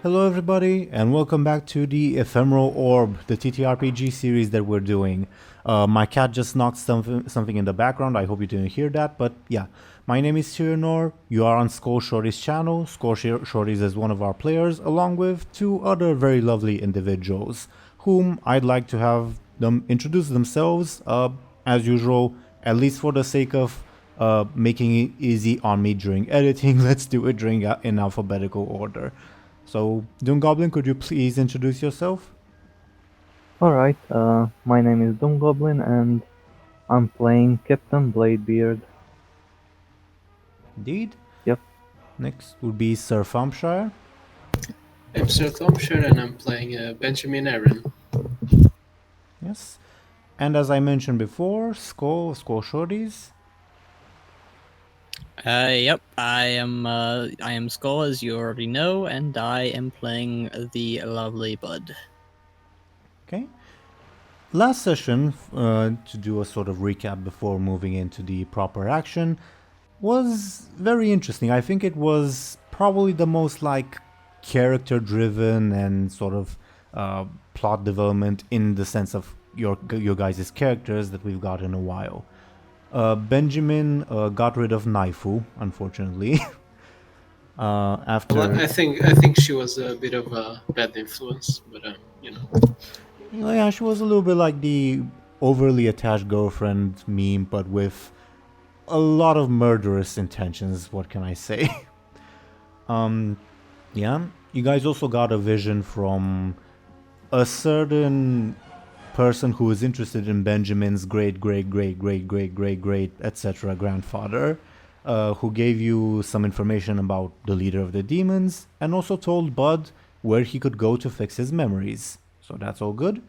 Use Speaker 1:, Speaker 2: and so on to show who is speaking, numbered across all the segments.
Speaker 1: Hello everybody and welcome back to the Ephemeral Orb, the TTRPG series that we're doing. My cat just knocked something in the background, I hope you didn't hear that, but yeah. My name is Teeironor, you are on Skoll Shorties channel. Skoll Shorties is one of our players, along with two other very lovely individuals, whom I'd like to have them introduce themselves, as usual, at least for the sake of making it easy on me during editing. Let's do it in alphabetical order. So, DoomGoblin, could you please introduce yourself?
Speaker 2: Alright, my name is DoomGoblin and I'm playing Captain Bladebeard.
Speaker 1: Indeed.
Speaker 2: Yep.
Speaker 1: Next would be Sir Thompshire.
Speaker 3: I'm Sir Thompshire and I'm playing Benjamin Aaran.
Speaker 1: Yes. And as I mentioned before, Skoll Shorties.
Speaker 4: Yep, I am Skoll, as you already know, and I am playing the lovely Buhd.
Speaker 1: Okay. Last session, to do a sort of recap before moving into the proper action, was very interesting. I think it was probably the most character driven and sort of plot development in the sense of your guys' characters that we've got in a while. Benjamin got rid of Naifu, unfortunately. After
Speaker 3: Well, I think she was a bit of a bad influence, but
Speaker 1: yeah, she was a little bit like the overly attached girlfriend meme, but with a lot of murderous intentions. What can I say? Yeah, you guys also got a vision from a certain person who is interested in Benjamin's great etc. grandfather, who gave you some information about the leader of the demons and also told Buhd where he could go to fix his memories. So that's all good.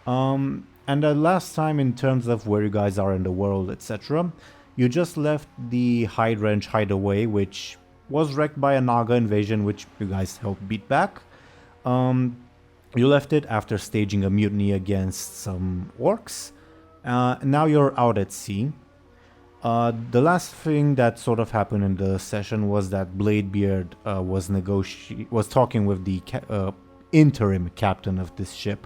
Speaker 1: And the last time, in terms of where you guys are in the world, etc., you just left the Hide Ranch hideaway, which was wrecked by a Naga invasion, which you guys helped beat back. You left it after staging a mutiny against some orcs. Now you're out at sea. The last thing that sort of happened in the session was that Bladebeard was talking with the interim captain of this ship,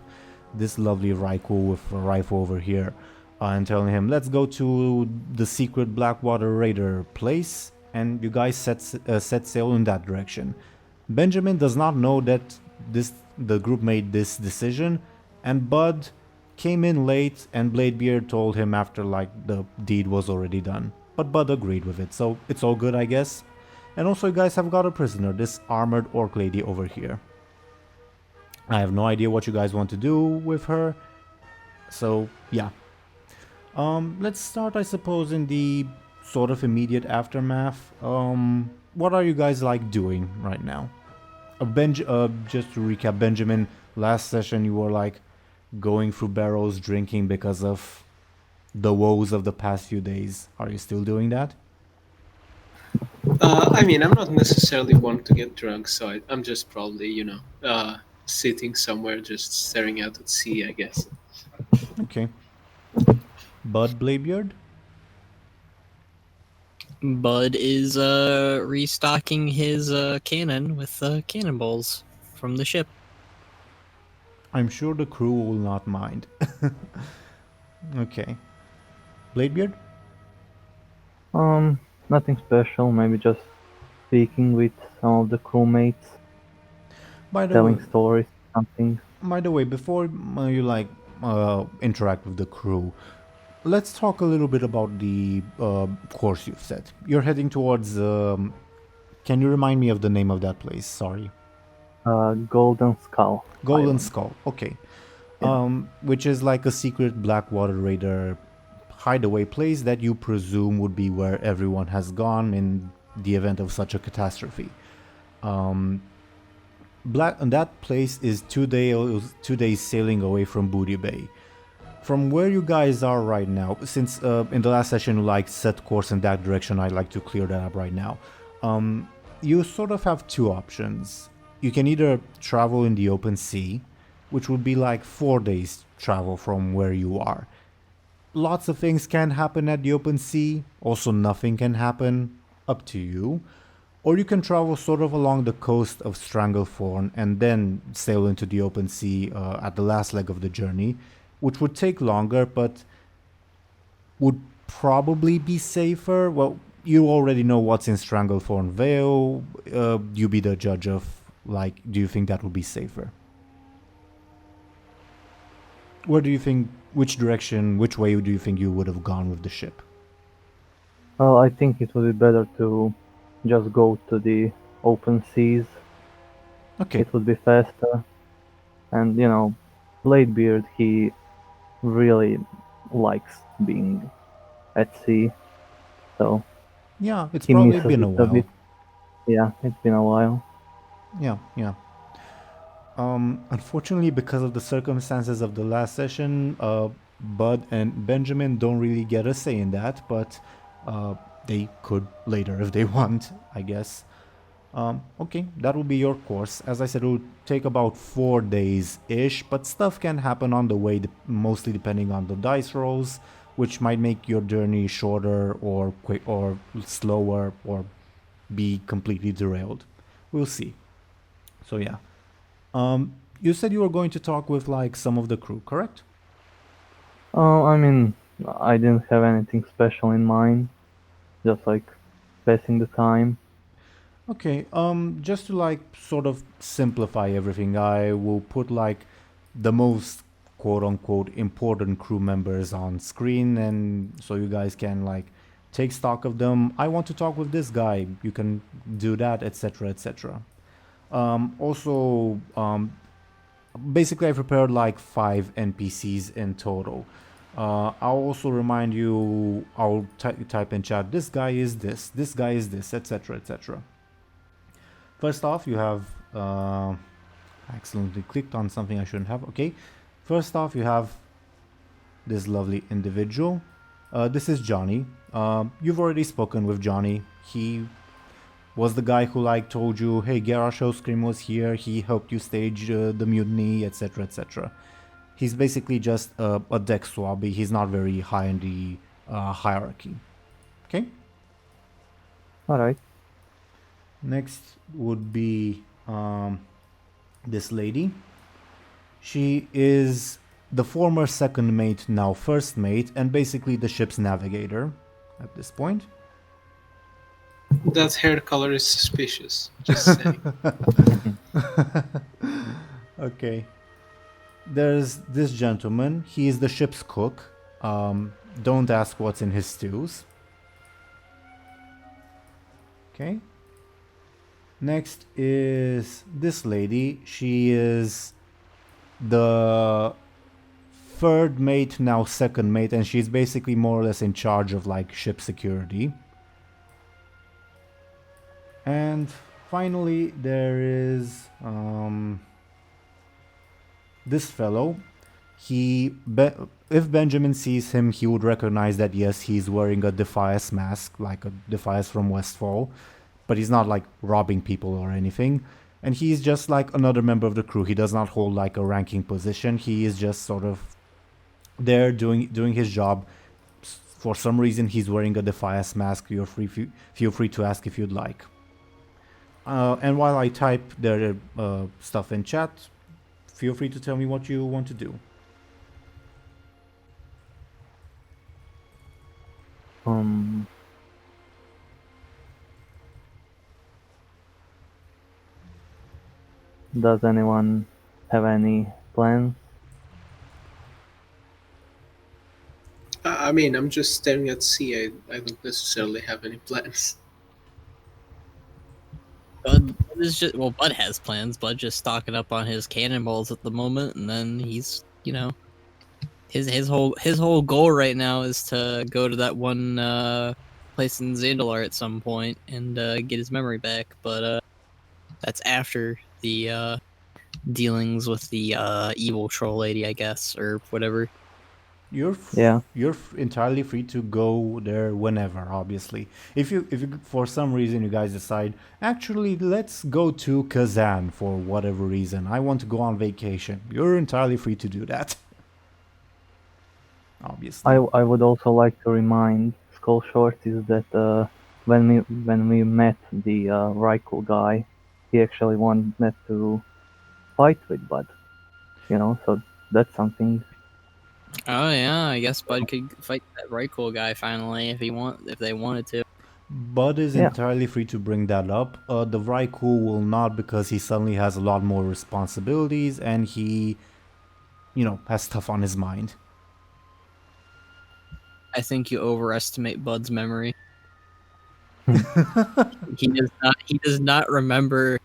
Speaker 1: this lovely Raikou with a rifle over here, and telling him, let's go to the secret Blackwater Raider place, and you guys set sail in that direction. Benjamin does not know that the group made this decision, and Buhd came in late, and Bladebeard told him after the deed was already done. But Buhd agreed with it, so it's all good, I guess. And also you guys have got a prisoner, this armored orc lady over here. I have no idea what you guys want to do with her, so yeah. Let's start, I suppose, in the sort of immediate aftermath. What are you guys doing right now? Just to recap, Benjamin, last session you were going through barrels drinking because of the woes of the past few days. Are you still doing that?
Speaker 3: I'm not necessarily one to get drunk, so I'm just probably sitting somewhere just staring out at sea, I guess.
Speaker 1: Okay. Buhd, Bladebeard?
Speaker 4: Buhd is restocking his cannon with cannonballs from the ship.
Speaker 1: I'm sure the crew will not mind. Okay. Bladebeard?
Speaker 2: Nothing special, maybe just speaking with some of the crewmates, telling stories, something.
Speaker 1: By the way, before you interact with the crew, let's talk a little bit about the course you've set. You're heading towards... can you remind me of the name of that place? Sorry.
Speaker 2: Golden Skull.
Speaker 1: Golden Skull, okay. Yeah. Which is like a secret Blackwater Raider hideaway place that you presume would be where everyone has gone in the event of such a catastrophe. And that place is 2 days sailing away from Buhd Bay. From where you guys are right now, since in the last session you set course in that direction, I'd like to clear that up right now. You sort of have two options. You can either travel in the open sea, which would be 4 days travel from where you are. Lots of things can happen at the open sea, also nothing can happen, up to you. or you can travel sort of along the coast of Stranglethorn and then sail into the open sea at the last leg of the journey, which would take longer, but would probably be safer. Well, you already know what's in Stranglethorn Vale. You be the judge of, like, do you think that would be safer? Where do you think, which way do you think you would have gone with the ship?
Speaker 2: Well, I think it would be better to just go to the open seas.
Speaker 1: Okay.
Speaker 2: It would be faster. And, Bladebeard, he really likes being at sea. So
Speaker 1: yeah, it's
Speaker 2: he
Speaker 1: probably
Speaker 2: misses
Speaker 1: been a
Speaker 2: it a
Speaker 1: while.
Speaker 2: bit. Yeah, it's been a while.
Speaker 1: Yeah. Unfortunately, because of the circumstances of the last session, Buhd and Benjamin don't really get a say in that, but they could later if they want, I guess. Okay, that will be your course. As I said, it will take about 4 days-ish, but stuff can happen on the way, mostly depending on the dice rolls, which might make your journey shorter or quick or slower or be completely derailed. We'll see. So yeah. You said you were going to talk with like some of the crew, correct?
Speaker 2: I mean, I didn't have anything special in mind. Just like passing the time.
Speaker 1: Okay, just to like sort of simplify everything, I will put like the most quote-unquote important crew members on screen, and so you guys can like take stock of them. I want to talk with this guy, you can do that, etc, etc. Basically I prepared like 5 NPCs in total. I'll also remind you, I'll type in chat, this guy is this guy is this, etc, etc. First off, you have, I accidentally clicked on something I shouldn't have. Okay, first off, you have this lovely individual. This is Johnny. You've already spoken with Johnny. He was the guy who like told you, hey, Gerash's Scream was here. He helped you stage the mutiny, etc, etc. He's basically just a deck swabby. He's not very high in the hierarchy. Okay.
Speaker 2: All right.
Speaker 1: Next would be this lady. She is the former second mate, now first mate, and basically the ship's navigator at this point.
Speaker 3: That hair color is suspicious. Just saying.
Speaker 1: Okay. There's this gentleman. He is the ship's cook. Don't ask what's in his stews. Okay. Next is this lady. She is the third mate, now second mate, and she's basically more or less in charge of like ship security. And finally there is this fellow. If Benjamin sees him, he would recognize that yes, he's wearing a Defias mask, like a Defias from Westfall, but he's not like robbing people or anything. And he's just like another member of the crew. He does not hold like a ranking position. He is just sort of there doing his job. For some reason, he's wearing a Defias mask. Feel free to ask if you'd like. And while I type their stuff in chat, feel free to tell me what you want to do.
Speaker 2: Does anyone have any plans?
Speaker 3: I mean, I'm just staring at sea. I don't necessarily have any plans.
Speaker 4: Buhd has plans. Buhd just stocking up on his cannonballs at the moment, and then he's, his whole goal right now is to go to that one place in Zandalar at some point and get his memory back. But that's after the dealings with the evil troll lady, I guess, or whatever.
Speaker 1: You're entirely free to go there whenever, obviously. If you for some reason you guys decide, actually let's go to Kazan for whatever reason, I want to go on vacation, you're entirely free to do that. Obviously.
Speaker 2: I would also like to remind Skoll Shorties that when we met the Raikou guy, he actually wanted to fight with Buhd. So that's something.
Speaker 4: Oh yeah, I guess Buhd could fight that Raikou guy finally if they wanted to.
Speaker 1: Buhd is
Speaker 2: Yeah.
Speaker 1: entirely free to bring that up. The Raikou will not, because he suddenly has a lot more responsibilities and he, has stuff on his mind.
Speaker 4: I think you overestimate Bud's memory. He does not remember.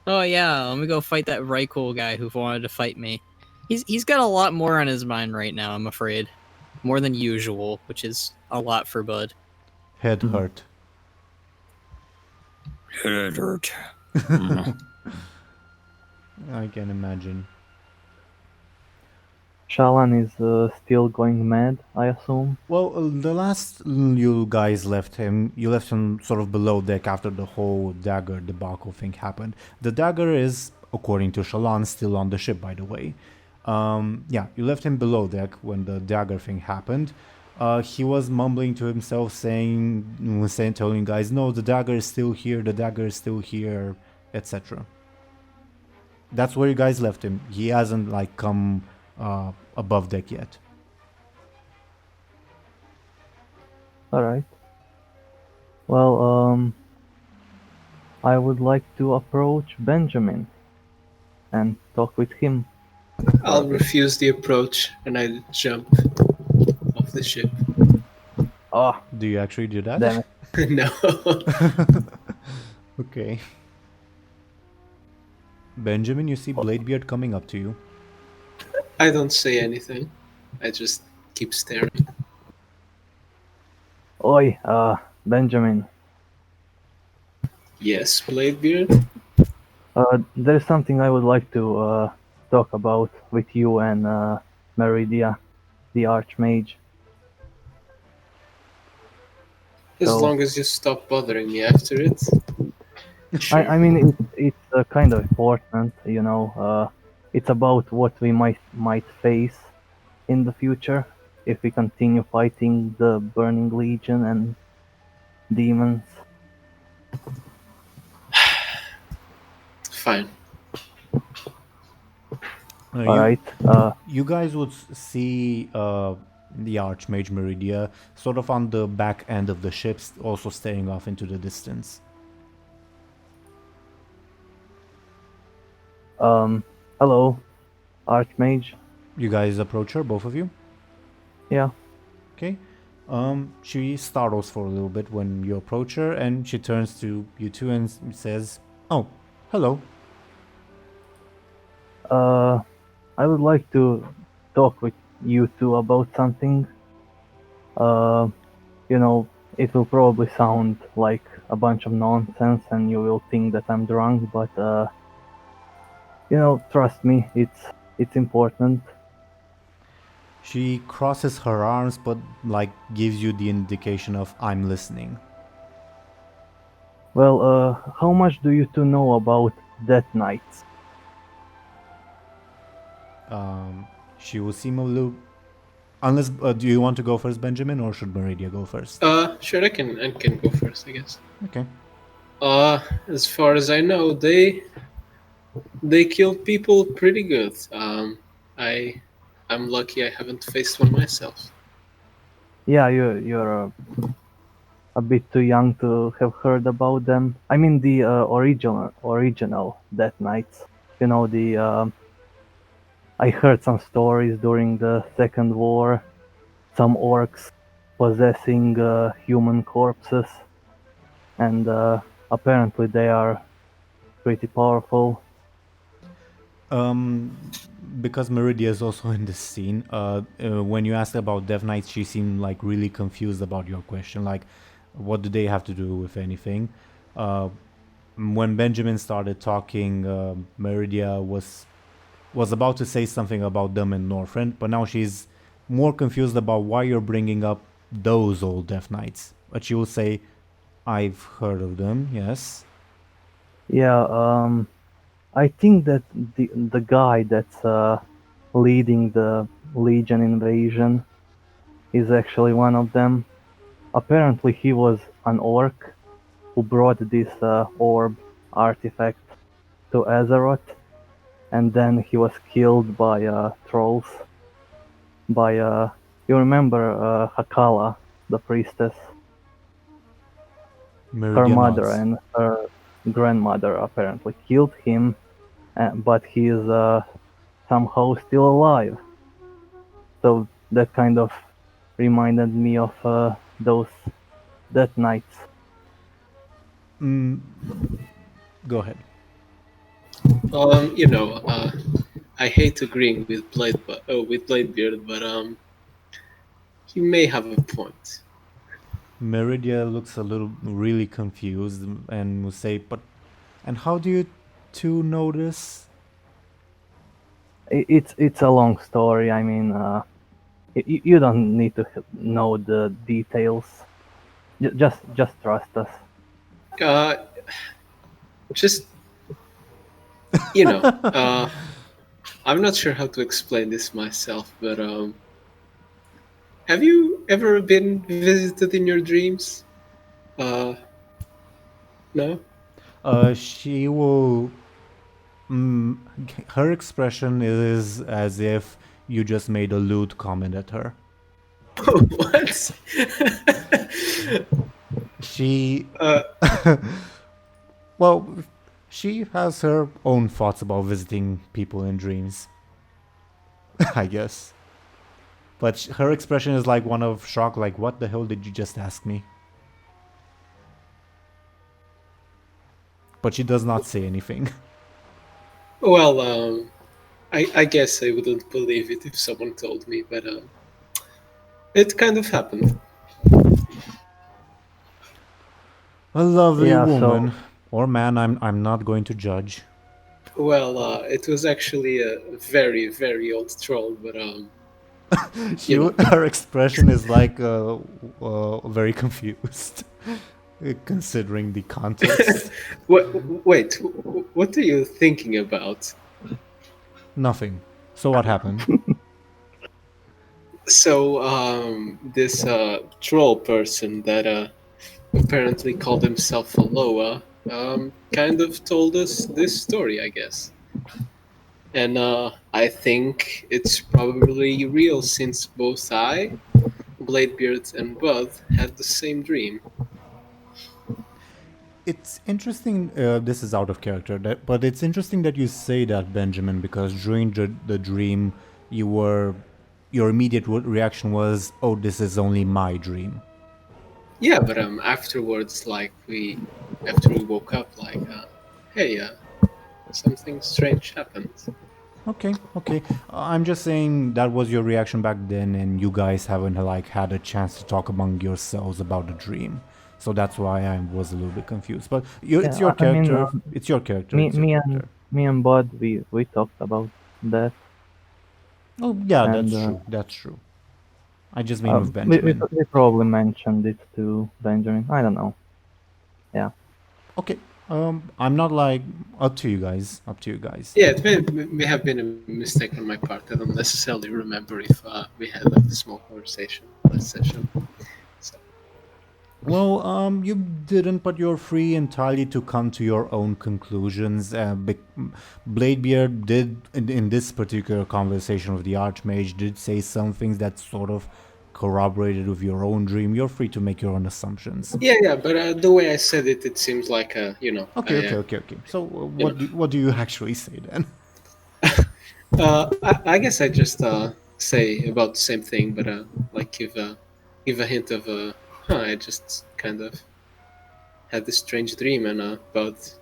Speaker 4: Oh yeah, let me go fight that Raikou guy who wanted to fight me. He's got a lot more on his mind right now, I'm afraid. More than usual, which is a lot for Buhd.
Speaker 1: Head hurt.
Speaker 4: Head hurt.
Speaker 1: I can imagine.
Speaker 2: Shallan is still going mad, I assume.
Speaker 1: Well, the last you guys left him, you left him sort of below deck after the whole dagger debacle thing happened. The dagger is, according to Shallan, still on the ship, by the way. You left him below deck when the dagger thing happened. He was mumbling to himself, telling you guys, no, the dagger is still here, etc. That's where you guys left him. He hasn't come above deck yet.
Speaker 2: Alright. Well, I would like to approach Benjamin and talk with him.
Speaker 3: I'll refuse the approach and I jump off the ship.
Speaker 2: Oh,
Speaker 1: do you actually do that?
Speaker 2: Damn it.
Speaker 3: No.
Speaker 1: Okay. Benjamin, you see Bladebeard coming up to you.
Speaker 3: I don't say anything. I just keep staring.
Speaker 2: Oi, Benjamin.
Speaker 3: Yes, Bladebeard?
Speaker 2: There's something I would like to talk about with you and Meridia, the Archmage.
Speaker 3: As long as you stop bothering me after it. Sure.
Speaker 2: I mean, it's kind of important, it's about what we might face in the future if we continue fighting the Burning Legion and demons.
Speaker 3: Fine.
Speaker 2: Alright.
Speaker 1: You guys would see the Archmage Meridia sort of on the back end of the ship, also staring off into the distance.
Speaker 2: Hello, Archmage.
Speaker 1: You guys approach her, both of you?
Speaker 2: Yeah.
Speaker 1: Okay. She startles for a little bit when you approach her, and she turns to you two and says, "Oh, hello."
Speaker 2: I would like to talk with you two about something. It will probably sound like a bunch of nonsense and you will think that I'm drunk, but trust me, it's important.
Speaker 1: She crosses her arms, but gives you the indication of "I'm listening."
Speaker 2: Well, how much do you two know about Death Knights?
Speaker 1: She will seem a little... Unless, do you want to go first, Benjamin, or should Meridia go first?
Speaker 3: Sure, I can go first, I guess.
Speaker 1: Okay.
Speaker 3: As far as I know, they kill people pretty good. I'm lucky I haven't faced one myself.
Speaker 2: Yeah, you're a bit too young to have heard about them. I mean the original Death Knights. I heard some stories during the Second War, some orcs possessing human corpses, and apparently they are pretty powerful.
Speaker 1: Because Meridia is also in this scene, when you asked about Death Knights, she seemed really confused about your question, what do they have to do with anything? When Benjamin started talking, Meridia was about to say something about them and Northrend, but now she's more confused about why you're bringing up those old Death Knights. But she will say, "I've heard of them, yes."
Speaker 2: Yeah, I think that the guy that's leading the Legion invasion is actually one of them. Apparently he was an orc who brought this orb artifact to Azeroth, and then he was killed by trolls. By you remember Hakala, the priestess? Her
Speaker 1: Meridian
Speaker 2: mother
Speaker 1: nods.
Speaker 2: and her grandmother apparently killed him, but he is somehow still alive. So that kind of reminded me of those Death Knights.
Speaker 1: Go ahead.
Speaker 3: I hate agreeing with Bladebeard, but he may have a point.
Speaker 1: Meridia looks a little really confused and will say, and how do you two know this?
Speaker 2: It's a long story. I mean, you don't need to know the details. Just trust us.
Speaker 3: Just I'm not sure how to explain this myself, but have you ever been visited in your dreams? No?
Speaker 1: She will. Her expression is as if you just made a lewd comment at her.
Speaker 3: What?
Speaker 1: She. Well, she has her own thoughts about visiting people in dreams. I guess. But her expression is like one of shock, like, what the hell did you just ask me? But she does not say anything.
Speaker 3: Well, I guess I wouldn't believe it if someone told me, but it kind of happened.
Speaker 1: A lovely
Speaker 2: Yeah,
Speaker 1: woman. Or man, I'm not going to judge.
Speaker 3: Well, it was actually a very, very old troll, but
Speaker 1: Her expression is like very confused, considering the context.
Speaker 3: Wait, what are you thinking about?
Speaker 1: Nothing. So what happened?
Speaker 3: So, this troll person that apparently called himself a Loa kind of told us this story, I guess. And I think it's probably real since both I, Bladebeard, and Buhd had the same dream.
Speaker 1: It's interesting, this is out of character, but it's interesting that you say that, Benjamin, because during the dream, your immediate reaction was, oh, this is only my dream.
Speaker 3: Yeah, but afterwards, after we woke up, hey, something strange happened.
Speaker 1: Okay. I'm just saying that was your reaction back then, and you guys haven't had a chance to talk among yourselves about the dream. So that's why I was a little bit confused. But it's your character. It's your character.
Speaker 2: Me and Bud, we talked about that.
Speaker 1: Oh yeah,
Speaker 2: and,
Speaker 1: that's true. That's true. I just mean with Benjamin.
Speaker 2: We probably mentioned it to Benjamin. I don't know. Yeah.
Speaker 1: Okay. I'm not up to you guys.
Speaker 3: Yeah, it may have been a mistake on my part. I don't necessarily remember if we had a small conversation last session. So.
Speaker 1: Well, you didn't, but you're free entirely to come to your own conclusions. Bladebeard did, in this particular conversation with the Archmage, did say some things that sort of corroborated with your own dream. You're free to make your own assumptions.
Speaker 3: Yeah, but the way I said it, it seems like
Speaker 1: Okay. So what do you actually say then?
Speaker 3: I guess I just say about the same thing, but give a hint of I just kind of had this strange dream, and both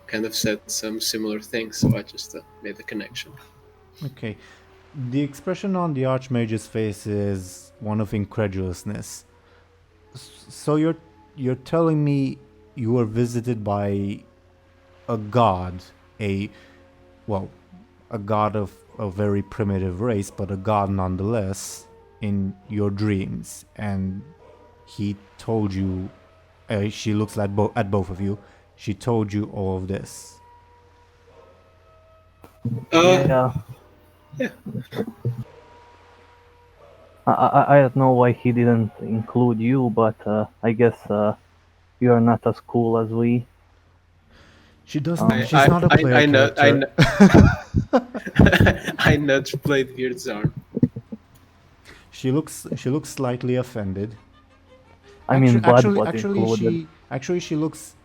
Speaker 3: kind of said some similar things, so I just made the connection.
Speaker 1: Okay. The expression on the Archmage's face is one of incredulousness. So you're telling me you were visited by a god, a god of a very primitive race, but a god nonetheless, in your dreams, and he told you, she looks at both of you, she told you all of this.
Speaker 2: Yeah. I don't know why he didn't include you, but I guess you are not as cool as we.
Speaker 1: She does.
Speaker 2: I-
Speaker 1: She's not a player character.
Speaker 3: I nudge Bladebeard's arm.
Speaker 1: She looks slightly offended.
Speaker 2: I mean, Buhd was included.
Speaker 1: She looks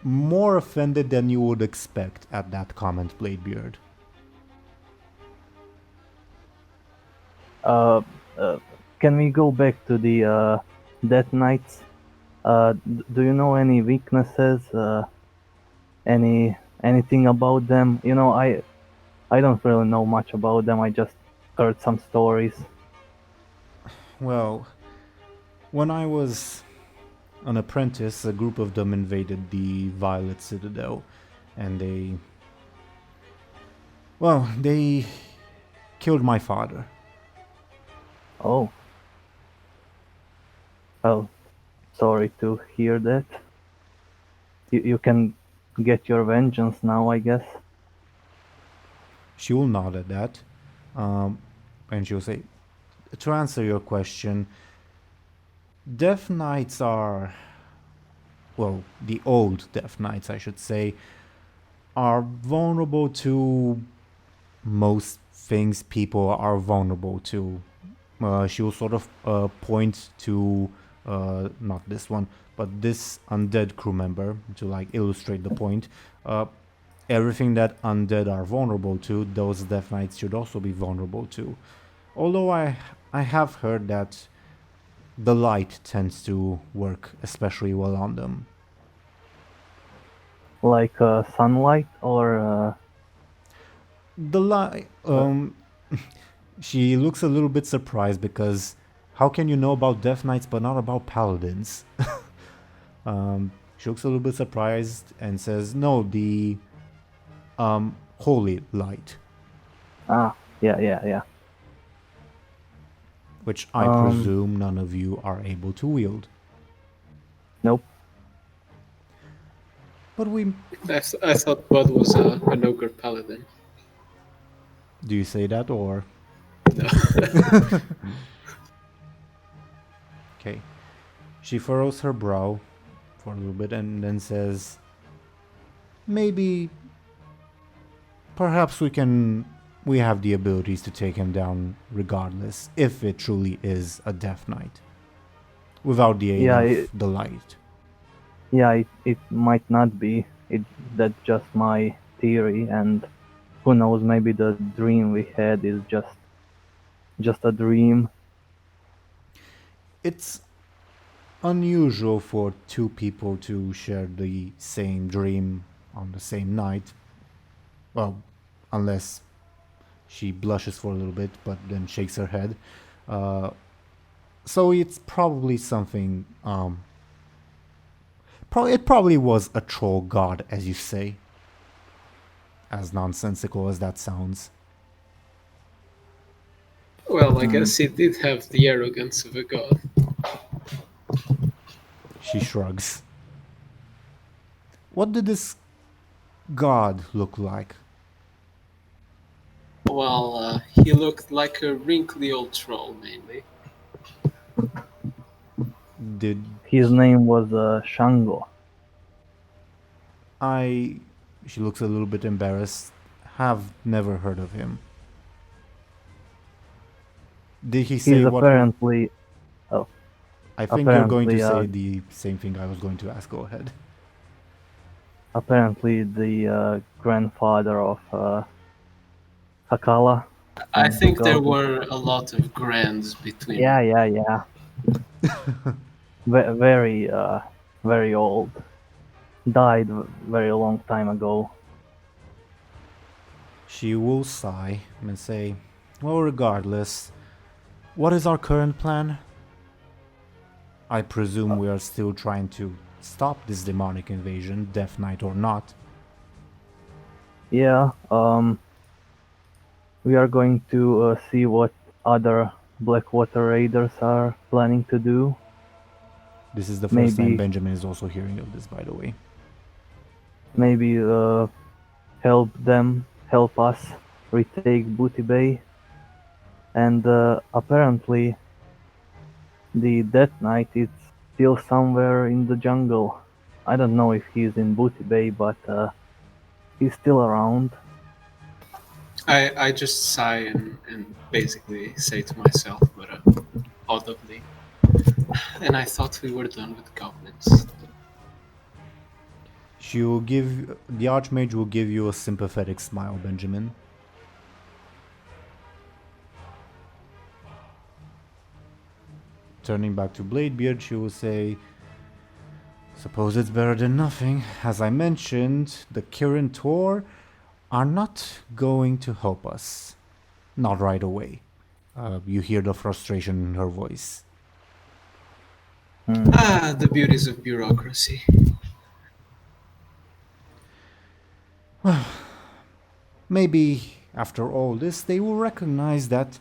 Speaker 1: more offended than you would expect at that comment, Bladebeard.
Speaker 2: Can we go back to the Death Knights? Do you know any weaknesses? Anything about them? You know, I don't really know much about them. I just heard some stories.
Speaker 1: Well, when I was an apprentice, a group of them invaded the Violet Citadel, and they killed my father.
Speaker 2: Oh. Well, sorry to hear that. You can get your vengeance now, I guess.
Speaker 1: She will nod at that, and she'll say, to answer your question, Death Knights are, well, the old Death Knights, I should say, are vulnerable to most things people are vulnerable to. She will sort of point to, not this one, but this undead crew member to like illustrate the point. Everything that undead are vulnerable to, those Death Knights should also be vulnerable to. Although I have heard that the light tends to work especially well on them.
Speaker 2: Like sunlight or...
Speaker 1: The light... She looks a little bit surprised because how can you know about Death Knights but not about Paladins? She looks a little bit surprised and says, no, the holy light.
Speaker 2: Ah, yeah.
Speaker 1: Which I presume none of you are able to wield.
Speaker 2: Nope.
Speaker 1: But we...
Speaker 3: I thought Buhd was an ogre paladin.
Speaker 1: Do you say that or...
Speaker 3: No.
Speaker 1: Okay. She furrows her brow for a little bit and then says, maybe... Perhaps we have the abilities to take him down regardless, if it truly is a Death Knight. Without the aid of the light.
Speaker 2: Yeah, it might not be. That's just my theory, and who knows, maybe the dream we had is just a dream.
Speaker 1: It's unusual for two people to share the same dream on the same night. Well, unless she blushes for a little bit, but then shakes her head. So it's probably something... It probably was a troll god, as you say. As nonsensical as that sounds.
Speaker 3: Well, I guess he did have the arrogance of a god.
Speaker 1: She shrugs. What did this god look like?
Speaker 3: Well, he looked like a wrinkly old troll, mainly.
Speaker 1: Did
Speaker 2: His name was Shango.
Speaker 1: She looks a little bit embarrassed. Have never heard of him. Did he say
Speaker 2: He's
Speaker 1: what?
Speaker 2: apparently...
Speaker 1: I think you're going to
Speaker 2: apparently,
Speaker 1: say the same thing I was going to ask. Go ahead.
Speaker 2: Apparently the grandfather of Hakala.
Speaker 3: I think there
Speaker 2: Goblin.
Speaker 3: were a lot of grands between
Speaker 2: Yeah. Very, very old. Died very long time ago.
Speaker 1: She will sigh and say, well, regardless, what is our current plan? I presume we are still trying to stop this demonic invasion, Death Knight or not.
Speaker 2: Yeah, we are going to see what other Blackwater Raiders are planning to do.
Speaker 1: This is the first time
Speaker 2: Maybe-
Speaker 1: Benjamin is also hearing of this, by the way.
Speaker 2: Maybe help us retake Booty Bay. And apparently the Death Knight, still somewhere in the jungle. I don't know if he's in Booty Bay, but he's still around.
Speaker 3: I just sigh and basically say to myself, but audibly, and I thought we were done with goblins.
Speaker 1: She will give the Archmage will give you a sympathetic smile, Benjamin. Turning back to Bladebeard, she will say, "Suppose it's better than nothing. As I mentioned, the Teeironor are not going to help us. Not right away." You hear the frustration in her voice.
Speaker 3: Ah, the beauties of bureaucracy.
Speaker 1: Maybe after all this, they will recognize that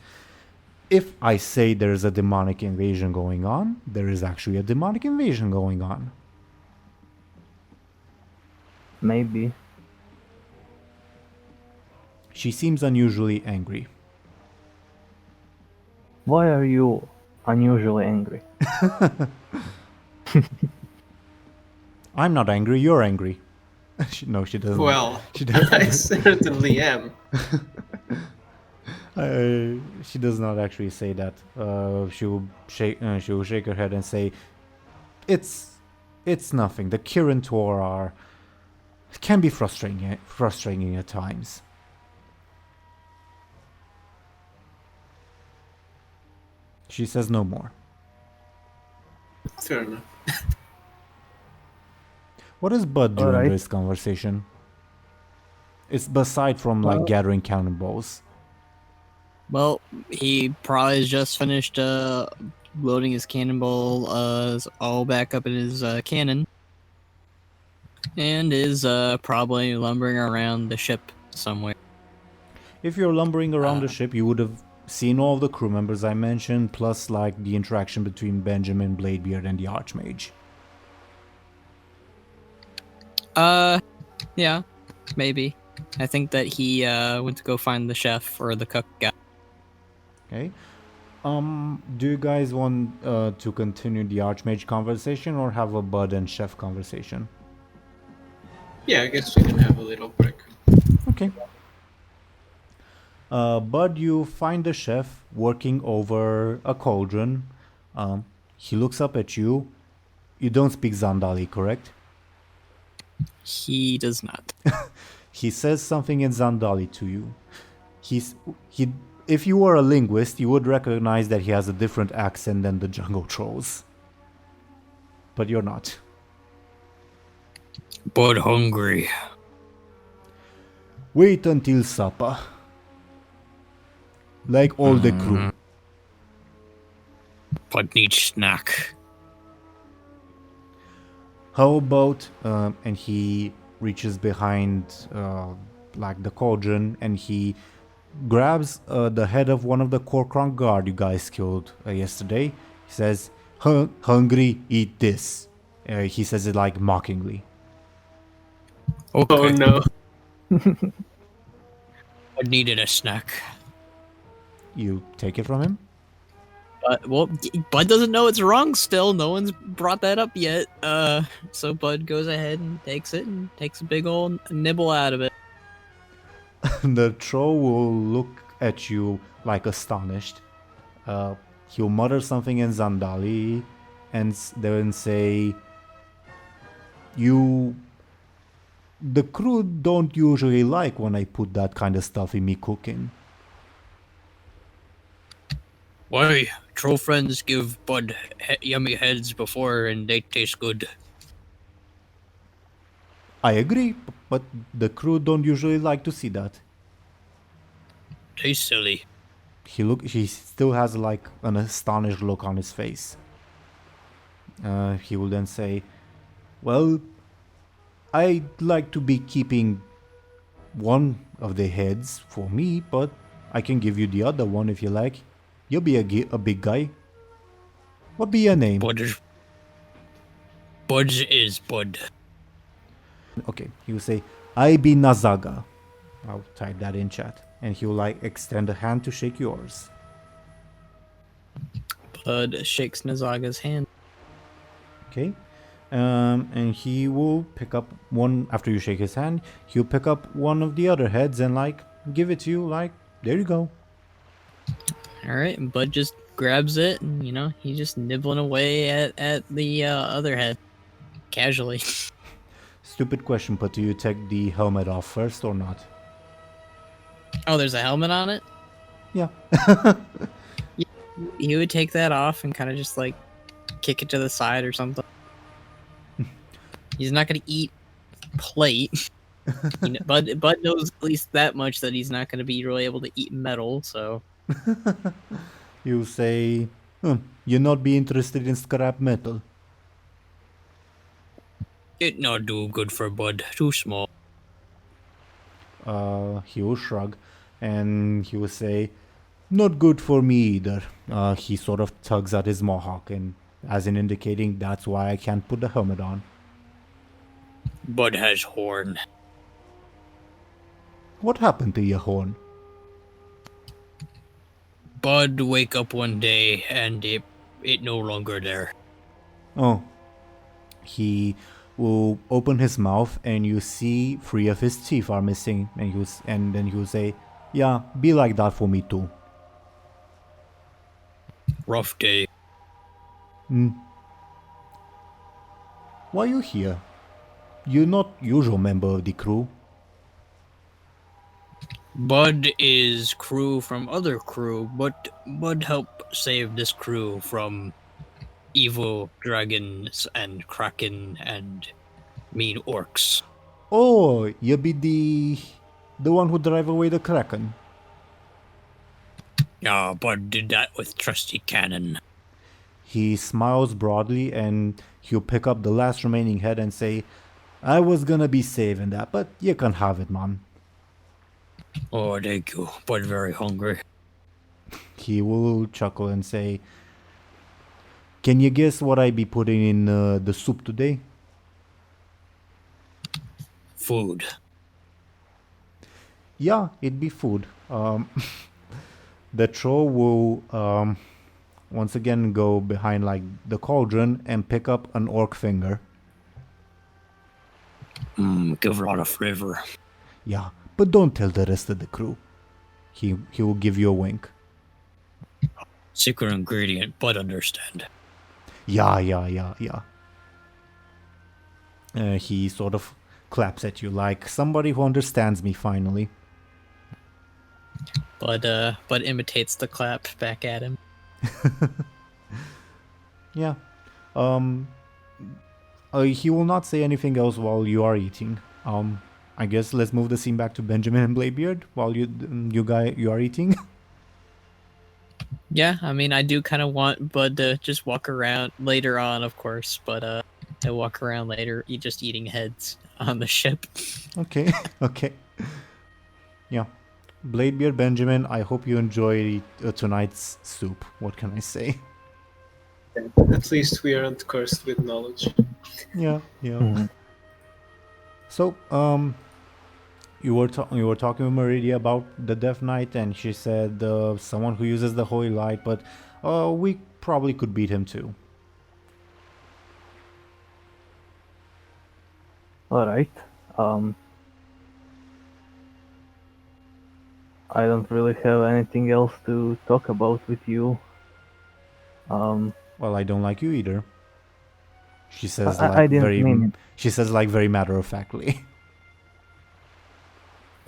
Speaker 1: if I say there is a demonic invasion going on, there is actually a demonic invasion going on.
Speaker 2: Maybe.
Speaker 1: She seems unusually angry.
Speaker 2: Why are you unusually angry?
Speaker 1: I'm not angry, you're angry. No, she doesn't.
Speaker 3: Well,
Speaker 1: she doesn't.
Speaker 3: I certainly am.
Speaker 1: She does not actually say that. She will shake her head and say, "It's nothing. The Teeironor can be frustrating at times." She says no more.
Speaker 3: Fair enough.
Speaker 1: What is Buhd doing
Speaker 2: Alright.
Speaker 1: this conversation? It's aside from like
Speaker 2: Well-
Speaker 1: gathering cannonballs.
Speaker 4: Well, he probably just finished loading his cannonball all back up in his cannon, and is probably lumbering around the ship somewhere.
Speaker 1: If you're lumbering around the ship, you would have seen all the crew members I mentioned, plus like the interaction between Benjamin, Bladebeard, and the Archmage.
Speaker 4: Yeah, maybe. I think that he went to go find the chef or the cook guy.
Speaker 1: Okay. Do you guys want to continue the Archmage conversation or have a Buhd and Chef conversation?
Speaker 3: Yeah, I guess we can have a little break.
Speaker 1: Okay. Buhd, you find the chef working over a cauldron. He looks up at you. You don't speak Zandali, correct?
Speaker 4: He does not.
Speaker 1: He says something in Zandali to you. If you were a linguist, you would recognize that he has a different accent than the jungle trolls. But you're not.
Speaker 4: But hungry.
Speaker 1: Wait until supper. Like all the crew.
Speaker 4: But need snack.
Speaker 1: How about, and he reaches behind like the cauldron and he grabs the head of one of the Korkron guard you guys killed yesterday. He says, "Hungry, eat this." He says it like mockingly.
Speaker 4: Okay.
Speaker 3: Oh no.
Speaker 4: I needed a snack.
Speaker 1: You take it from him?
Speaker 4: Well, Buhd doesn't know it's wrong still. No one's brought that up yet. So Buhd goes ahead and takes it and takes a big old nibble out of it.
Speaker 1: The troll will look at you like astonished. He'll mutter something in Zandali and then say, The crew don't usually like when I put that kind of stuff in me cooking."
Speaker 4: Why? Troll friends give Buhd yummy heads before and they taste good.
Speaker 1: I agree, but the crew don't usually like to see that.
Speaker 4: Taste silly.
Speaker 1: He still has like an astonished look on his face. He will then say, "Well, I'd like to be keeping one of the heads for me, but I can give you the other one if you like. You'll be a big guy. What be your name?"
Speaker 4: Buhd is Buhd.
Speaker 1: Okay, he will say, "I be Nazaga." I'll type that in chat. And he will like extend a hand to shake yours.
Speaker 4: Buhd shakes Nazaga's hand.
Speaker 1: Okay. And he will pick up one, after you shake his hand, he'll pick up one of the other heads and, like, give it to you, like, there you go.
Speaker 4: All right, and Bud just grabs it, and he's just nibbling away at the other head, casually.
Speaker 1: Stupid question, but do you take the helmet off first or not?
Speaker 4: Oh, there's a helmet on it.
Speaker 1: Yeah.
Speaker 4: He would take that off and kind of just like kick it to the side or something. He's not gonna eat plate. Bud knows at least that much, that he's not gonna be really able to eat metal. So
Speaker 1: You say, you not be interested in scrap metal.
Speaker 4: it not do good for Bud. Too small.
Speaker 1: He will shrug and he will say, not good for me either. He sort of tugs at his mohawk, and as in indicating that's why I can't put the helmet on.
Speaker 4: Bud has horn.
Speaker 1: What happened to your horn?
Speaker 4: Bud wake up one day and it no longer there.
Speaker 1: Oh. He will open his mouth and you see 3 of his teeth are missing, and then he will say, yeah, be like that for me too.
Speaker 4: Rough day.
Speaker 1: Why you here? You're not usual member of the crew.
Speaker 4: Bud is crew from other crew, but Bud helped save this crew from evil dragons and kraken and mean orcs.
Speaker 1: Oh, you be the one who drive away the kraken.
Speaker 4: Bud did that with trusty cannon.
Speaker 1: He smiles broadly and he'll pick up the last remaining head and say, I was gonna be saving that, but you can have it, man.
Speaker 4: Oh, thank you. Bud very hungry.
Speaker 1: He will chuckle and say, can you guess what I be putting in the soup today?
Speaker 4: Food.
Speaker 1: Yeah, it'd be food. The troll will once again go behind like the cauldron and pick up an orc finger.
Speaker 4: Give a lot of flavor.
Speaker 1: Yeah, but don't tell the rest of the crew. He will give you a wink.
Speaker 4: Secret ingredient, Bud understand.
Speaker 1: Yeah. He sort of claps at you like somebody who understands me finally.
Speaker 4: Bud imitates the clap back at him.
Speaker 1: Yeah. He will not say anything else while you are eating. I guess let's move the scene back to Benjamin and Bladebeard while you are eating.
Speaker 4: Yeah, I mean, I do kind of want Bud to just walk around later on, of course, but to walk around later, just eating heads on the ship.
Speaker 1: Okay. Yeah. Bladebeard, Benjamin, I hope you enjoy tonight's soup. What can I say?
Speaker 3: At least we aren't cursed with knowledge.
Speaker 1: Yeah. So, you were talking with Meridia about the Death Knight, and she said someone who uses the Holy Light, but we probably could beat him too.
Speaker 2: Alright. I don't really have anything else to talk about with you.
Speaker 1: Well, I don't like you either. She says
Speaker 2: I didn't mean it.
Speaker 1: She says like very matter of factly.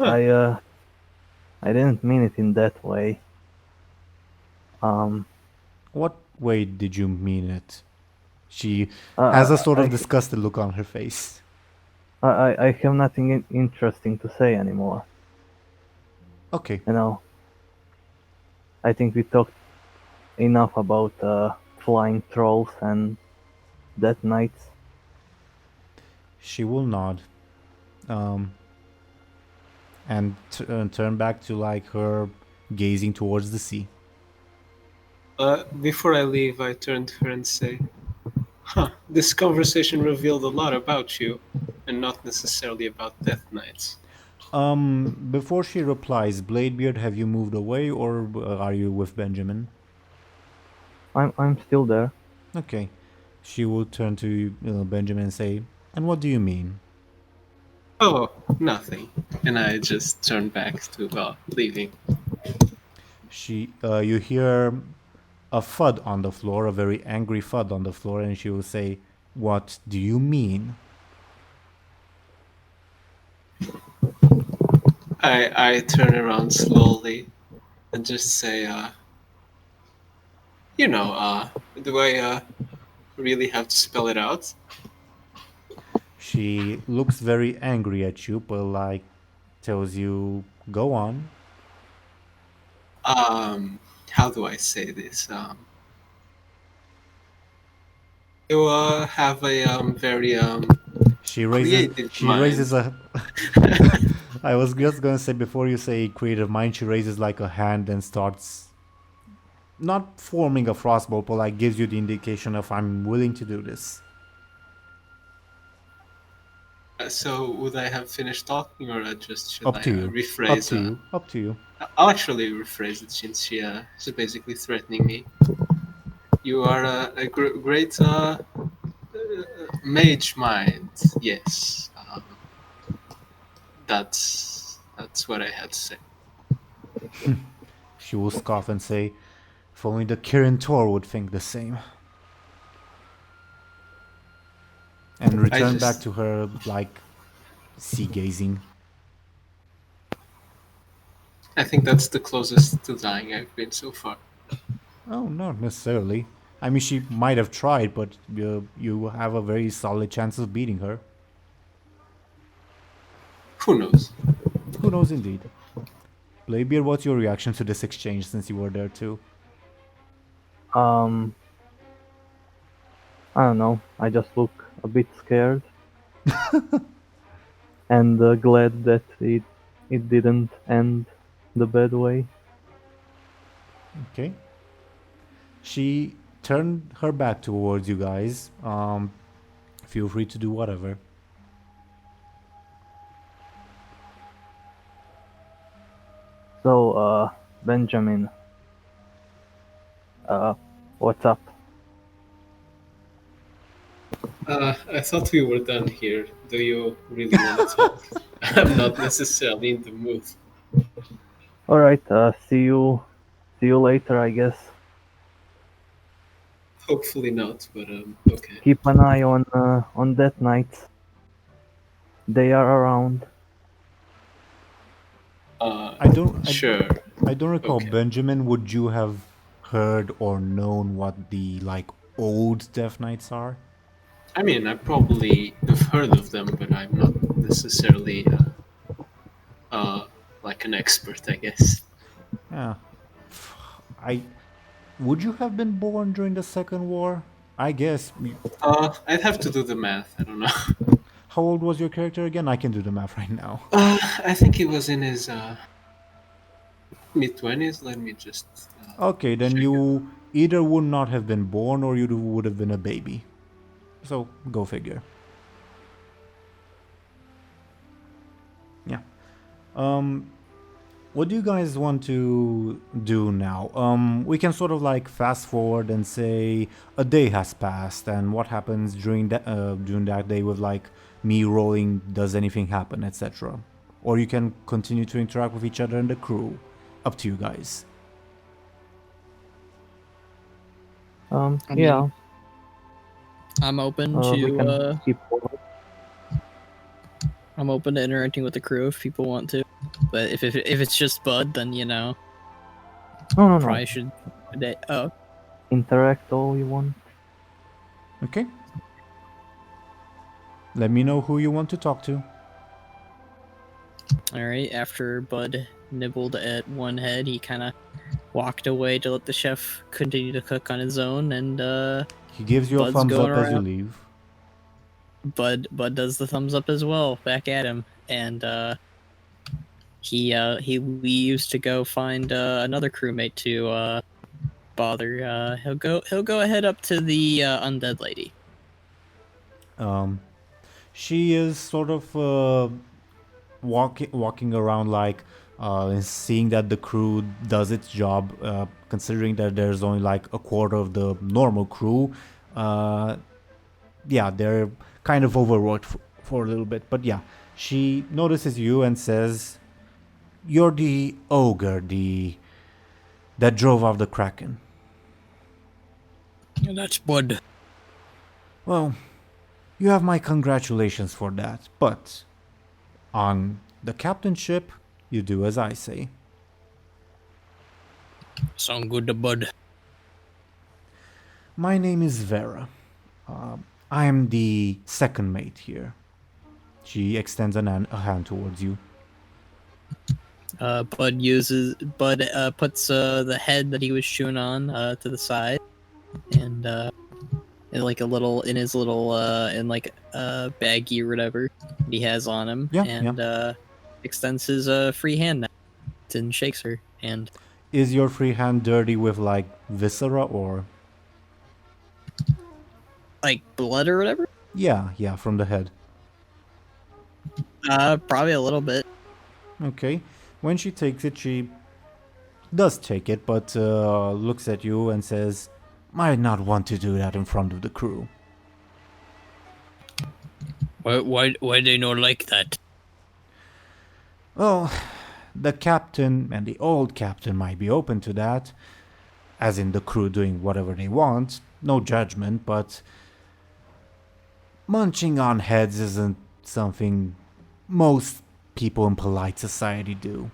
Speaker 2: I didn't mean it in that way.
Speaker 1: What way did you mean it? She has a sort of disgusted look on her face.
Speaker 2: I have nothing interesting to say anymore.
Speaker 1: Okay.
Speaker 2: You know, I think we talked enough about flying trolls and death knights.
Speaker 1: She will nod. And turn back to like her gazing towards the sea.
Speaker 3: Before I leave, I turn to her and say, this conversation revealed a lot about you, and not necessarily about Death Knights.
Speaker 1: Before she replies, Bladebeard, have you moved away or are you with Benjamin?
Speaker 2: I'm still there.
Speaker 1: Okay. She will turn to Benjamin and say, "And what do you mean?"
Speaker 3: Oh, nothing. And I just turn back to leaving.
Speaker 1: You hear a thud on the floor, a very angry thud on the floor, and she will say, "What do you mean?"
Speaker 3: I turn around slowly and just say, do I really have to spell it out?
Speaker 1: She looks very angry at you, but like tells you, "Go on."
Speaker 3: How do I say this? You have a very creative
Speaker 1: She
Speaker 3: mind.
Speaker 1: raises a I was just gonna say, before you say creative mind, she raises like a hand and starts not forming a frostbolt, but like gives you the indication of, "I'm willing to do this."
Speaker 3: So would I have finished talking, or should
Speaker 1: Up
Speaker 3: I
Speaker 1: to you.
Speaker 3: rephrase?
Speaker 1: Up to you. Up to you.
Speaker 3: I'll actually rephrase it since she's basically threatening me. You are a great mage mind. Yes, that's what I had to say.
Speaker 1: She will scoff and say, "If only the Kirin Tor would think the same." And return back to her, like, sea gazing.
Speaker 3: I think that's the closest to dying I've been so far.
Speaker 1: Oh, not necessarily. I mean, she might have tried, but you have a very solid chance of beating her.
Speaker 3: Who knows?
Speaker 1: Who knows, indeed. Bladebeard, what's your reaction to this exchange since you were there too?
Speaker 2: I don't know. I just look a bit scared, and glad that it didn't end the bad way.
Speaker 1: Okay. She turned her back towards you guys. Feel free to do whatever.
Speaker 2: So, Benjamin, what's up?
Speaker 3: I thought we were done here. Do you really want to talk? I'm not necessarily in the mood.
Speaker 2: All right. See you later, I guess.
Speaker 3: Hopefully not, but okay.
Speaker 2: Keep an eye on Death Knights. They are around.
Speaker 1: I don't recall,
Speaker 3: Okay.
Speaker 1: Benjamin, would you have heard or known what the like old Death Knights are?
Speaker 3: I mean, I probably have heard of them, but I'm not necessarily like an expert, I guess.
Speaker 1: Yeah. Would you have been born during the Second War? I guess.
Speaker 3: I'd have to do the math. I don't know.
Speaker 1: How old was your character again? I can do the math right now.
Speaker 3: I think he was in his mid-20s. Let me just.
Speaker 1: Okay, then you either would not have been born or you would have been a baby. So, go figure. Yeah. What do you guys want to do now? We can sort of like fast forward and say a day has passed, and what happens during that day with like me rolling, does anything happen, etc. Or you can continue to interact with each other and the crew. Up to you guys.
Speaker 2: Yeah.
Speaker 4: I'm open
Speaker 2: We can
Speaker 4: to
Speaker 2: keep forward.
Speaker 4: I'm open to interacting with the crew if people want to. But if it's just Buhd, then
Speaker 2: No.
Speaker 4: probably should. Oh,
Speaker 2: Interact all you want.
Speaker 1: Okay. Let me know who you want to talk to.
Speaker 4: all right. After Buhd nibbled at one head, he kind of walked away to let the chef continue to cook on his own, and
Speaker 1: He gives you a
Speaker 4: Buhd's
Speaker 1: thumbs up
Speaker 4: going
Speaker 1: as you
Speaker 4: around.
Speaker 1: leave.
Speaker 4: Bud does the thumbs up as well back at him, and he leaves to go find another crewmate to bother. He'll go ahead up to the undead lady.
Speaker 1: She is sort of walking around like seeing that the crew does its job, considering that there's only like a quarter of the normal crew. yeah, they're kind of overworked for a little bit. But yeah, she notices you and says, "You're the ogre, that drove off the Kraken."
Speaker 4: That's Buhd.
Speaker 1: Well, you have my congratulations for that, but on the captainship, you do as I say.
Speaker 4: Sound good to Buhd.
Speaker 1: My name is Vera. I am the second mate here. She extends a hand towards you.
Speaker 4: Buhd puts the head that he was chewing on to the side, and in like in his little baggie or whatever he has on him, and extends his free hand now and shakes her hand.
Speaker 1: Is your free hand dirty with like viscera or?
Speaker 4: Like blood or whatever?
Speaker 1: Yeah, from the head.
Speaker 4: Probably a little bit.
Speaker 1: Okay. When she takes it, she does take it, but looks at you and says, "Might not want to do that in front of the crew."
Speaker 4: Why they not like that?
Speaker 1: Well, the captain and the old captain might be open to that, as in the crew doing whatever they want, no judgment, but munching on heads isn't something most people in polite society do.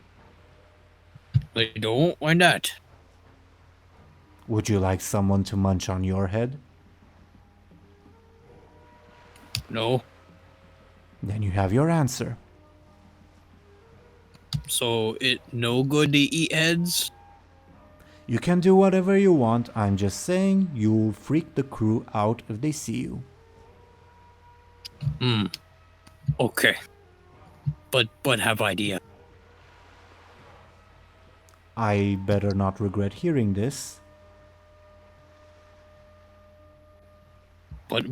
Speaker 4: They don't? Why not?
Speaker 1: Would you like someone to munch on your head?
Speaker 4: No.
Speaker 1: Then you have your answer.
Speaker 4: So it no good to eat heads?
Speaker 1: You can do whatever you want, I'm just saying you'll freak the crew out if they see you.
Speaker 4: Okay. But have idea.
Speaker 1: I better not regret hearing this.
Speaker 4: But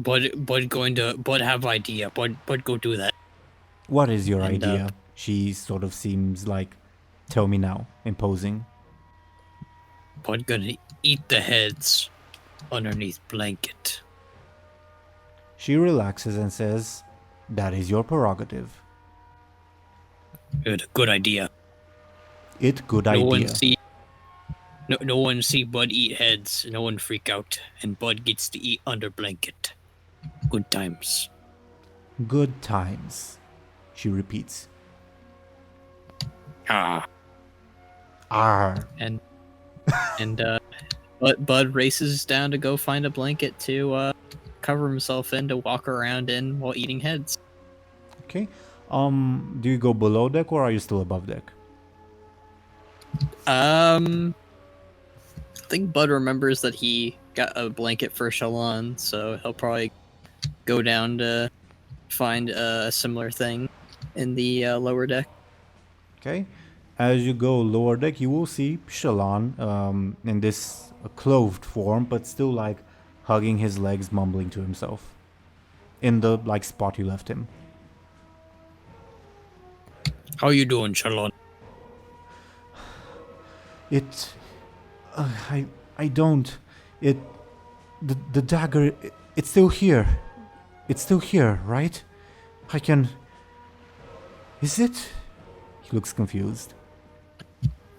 Speaker 4: have idea. But go do that.
Speaker 1: What is your
Speaker 4: And,
Speaker 1: idea? She sort of seems like, tell me now, imposing.
Speaker 4: But gonna eat the heads underneath blanket.
Speaker 1: She relaxes and says, "That is your prerogative."
Speaker 4: Good idea.
Speaker 1: Good idea.
Speaker 4: No one see Buhd eat heads. No one freak out, and Buhd gets to eat under blanket. Good times.
Speaker 1: Good times, she repeats.
Speaker 4: Ah.
Speaker 1: Arr.
Speaker 4: And Buhd races down to go find a blanket to cover himself in to walk around in while eating heads.
Speaker 1: Okay. Do you go below deck or are you still above deck?
Speaker 4: I think Buhd remembers that he got a blanket for Shalon, so he'll probably go down to find a similar thing in the lower deck.
Speaker 1: Okay. As you go lower deck, you will see Shalon in this clothed form, but still like hugging his legs, mumbling to himself in the like spot you left him.
Speaker 4: How you doing, Shalon?
Speaker 1: I don't. The dagger, it's still here. It's still here, right? I can. Is it? He looks confused.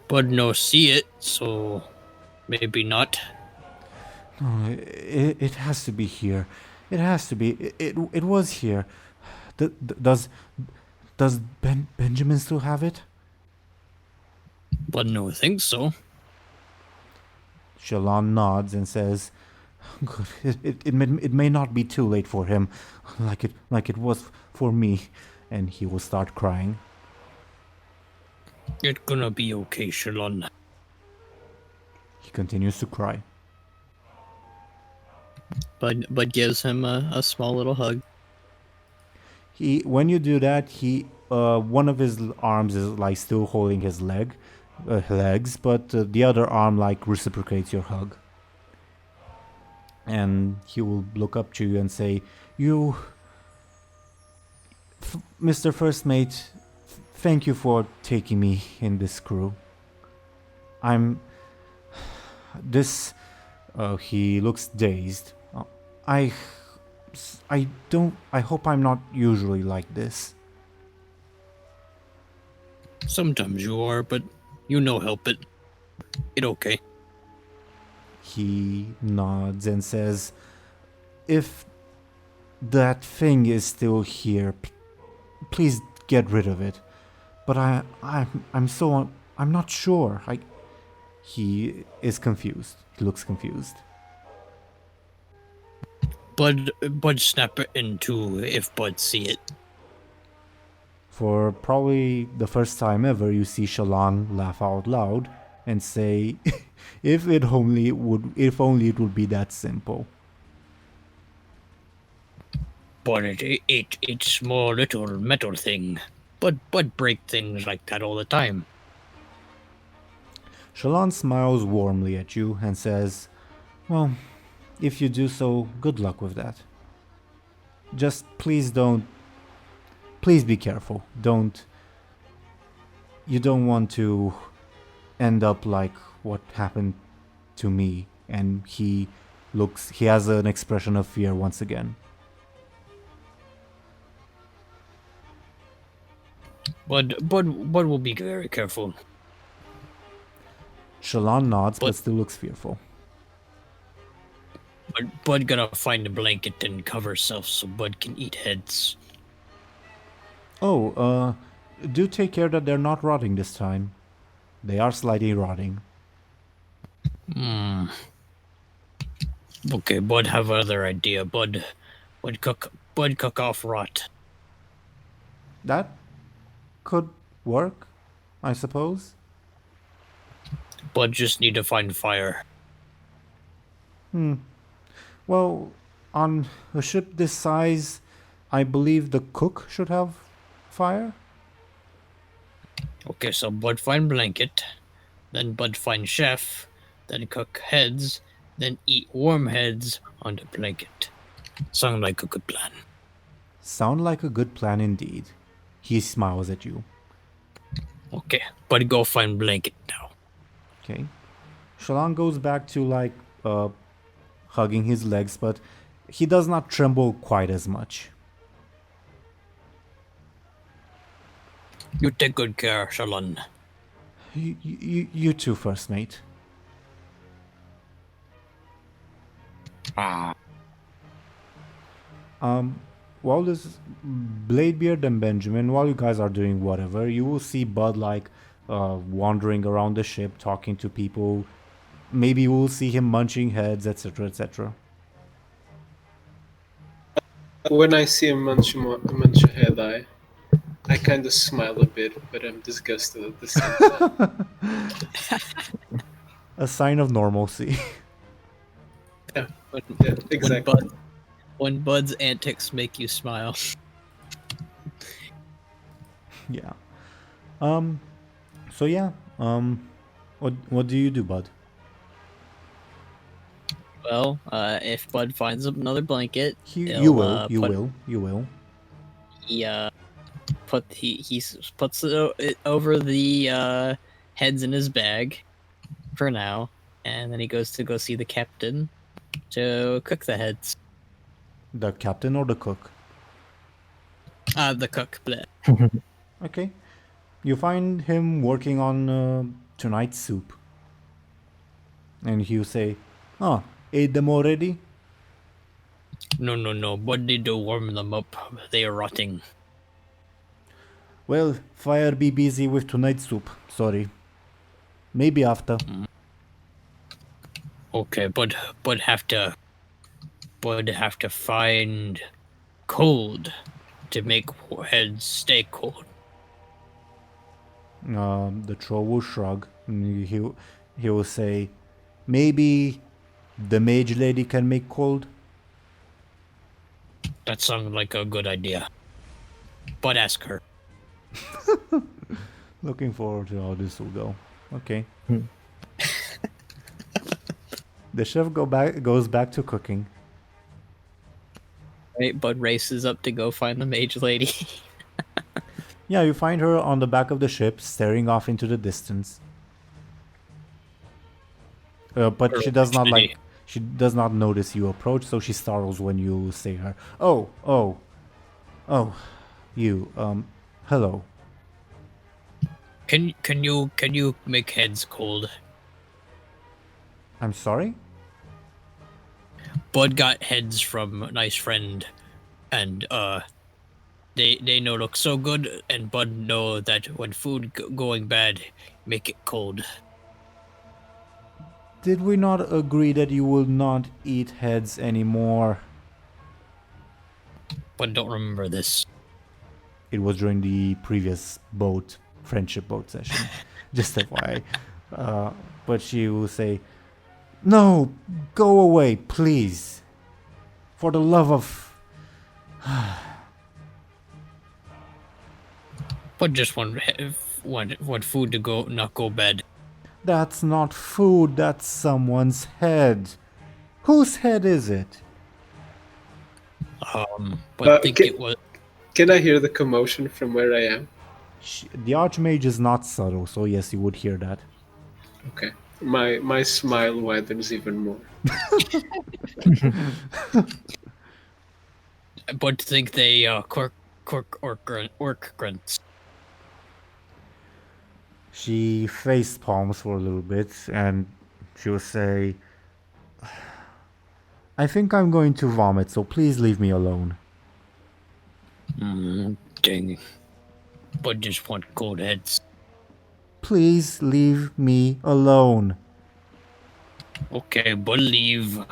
Speaker 4: Buhd no see it, so maybe not.
Speaker 1: No, it has to be here. It has to be. It was here. Does Benjamin still have it?
Speaker 4: Buhd no think so.
Speaker 1: Shalon nods and says, "Good. It may not be too late for him, like it was for me," and he will start crying.
Speaker 4: It's gonna be okay, Shalon.
Speaker 1: He continues to cry.
Speaker 4: Buhd gives him a small little hug.
Speaker 1: When you do that, one of his arms is like still holding his legs, but the other arm like reciprocates your hug. And he will look up to you and say, Mr. First Mate, thank you for taking me in this crew. He looks dazed. I hope I'm not usually like this.
Speaker 5: Sometimes you are, but you no help it. It okay.
Speaker 1: He nods and says, if that thing is still here, please get rid of it. But I'm not sure. He is confused. He looks confused.
Speaker 5: Bud snap it into if Bud see it.
Speaker 1: For probably the first time ever, you see Shallan laugh out loud and say, if only it would be that simple.
Speaker 5: But it's small little metal thing. Bud break things like that all the time.
Speaker 1: Shallan smiles warmly at you and says, well, if you do so, good luck with that. Just please be careful. You don't want to end up like what happened to me. And he has an expression of fear once again.
Speaker 5: Bud will be very careful.
Speaker 1: Shallan nods but still looks fearful.
Speaker 5: Bud gotta find a blanket and cover herself so Bud can eat heads.
Speaker 1: Oh, do take care that they're not rotting this time. They are slightly rotting.
Speaker 5: Okay, Bud have other idea. Bud cook off rot.
Speaker 1: That could work, I suppose.
Speaker 5: Bud just need to find fire.
Speaker 1: Well, on a ship this size, I believe the cook should have fire.
Speaker 5: Okay, so Bud find blanket, then Bud find chef, then cook heads, then eat warm heads on the blanket. Sound like a good plan.
Speaker 1: Sound like a good plan indeed. He smiles at you.
Speaker 5: Okay, Bud go find blanket now.
Speaker 1: Okay. Shallan goes back to hugging his legs, but he does not tremble quite as much.
Speaker 5: You take good care, Shallan.
Speaker 1: You too, first mate. While this Bladebeard and Benjamin, while you guys are doing whatever, you will see Buhd wandering around the ship, talking to people. Maybe you will see him munching heads, etc., etc.
Speaker 3: When I see him munch a head, I kind of smile a bit, but I'm disgusted at the same time.
Speaker 1: A sign of normalcy.
Speaker 3: Yeah, exactly.
Speaker 4: When Bud's antics make you smile.
Speaker 1: Yeah. So yeah. What do you do, Buhd?
Speaker 4: Well, if Bud finds another blanket,
Speaker 1: You will.
Speaker 4: He puts it over the heads in his bag for now, and then he goes to go see the captain to cook the heads.
Speaker 1: The captain or the cook?
Speaker 4: The cook. Bleh.
Speaker 1: Okay. You find him working on tonight's soup. And he'll say, "Oh, ate them already?"
Speaker 5: No. Bud need to warm them up. They are rotting.
Speaker 1: Well, fire be busy with tonight's soup. Sorry. Maybe after.
Speaker 5: Okay, Bud have to find cold to make heads stay cold.
Speaker 1: The troll will shrug. And he will say, maybe the mage lady can make cold.
Speaker 5: That sounds like a good idea. But ask her.
Speaker 1: Looking forward to how this will go. Okay. The chef goes back to cooking.
Speaker 4: Right, Bud races up to go find the mage lady.
Speaker 1: Yeah, you find her on the back of the ship, staring off into the distance. But she does not She does not notice you approach, so she startles when you say her. Oh, you, hello.
Speaker 5: Can you make heads cold?
Speaker 1: I'm sorry?
Speaker 5: Buhd got heads from a nice friend, and they no look so good, and Buhd know that when food going bad, make it cold.
Speaker 1: Did we not agree that you will not eat heads anymore?
Speaker 5: But don't remember this.
Speaker 1: It was during the previous friendship boat session. Just FYI. But she will say, no, go away, please. For the love of...
Speaker 5: But just want food to not go bad.
Speaker 1: That's not food, that's someone's head. Whose head is it?
Speaker 5: But I think
Speaker 3: ca-
Speaker 5: it was.
Speaker 3: Can I hear the commotion from where I am?
Speaker 1: The Archmage is not subtle, so yes, you would hear that.
Speaker 3: Okay. My smile widens even more.
Speaker 5: But think they orc grunts.
Speaker 1: She face palms for a little bit and she'll say, I think I'm going to vomit, so please leave me alone.
Speaker 5: Dang. But just want cold heads.
Speaker 1: Please leave me alone.
Speaker 5: Okay, but leave.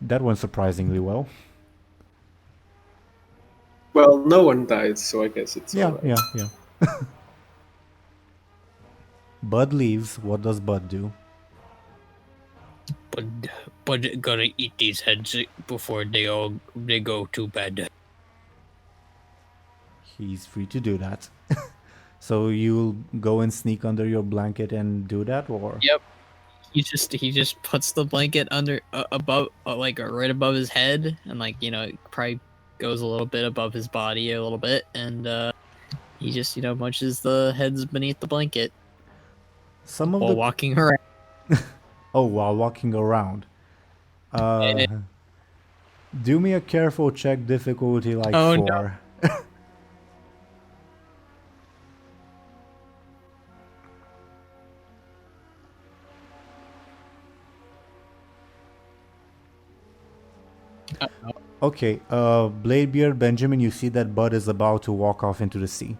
Speaker 1: That went surprisingly well.
Speaker 3: Well, no one died, so I guess it's alright.
Speaker 1: Yeah. Buhd leaves. What does Buhd do?
Speaker 5: But gotta eat these heads before they go too bad.
Speaker 1: He's free to do that. So you'll go and sneak under your blanket and do that, or?
Speaker 4: Yep. He just puts the blanket under above right above his head, and probably goes a little bit above his body a little bit, and he just munches the heads beneath the blanket
Speaker 1: Some of
Speaker 4: while
Speaker 1: the
Speaker 4: walking around.
Speaker 1: while walking around. Do me a careful check, difficulty like 4.
Speaker 4: No.
Speaker 1: Okay, Bladebeard, Benjamin, you see that Buhd is about to walk off into the sea.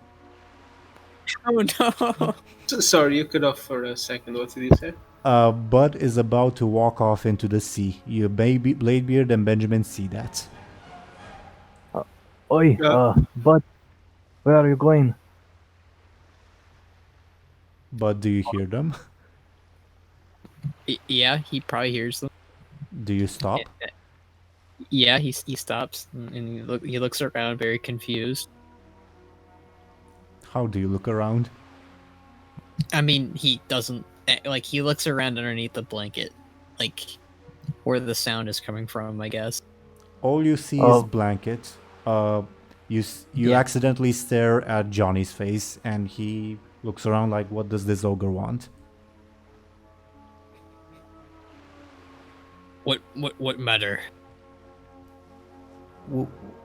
Speaker 4: Oh no!
Speaker 3: Sorry, you cut off for a second. What did you say?
Speaker 1: Buhd is about to walk off into the sea. You, Bladebeard, and Benjamin see that.
Speaker 2: Oi, Buhd, where are you going?
Speaker 1: But do you hear them?
Speaker 4: Yeah, he probably hears them.
Speaker 1: Do you stop?
Speaker 4: Yeah, he stops and he looks around, very confused.
Speaker 1: How do you look around?
Speaker 4: I mean, he doesn't he looks around underneath the blanket, where the sound is coming from, I guess.
Speaker 1: All you see is blanket. You accidentally stare at Johnny's face, and he looks around like, what does this ogre want?
Speaker 5: What matter?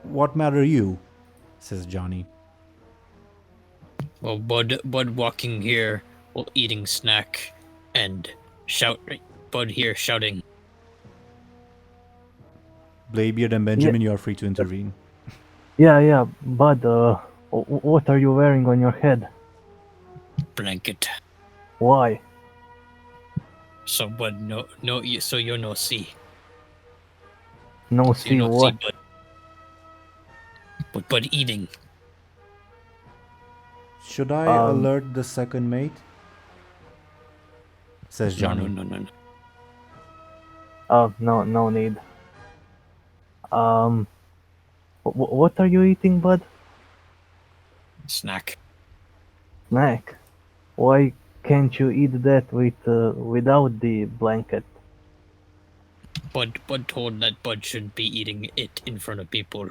Speaker 1: What matter you? Says Johnny.
Speaker 5: Well, Buhd walking here while eating snack and Buhd here shouting.
Speaker 1: Bladebeard and Benjamin, you are free to intervene.
Speaker 2: Yeah, Buhd, what are you wearing on your head?
Speaker 5: Blanket.
Speaker 2: Why?
Speaker 5: So Buhd so you no see.
Speaker 2: No,
Speaker 5: So you
Speaker 2: see
Speaker 5: no
Speaker 2: what?
Speaker 5: see Buhd. But Buhd eating.
Speaker 1: Should I alert the second mate? Says Johnny.
Speaker 5: No.
Speaker 2: No need. What are you eating, Buhd?
Speaker 5: Snack.
Speaker 2: Snack. Why can't you eat that without the blanket?
Speaker 5: Buhd told that Buhd shouldn't be eating it in front of people.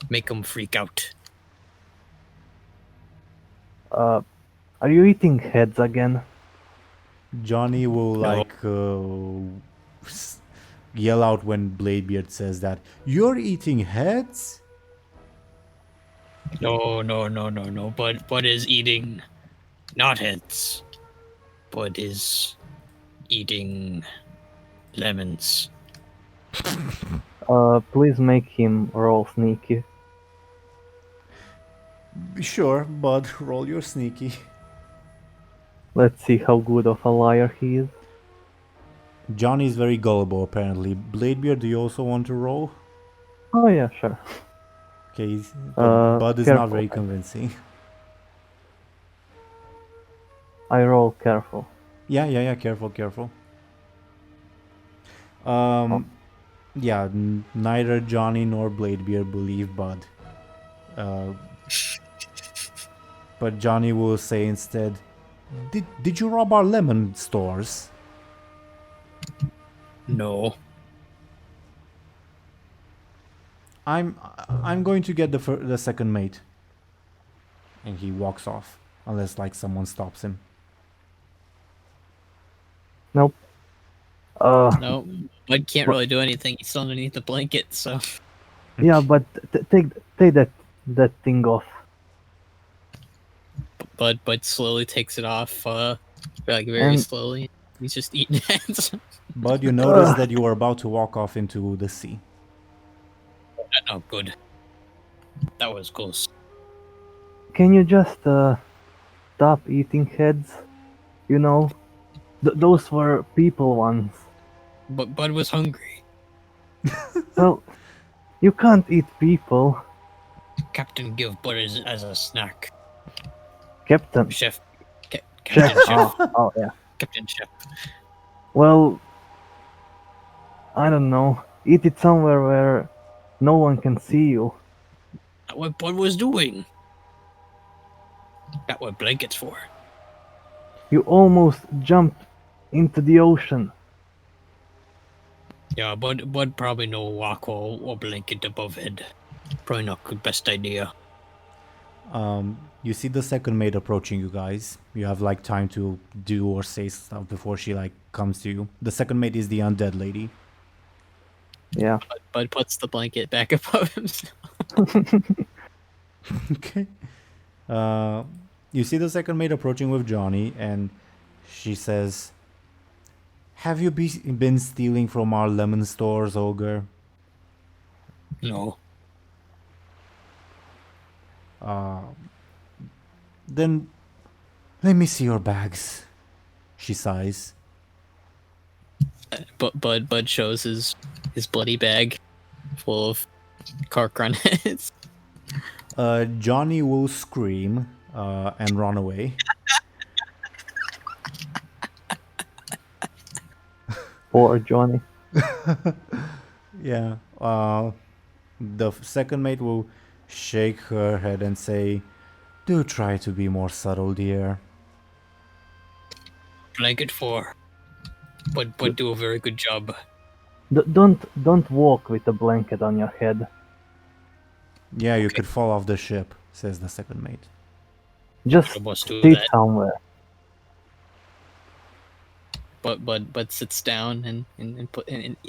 Speaker 5: Make them freak out.
Speaker 2: Are you eating heads again?
Speaker 1: Johnny will
Speaker 5: No.
Speaker 1: like yell out when Bladebeard says that. You're eating heads?
Speaker 5: No. Bud is eating not heads. Bud is eating lemons.
Speaker 2: Please make him roll sneaky.
Speaker 1: Sure, bud, roll your sneaky.
Speaker 2: Let's see how good of a liar he is.
Speaker 1: Johnny is very gullible apparently. Bladebeard, do you also want to roll?
Speaker 2: Oh yeah, sure.
Speaker 1: Okay, but Bud is not
Speaker 2: careful.
Speaker 1: very convincing.
Speaker 2: I roll careful.
Speaker 1: Yeah, careful. Yeah, neither Johnny nor Bladebeard believe Bud. But Johnny will say instead, Did you rob our lemon stores?
Speaker 5: No.
Speaker 1: I'm going to get the second mate. And he walks off, unless like someone stops him.
Speaker 2: Nope.
Speaker 4: No, Bud can't really do anything. He's still underneath the blanket, so.
Speaker 2: Yeah, but take that thing off.
Speaker 4: Bud slowly takes it off, like very
Speaker 2: And-
Speaker 4: slowly. He's just eating heads.
Speaker 1: But you notice that you are about to walk off into the sea.
Speaker 5: Oh, good. That was close.
Speaker 2: Can you just stop eating heads? You know, those were people ones.
Speaker 5: But Bud was hungry.
Speaker 2: Well, you can't eat people,
Speaker 5: Captain give Bud as a snack.
Speaker 2: Captain.
Speaker 5: Chef.
Speaker 2: Chef.
Speaker 5: Captain Chef.
Speaker 2: Oh yeah.
Speaker 5: Captain Chef.
Speaker 2: Well, I don't know. Eat it somewhere where no one can see you.
Speaker 5: That's what Bud was doing. That's what blankets for.
Speaker 2: You almost jumped into the ocean.
Speaker 5: Yeah, Bud probably no walk or blanket above head. Probably not the best idea.
Speaker 1: You see the second mate approaching you guys. You have like time to do or say stuff before she like comes to you. The second mate is the undead lady.
Speaker 2: Yeah.
Speaker 4: Bud puts the blanket back above himself.
Speaker 1: Okay. You see the second mate approaching with Johnny, and she says, "Have you been stealing from our lemon stores, ogre?"
Speaker 5: No.
Speaker 1: Then let me see your bags. She sighs.
Speaker 4: But Bud shows his bloody bag full of cork run heads.
Speaker 1: Johnny will scream and run away.
Speaker 2: Poor Johnny.
Speaker 1: Yeah. The second mate will shake her head and say, "Do try to be more subtle, dear."
Speaker 5: Blanket for. Bud do a very good job.
Speaker 2: Don't walk with a blanket on your head.
Speaker 1: Yeah, you could fall off the ship, says the second mate.
Speaker 2: Just
Speaker 5: I must do
Speaker 2: sit
Speaker 5: that.
Speaker 2: somewhere.
Speaker 4: Bud sits down and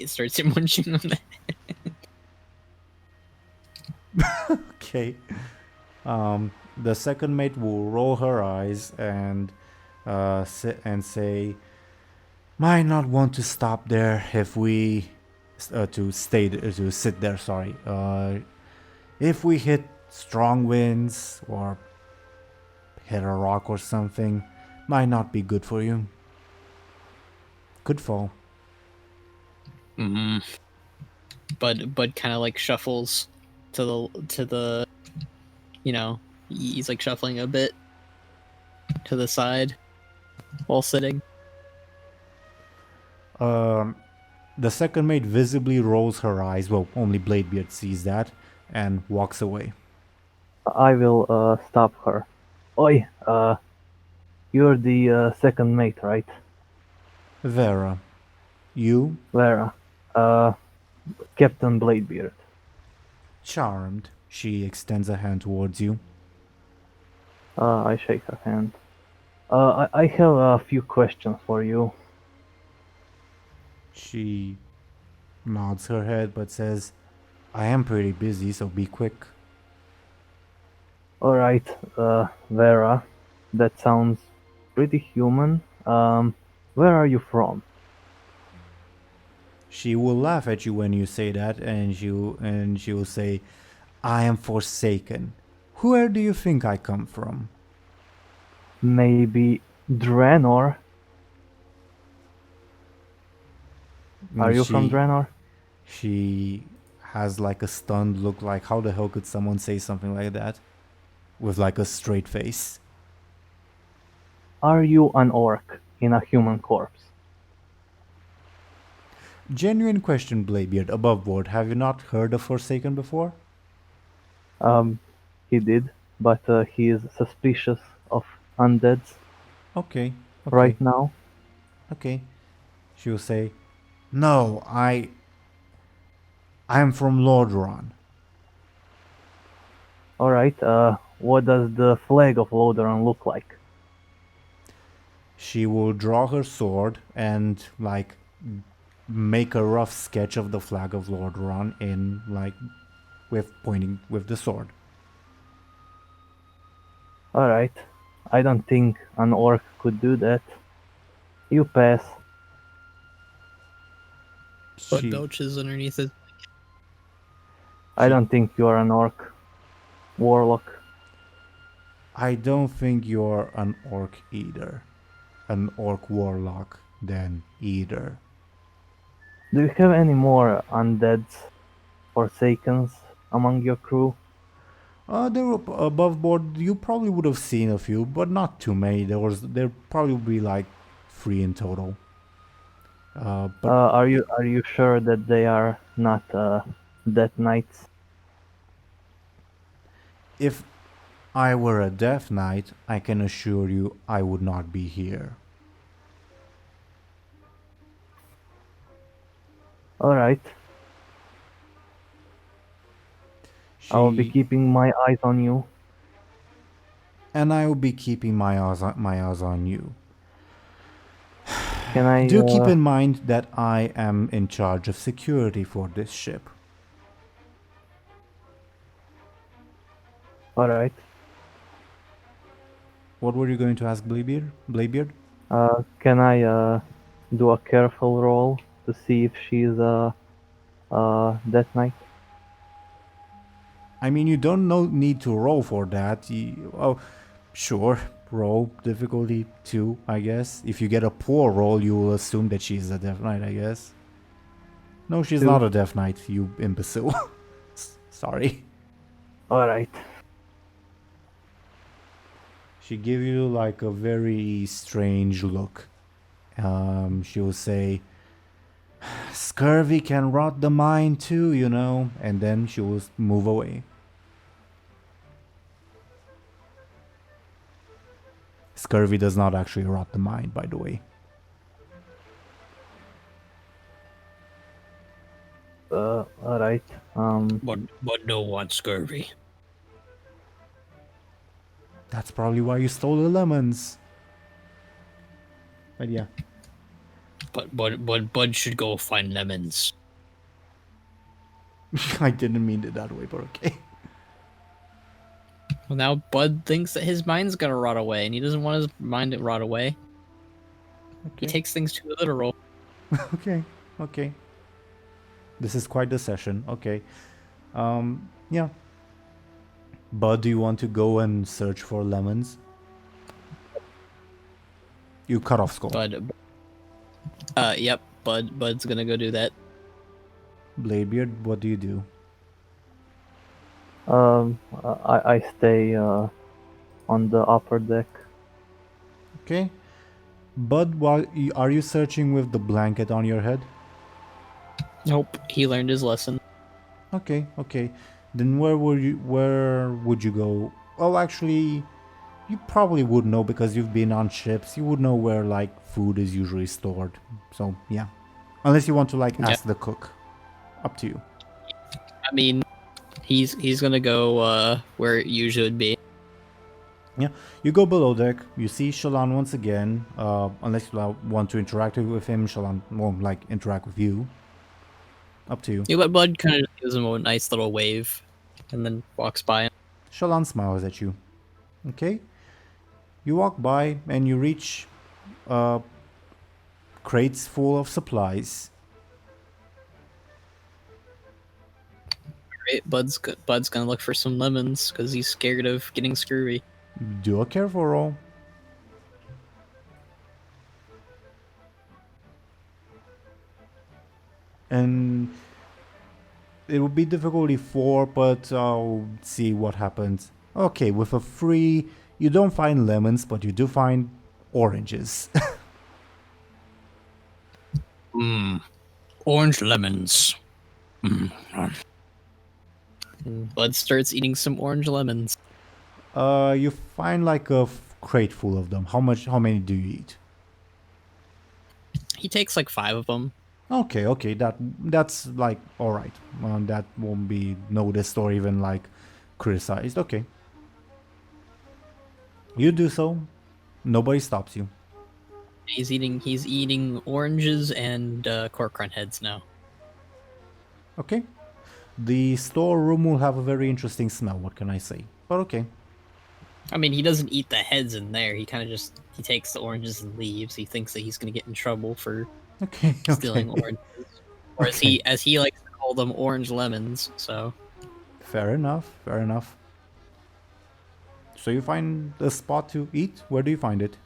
Speaker 4: starts munching on that.
Speaker 1: Okay. The second mate will roll her eyes and sit and say, "Might not want to stop there if we to sit there. Sorry. If we hit strong winds or hit a rock or something, might not be good for you. Could fall."
Speaker 5: Mm-hmm.
Speaker 4: Bud kind of like shuffles to the you know, he's like shuffling a bit to the side while sitting.
Speaker 1: The second mate visibly rolls her eyes. Well, only Bladebeard sees that and walks away.
Speaker 2: I will stop her. Oi, you're the second mate, right?
Speaker 1: Vera, you?
Speaker 2: Vera. Captain Bladebeard.
Speaker 1: Charmed. She extends a hand towards you.
Speaker 2: I shake her hand. I have a few questions for you.
Speaker 1: She nods her head but says, I am pretty busy, so be quick.
Speaker 2: Alright, Vera, that sounds pretty human. Where are you from?
Speaker 1: She will laugh at you when you say that, and she will say, I am Forsaken. Where do you think I come from?
Speaker 2: Maybe Draenor? Are you from Draenor?
Speaker 1: She has like a stunned look, like how the hell could someone say something like that? With like a straight face.
Speaker 2: Are you an orc in a human corpse?
Speaker 1: Genuine question, Bladebeard, above board. Have you not heard of Forsaken before?
Speaker 2: He did, but he is suspicious of undeads
Speaker 1: Okay,
Speaker 2: right now.
Speaker 1: okay. She will say, no, I'm from Lordaeron.
Speaker 2: Alright, what does the flag of Lordaeron look like?
Speaker 1: She will draw her sword and like make a rough sketch of the flag of Lordaeron in like with pointing with the sword.
Speaker 2: Alright, I don't think an orc could do that. You pass.
Speaker 4: Bud
Speaker 1: She,
Speaker 4: belches underneath it.
Speaker 2: I don't think you are an orc. Warlock.
Speaker 1: I don't think you're an orc either. An orc warlock then either.
Speaker 2: Do you have any more undeads, forsakens among your crew?
Speaker 1: They were above board. You probably would have seen a few, but not too many. There probably be like 3 in total. But
Speaker 2: Are you sure that they are not death knights?
Speaker 1: if I were a death knight, I can assure you I would not be here.
Speaker 2: Alright, I'll be
Speaker 1: She
Speaker 2: keeping my eyes on you.
Speaker 1: and I will be keeping my eyes on you.
Speaker 2: Can I
Speaker 1: Do keep in mind that I am in charge of security for this ship.
Speaker 2: Alright.
Speaker 1: What were you going to ask, Bladebeard?
Speaker 2: Can I do a careful roll to see if she's a death knight?
Speaker 1: I mean, you don't need to roll for that. Oh, sure, roll difficulty 2, I guess. If you get a poor roll, you will assume that she's a Death Knight, I guess. No, she's
Speaker 2: 2.
Speaker 1: not a Death Knight, you imbecile. Sorry.
Speaker 2: Alright.
Speaker 1: She give you like a very strange look. She will say, scurvy can rot the mind too, you know, and then she will move away. Scurvy does not actually rot the mind, by the way.
Speaker 2: Alright.
Speaker 5: But no one scurvy.
Speaker 1: That's probably why you stole the lemons. But yeah.
Speaker 5: But Bud should go find lemons.
Speaker 1: I didn't mean it that way, but okay.
Speaker 4: Well, now Bud thinks that his mind's gonna rot away, and he doesn't want his mind to rot away. He takes things too literal.
Speaker 1: Okay, okay. This is quite the session. Okay. Yeah. Bud, do you want to go and search for lemons? You cut off Skoll.
Speaker 4: Bud. Yep. Bud's gonna go do that.
Speaker 1: Bladebeard, what do you do?
Speaker 2: I stay on the upper deck.
Speaker 1: Okay. Bud, are you searching with the blanket on your head?
Speaker 4: Nope. He learned his lesson.
Speaker 1: Okay, okay. Then where would you go? Well, actually, you probably would know because you've been on ships. You would know where like food is usually stored. So yeah, unless you want to like ask the cook. Up to you.
Speaker 4: I mean, he's gonna go where it usually would be.
Speaker 1: Yeah, you go below deck. You see Shallan once again. Unless you want to interact with him, Shallan won't like interact with you. Up to you.
Speaker 4: Yeah, but Bud kind of gives him a nice little wave, and then walks by him.
Speaker 1: Shallan smiles at you. Okay. You walk by and you reach crates full of supplies.
Speaker 4: Right? Bud's gonna look for some lemons because he's scared of getting screwy.
Speaker 1: Do a careful roll. And it would be difficulty 4, but I'll see what happens. Okay, with a 3, you don't find lemons, but you do find oranges.
Speaker 5: Orange lemons.
Speaker 4: And Bud starts eating some orange lemons.
Speaker 1: You find like a crate full of them. How many do you eat?
Speaker 4: He takes like 5 of them.
Speaker 1: Okay, that's like all right. That won't be noticed or even like criticized. Okay, you do so. Nobody stops you.
Speaker 4: He's eating oranges and cork run heads now.
Speaker 1: Okay, the storeroom will have a very interesting smell. What can I say? But okay.
Speaker 4: I mean, he doesn't eat the heads in there. He kind of he takes the oranges and leaves. He thinks that he's gonna get in trouble for
Speaker 1: Okay.
Speaker 4: stealing oranges, or as he likes to call them, orange lemons. So
Speaker 1: Fair enough. So you find a spot to eat. Where do you find it?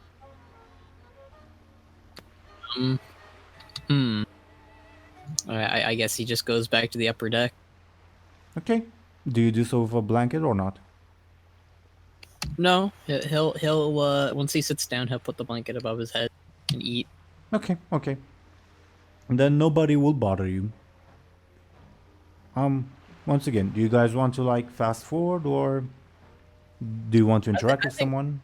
Speaker 4: I guess he just goes back to the upper deck.
Speaker 1: Okay. Do you do so with a blanket or not?
Speaker 4: No, he'll once he sits down, he'll put the blanket above his head and eat.
Speaker 1: Okay. And then nobody will bother you. Once again, do you guys want to like fast forward or do you want to interact with someone?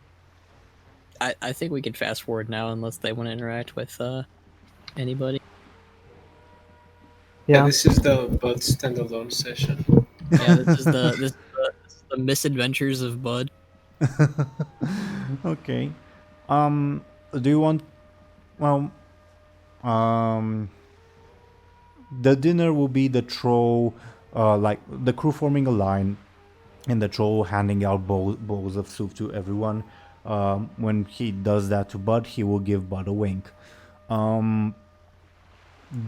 Speaker 4: I think we could fast forward now unless they want to interact with anybody.
Speaker 2: Yeah.
Speaker 3: This is the Bud standalone session.
Speaker 4: Yeah, this is the misadventures of Bud.
Speaker 1: Okay. Do you want? Well, the dinner will be the troll, like the crew forming a line, and the troll handing out bowls of soup to everyone. When he does that to Bud, he will give Bud a wink.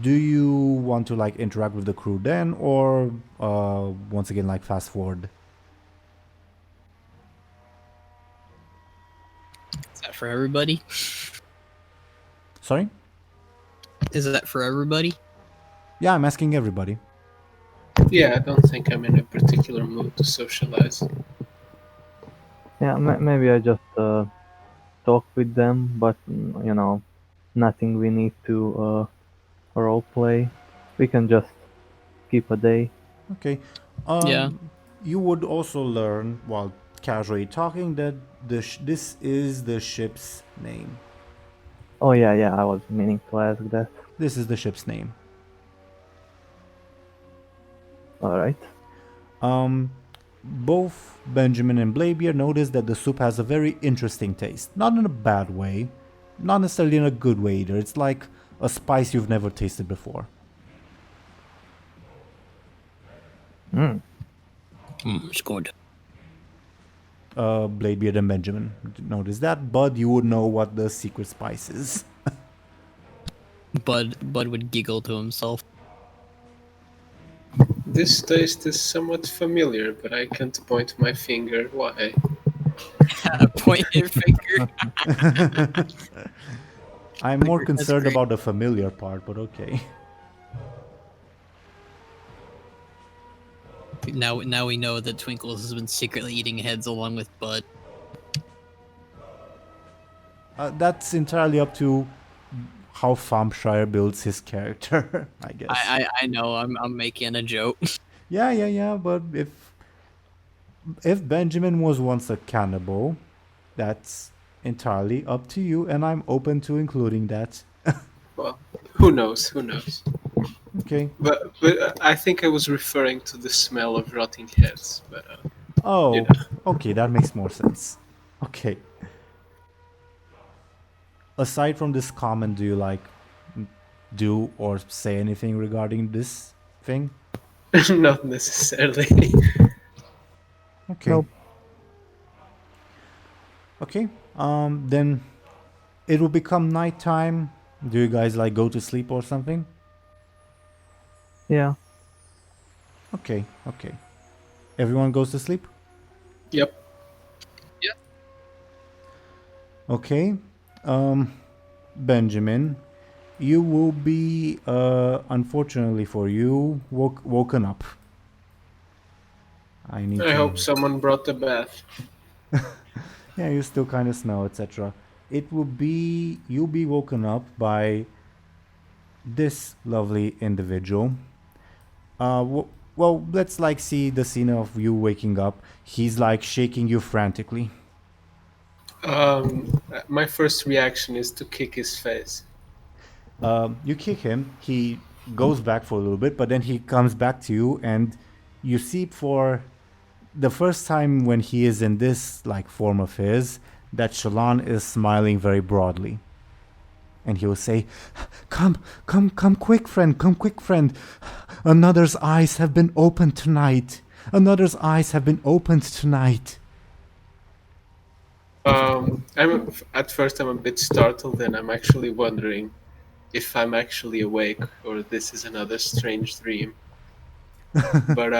Speaker 1: Do you want to like interact with the crew then, or once again like fast forward?
Speaker 4: Is that for everybody?
Speaker 1: Sorry?
Speaker 4: Is that for everybody?
Speaker 1: Yeah, I'm asking everybody.
Speaker 3: Yeah, I don't think I'm in a particular mood to socialize.
Speaker 2: Yeah, maybe I just talk with them, but nothing we need to role play. We can just skip a day.
Speaker 1: Okay.
Speaker 4: Yeah.
Speaker 1: You would also learn while casually talking that this is the ship's name.
Speaker 2: Oh yeah, I was meaning to ask that.
Speaker 1: This is the ship's name.
Speaker 2: All right.
Speaker 1: Both Benjamin and Bladebeard notice that the soup has a very interesting taste. Not in a bad way, not necessarily in a good way either. It's like a spice you've never tasted before.
Speaker 5: It's good.
Speaker 1: Bladebeard and Benjamin notice that, but you would know what the secret spice is.
Speaker 4: Bud would giggle to himself.
Speaker 3: This taste is somewhat familiar, but I can't point my finger. Why?
Speaker 4: Point your finger.
Speaker 1: I'm more
Speaker 4: That's
Speaker 1: concerned
Speaker 4: great.
Speaker 1: about the familiar part, but okay.
Speaker 4: Now we know that Twinkles has been secretly eating heads along with Bud.
Speaker 1: That's entirely up to how Thompshire builds his character, I guess.
Speaker 4: I know. I'm making a joke.
Speaker 1: Yeah, but if Benjamin was once a cannibal, that's entirely up to you, and I'm open to including that.
Speaker 3: Well, who knows?
Speaker 1: Okay.
Speaker 3: But I think I was referring to the smell of rotting heads. But
Speaker 1: Oh,
Speaker 3: you know.
Speaker 1: okay, that makes more sense. Okay. Aside from this comment, do you like do or say anything regarding this thing?
Speaker 3: Not necessarily.
Speaker 1: Okay.
Speaker 2: Nope.
Speaker 1: Okay. Then it will become nighttime. Do you guys like go to sleep or something?
Speaker 2: Yeah.
Speaker 1: Okay. Okay. Everyone goes to sleep?
Speaker 3: Yep.
Speaker 1: Okay. Benjamin, you will be unfortunately for you woken up. I need
Speaker 3: I
Speaker 1: to
Speaker 3: hope someone brought the bath.
Speaker 1: Yeah, you still kind of smell, etc. It will be you'll be woken up by this lovely individual. Well, let's like see the scene of you waking up. He's like shaking you frantically.
Speaker 3: My first reaction is to kick his face.
Speaker 1: You kick him. He goes back for a little bit, but then he comes back to you, and you see for the first time when he is in this like form of his that Shallan is smiling very broadly. And he will say, come quick, friend, come quick, friend. Another's eyes have been opened tonight. Another's eyes have been opened tonight.
Speaker 3: At first I'm a bit startled, and I'm actually wondering if I'm actually awake or this is another strange dream. But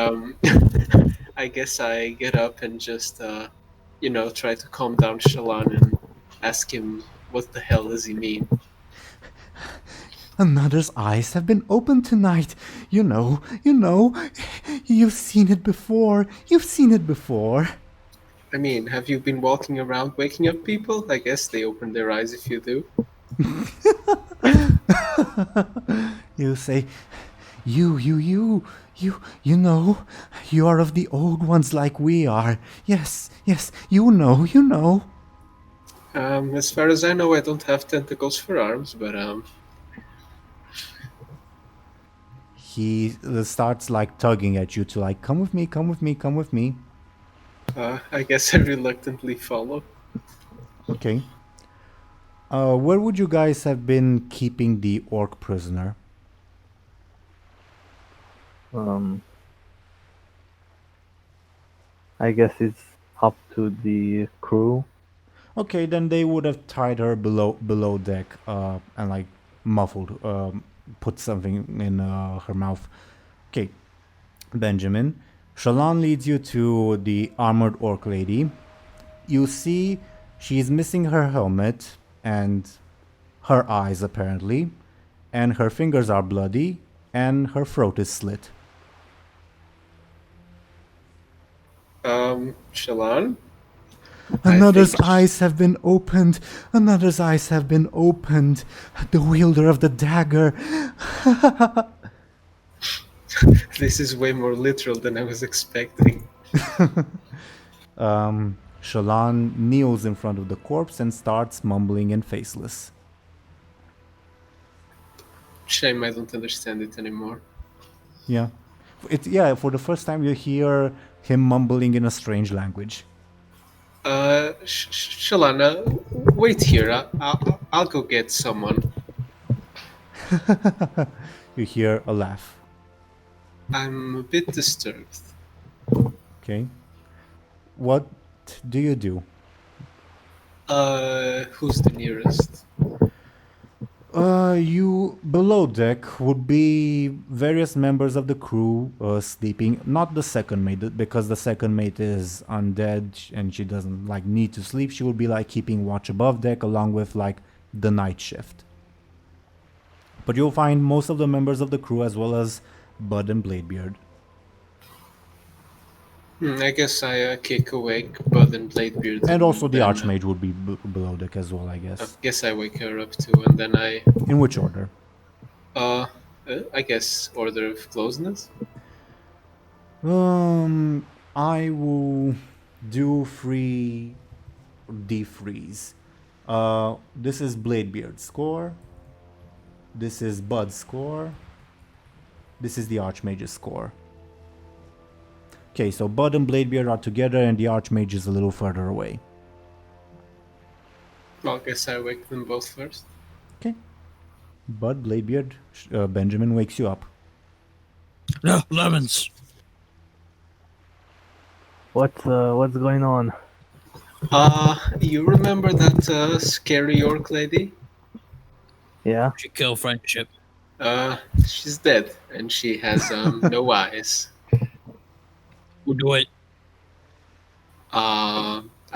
Speaker 3: I guess I get up and just try to calm down Shallan and ask him what the hell does he mean.
Speaker 1: Another's eyes have been opened tonight. You know, you've seen it before. You've seen it before.
Speaker 3: I mean, have you been walking around waking up people? I guess they open their eyes if you do.
Speaker 1: You say, you know, you are of the old ones like we are. Yes, you know.
Speaker 3: As far as I know, I don't have tentacles for arms, but
Speaker 1: He starts like tugging at you to like, come with me.
Speaker 3: I guess I reluctantly follow.
Speaker 1: Okay. Where would you guys have been keeping the orc prisoner?
Speaker 2: I guess it's up to the crew.
Speaker 1: Okay, then they would have tied her below deck and like muffled, put something in her mouth. Okay, Benjamin. Shallan leads you to the armored orc lady. You see she's missing her helmet and her eyes apparently, and her fingers are bloody and her throat is slit.
Speaker 3: Shallan?
Speaker 1: Another's
Speaker 3: think-
Speaker 1: eyes have been opened. Another's eyes have been opened. The wielder of the dagger.
Speaker 3: This is way more literal than I was expecting.
Speaker 1: Shallan kneels in front of the corpse and starts mumbling in Faceless.
Speaker 3: Shame I don't understand it anymore.
Speaker 1: Yeah. For the first time you hear him mumbling in a strange language.
Speaker 3: Shallan, wait here. I'll go get someone.
Speaker 1: You hear a laugh.
Speaker 3: I'm a bit disturbed.
Speaker 1: Okay. What do you do?
Speaker 3: Who's the nearest?
Speaker 1: You below deck would be various members of the crew sleeping. Not the second mate, because the second mate is undead and she doesn't like need to sleep. She would be like keeping watch above deck along with like the night shift. But you'll find most of the members of the crew as well as Buhd and Bladebeard.
Speaker 3: I guess I kick awake Buhd and Bladebeard.
Speaker 1: And also the
Speaker 3: then,
Speaker 1: Archmage would be below deck as well, I
Speaker 3: I
Speaker 1: guess.
Speaker 3: guess I wake her up too, and then
Speaker 1: In which order?
Speaker 3: I guess order of closeness.
Speaker 1: I will do 3 D3s. This is Bladebeard's score. This is Buhd's score. This is the Archmage's score. Okay, so Buhd and Bladebeard are together and the Archmage is a little further away.
Speaker 3: Well, I guess I wake them both first.
Speaker 1: Okay. Buhd, Bladebeard, Benjamin wakes you up.
Speaker 5: No, lemons.
Speaker 2: What's going on?
Speaker 3: You remember that scary orc lady?
Speaker 2: Yeah.
Speaker 5: She kill friendship.
Speaker 3: She's dead, and she has no eyes.
Speaker 5: Who do it?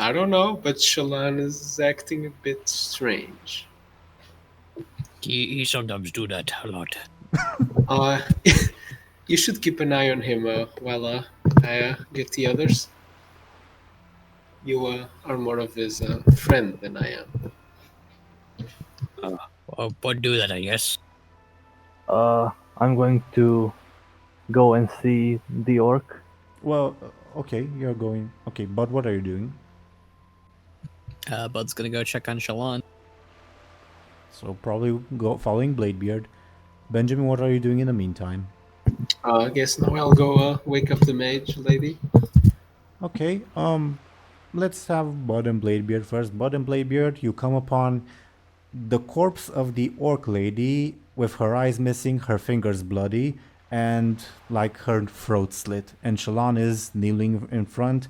Speaker 3: I don't know, but Shallan is acting a bit strange.
Speaker 5: He sometimes do that a lot.
Speaker 3: You should keep an eye on him while I get the others. You are more of his friend than I am.
Speaker 5: But do that, I guess.
Speaker 2: I'm going to go and see the orc.
Speaker 1: Well, okay, you're going. Okay, but what are you doing?
Speaker 4: Bud's gonna go check on Shallan.
Speaker 1: So probably go following Bladebeard. Benjamin, what are you doing in the meantime?
Speaker 3: I guess now I'll go wake up the mage lady.
Speaker 1: Okay, let's have Buhd and Bladebeard first. Buhd and Bladebeard, you come upon the corpse of the orc lady with her eyes missing, her fingers bloody, and like her throat slit. And Shallan is kneeling in front,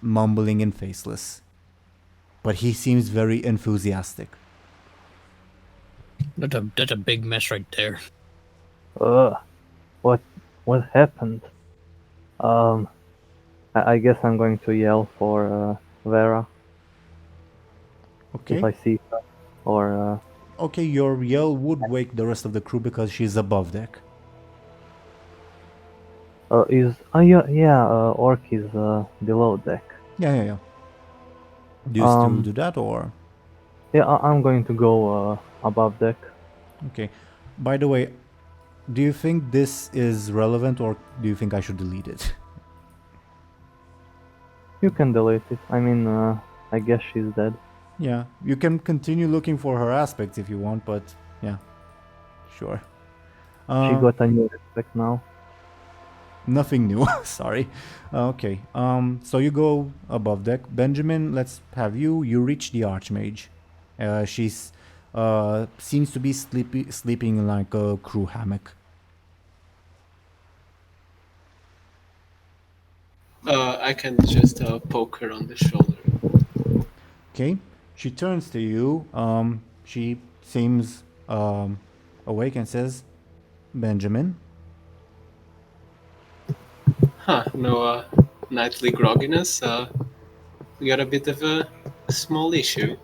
Speaker 1: mumbling and faceless. But he seems very enthusiastic.
Speaker 5: That's a big mess right there.
Speaker 2: What happened? I guess I'm going to yell for Vera
Speaker 1: Okay.
Speaker 2: if I see her. Or
Speaker 1: Okay, your yell would wake the rest of the crew because she's above deck.
Speaker 2: orc is below deck.
Speaker 1: Yeah. Do you still
Speaker 2: Um,
Speaker 1: do that or?
Speaker 2: Yeah, I'm going to go above deck.
Speaker 1: Okay. By the way, do you think this is relevant or do you think I should delete it?
Speaker 2: You can delete it. I mean, I guess she's dead.
Speaker 1: Yeah, you can continue looking for her aspects if you want, but yeah, sure.
Speaker 2: She got a new respect now.
Speaker 1: Nothing new, sorry. Okay, so you go above deck. Benjamin, let's have you. You reach the Archmage. She's seems to be sleeping in like a crew hammock.
Speaker 3: I can just poke her on the shoulder.
Speaker 1: Okay, she turns to you. She seems awake and says, "Benjamin."
Speaker 3: No nightly grogginess. We got a bit of a small issue.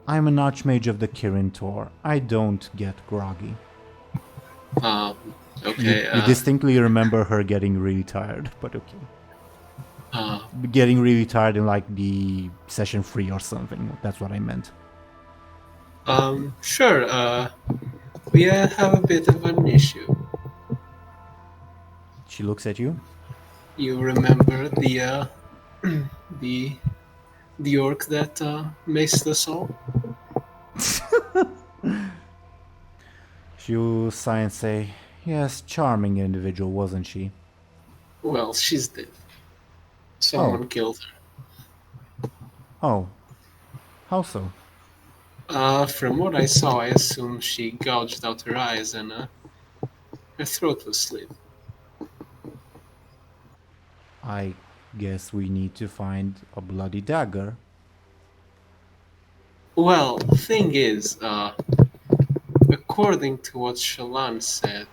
Speaker 1: I'm an Archmage of the Teeironor. I don't get groggy.
Speaker 3: Okay.
Speaker 1: You distinctly remember her getting really tired, but okay. Getting really tired in like the session 3 or something. That's what I meant.
Speaker 3: Sure. We have a bit of an issue.
Speaker 1: She looks at you.
Speaker 3: You remember the the orc that maced us all?
Speaker 1: She'll sigh and say, "Yes, charming individual, wasn't she?"
Speaker 3: Well, she's dead. Someone killed her.
Speaker 1: Oh. How so?
Speaker 3: From what I saw, I assume she gouged out her eyes and her throat was slit.
Speaker 1: I guess we need to find a bloody dagger.
Speaker 3: Well, thing is, according to what Shallan said,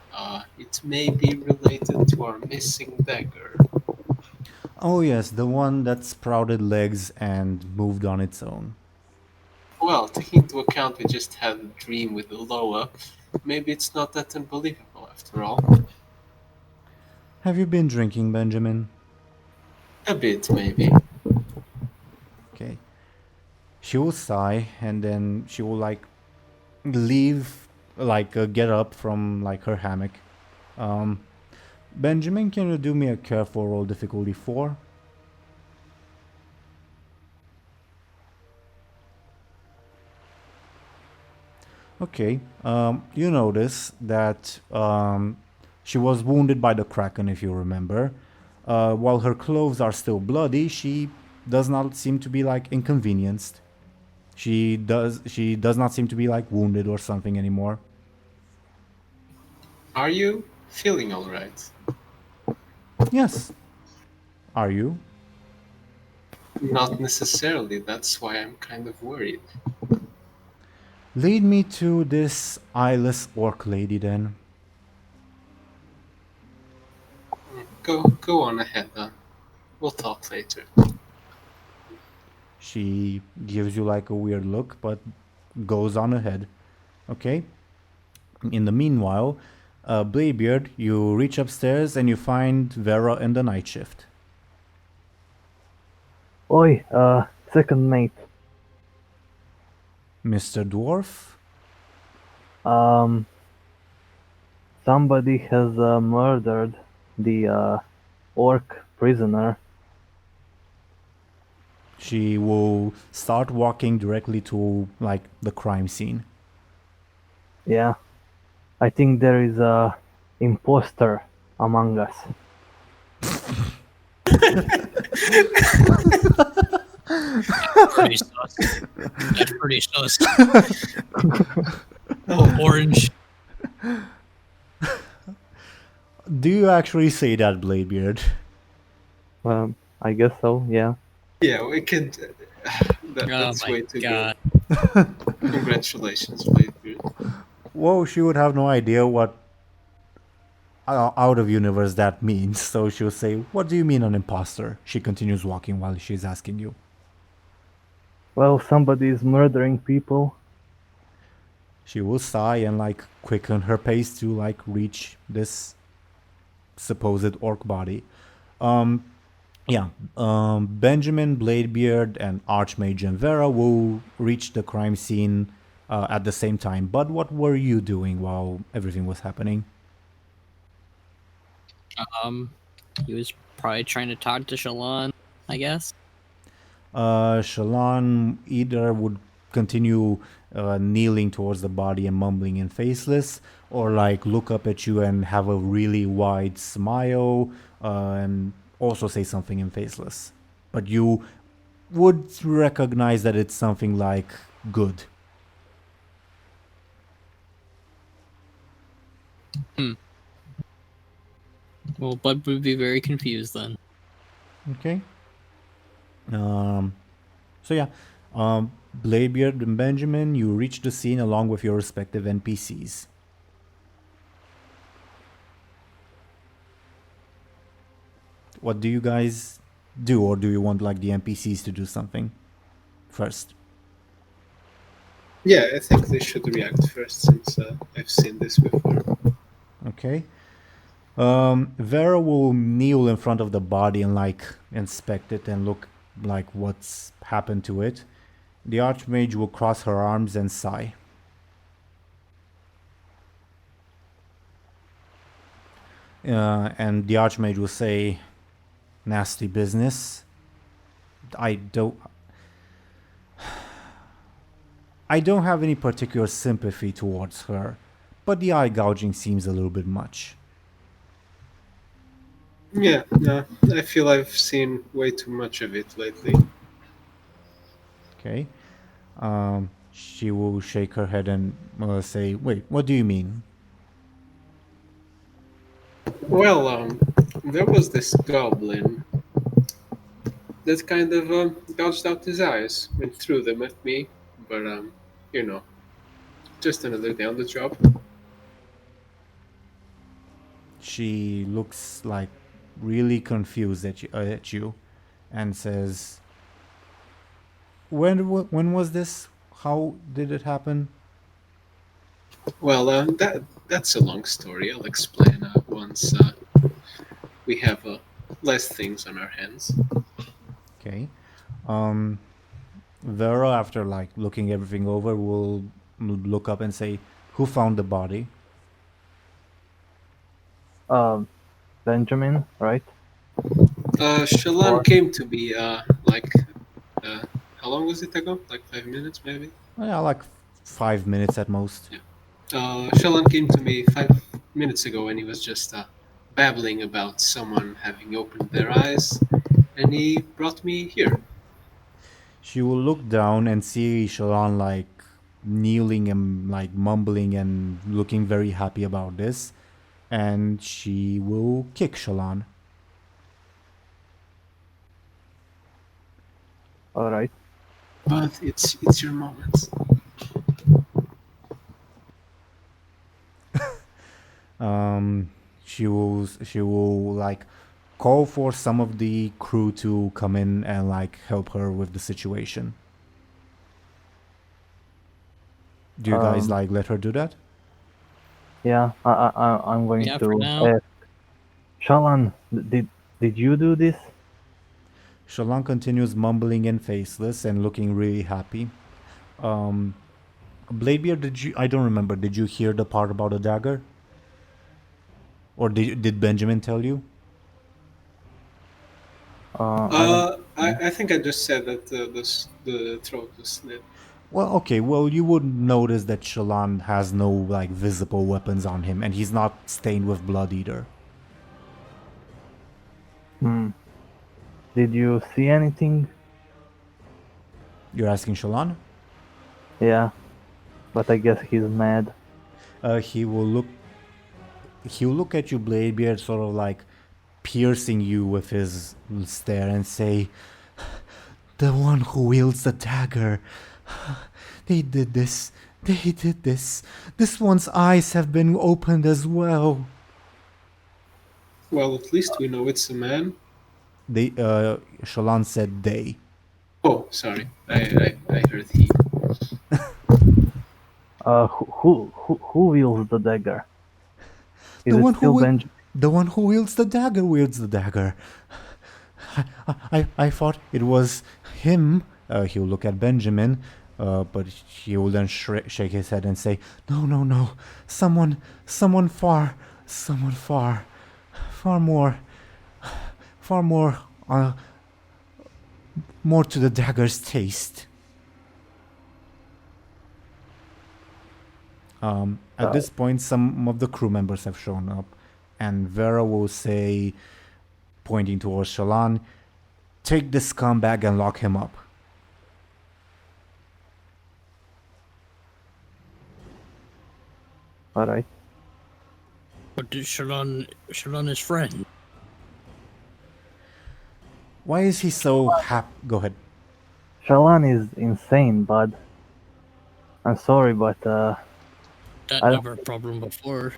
Speaker 3: it may be related to our missing dagger.
Speaker 1: Oh yes, the one that sprouted legs and moved on its own.
Speaker 3: Well, taking into account we just had a dream with Loa, maybe it's not that unbelievable after all.
Speaker 1: Have you been drinking, Benjamin?
Speaker 3: A bit, maybe.
Speaker 1: Okay. She will sigh and then she will like leave, like get up from like her hammock. Benjamin, can you do me a careful roll difficulty 4? Okay, you notice that she was wounded by the Kraken, if you remember. While her clothes are still bloody, she does not seem to be like inconvenienced. She does not seem to be like wounded or something anymore.
Speaker 3: Are you feeling all right?
Speaker 1: Yes. Are you?
Speaker 3: Not necessarily. That's why I'm kind of worried.
Speaker 1: Lead me to this eyeless orc lady then.
Speaker 3: Go on ahead. We'll talk later.
Speaker 1: She gives you like a weird look, but goes on ahead. Okay? In the meanwhile, Bladebeard, you reach upstairs and you find Vera in the night shift.
Speaker 2: Oi, second mate.
Speaker 1: Mr. Dwarf?
Speaker 2: Somebody has murdered the orc prisoner.
Speaker 1: She will start walking directly to like the crime scene.
Speaker 2: Yeah. I think there is a impostor among us.
Speaker 5: Pretty sus. That's pretty sus. Oh, orange.
Speaker 1: Do you actually say that, Bladebeard?
Speaker 2: I guess so, yeah.
Speaker 3: Yeah, we could. That's
Speaker 5: Oh
Speaker 3: way
Speaker 5: my
Speaker 3: too
Speaker 5: god.
Speaker 3: good. Congratulations, Bladebeard.
Speaker 1: Whoa, she would have no idea what out of universe that means, so she'll say, "What do you mean an imposter?" She continues walking while she's asking you.
Speaker 2: Well, somebody is murdering people.
Speaker 1: She will sigh and like quicken her pace to like reach this supposed orc body. Benjamin, Bladebeard, and Archmage and Vera will reach the crime scene at the same time. But what were you doing while everything was happening?
Speaker 4: He was probably trying to talk to Shalon, I guess.
Speaker 1: Shalon either would continue kneeling towards the body and mumbling in Faceless, or like look up at you and have a really wide smile and also say something in Faceless. But you would recognize that it's something like good.
Speaker 4: Well, Bud would be very confused then.
Speaker 1: Okay. Bladebeard and Benjamin, you reach the scene along with your respective NPCs. What do you guys do, or do you want like the NPCs to do something first?
Speaker 3: Yeah, I think they should react first since I've seen this before.
Speaker 1: Okay. Vera will kneel in front of the body and like inspect it and look like what's happened to it. The Archmage will cross her arms and sigh. And the Archmage will say, "Nasty business. I don't have any particular sympathy towards her, but the eye gouging seems a little bit much."
Speaker 3: Yeah, no, I feel I've seen way too much of it lately.
Speaker 1: Okay. She will shake her head and say, "Wait, what do you mean?"
Speaker 3: Well, there was this goblin that kind of gouged out his eyes and threw them at me, but you know, just another day on the job.
Speaker 1: She looks like really confused at you and says, when was this? How did it happen?
Speaker 3: Well, that's a long story. I'll explain once we have less things on our hands.
Speaker 1: Okay. Vera, after like looking everything over, will look up and say, "Who found the body?"
Speaker 2: Benjamin, right?
Speaker 3: Shalon came to me how long was it ago? Like 5 minutes, maybe.
Speaker 1: Yeah, like 5 minutes at most.
Speaker 3: Shalon came to me 5 minutes ago, and he was just babbling about someone having opened their eyes, and he brought me here.
Speaker 1: She will look down and see Shalon like kneeling and like mumbling and looking very happy about this, and she will kick Shalon.
Speaker 2: All right.
Speaker 3: But it's your moment.
Speaker 1: She will like call for some of the crew to come in and like help her with the situation. Do you guys like let her do that?
Speaker 2: Yeah, I'm going
Speaker 4: Yeah, for
Speaker 2: to
Speaker 4: now.
Speaker 2: ask. Shalan, did you do this?
Speaker 1: Shalon continues mumbling and faceless and looking really happy. Bladebeard, did you? I don't remember. Did you hear the part about the dagger? Or did Benjamin tell you?
Speaker 3: I think I just said that the throat was slit.
Speaker 1: Well, okay. Well, you would notice that Shalon has no like visible weapons on him, and he's not stained with blood either.
Speaker 2: Did you see anything?
Speaker 1: You're asking Shalon?
Speaker 2: Yeah, but I guess he's mad.
Speaker 1: He will look. He'll look at you, Bladebeard, sort of like piercing you with his stare, and say, "The one who wields the dagger. They did this. They did this. This one's eyes have been opened as well."
Speaker 3: Well, at least we know it's a man.
Speaker 1: They. Shalon said they.
Speaker 3: Oh, sorry. I heard he.
Speaker 2: Who wields the dagger? Is
Speaker 1: The
Speaker 2: it
Speaker 1: one
Speaker 2: still
Speaker 1: who
Speaker 2: Benjamin?
Speaker 1: The one who wields the dagger wields the dagger. I thought it was him. He'll look at Benjamin, but he will then shake his head and say, "No, no, no. Someone far more to the dagger's taste." At this point, some of the crew members have shown up, and Vera will say, pointing towards Shalon, "Take this scumbag and lock him up."
Speaker 2: All right.
Speaker 5: But Shalon is friend.
Speaker 1: Why is he so happy? Go ahead.
Speaker 2: Shalan is insane, bud. I'm sorry, but
Speaker 5: That
Speaker 2: I don't-
Speaker 5: never a problem before.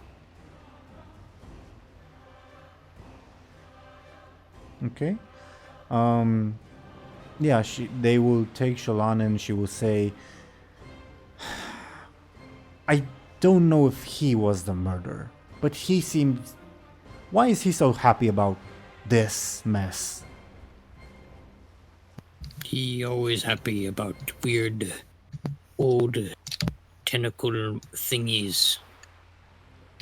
Speaker 1: Okay. Yeah, they will take Shalon and she will say, "I don't know if he was the murderer, but he seems. Why is he so happy about this mess?"
Speaker 5: He always happy about weird, old, tentacle thingies,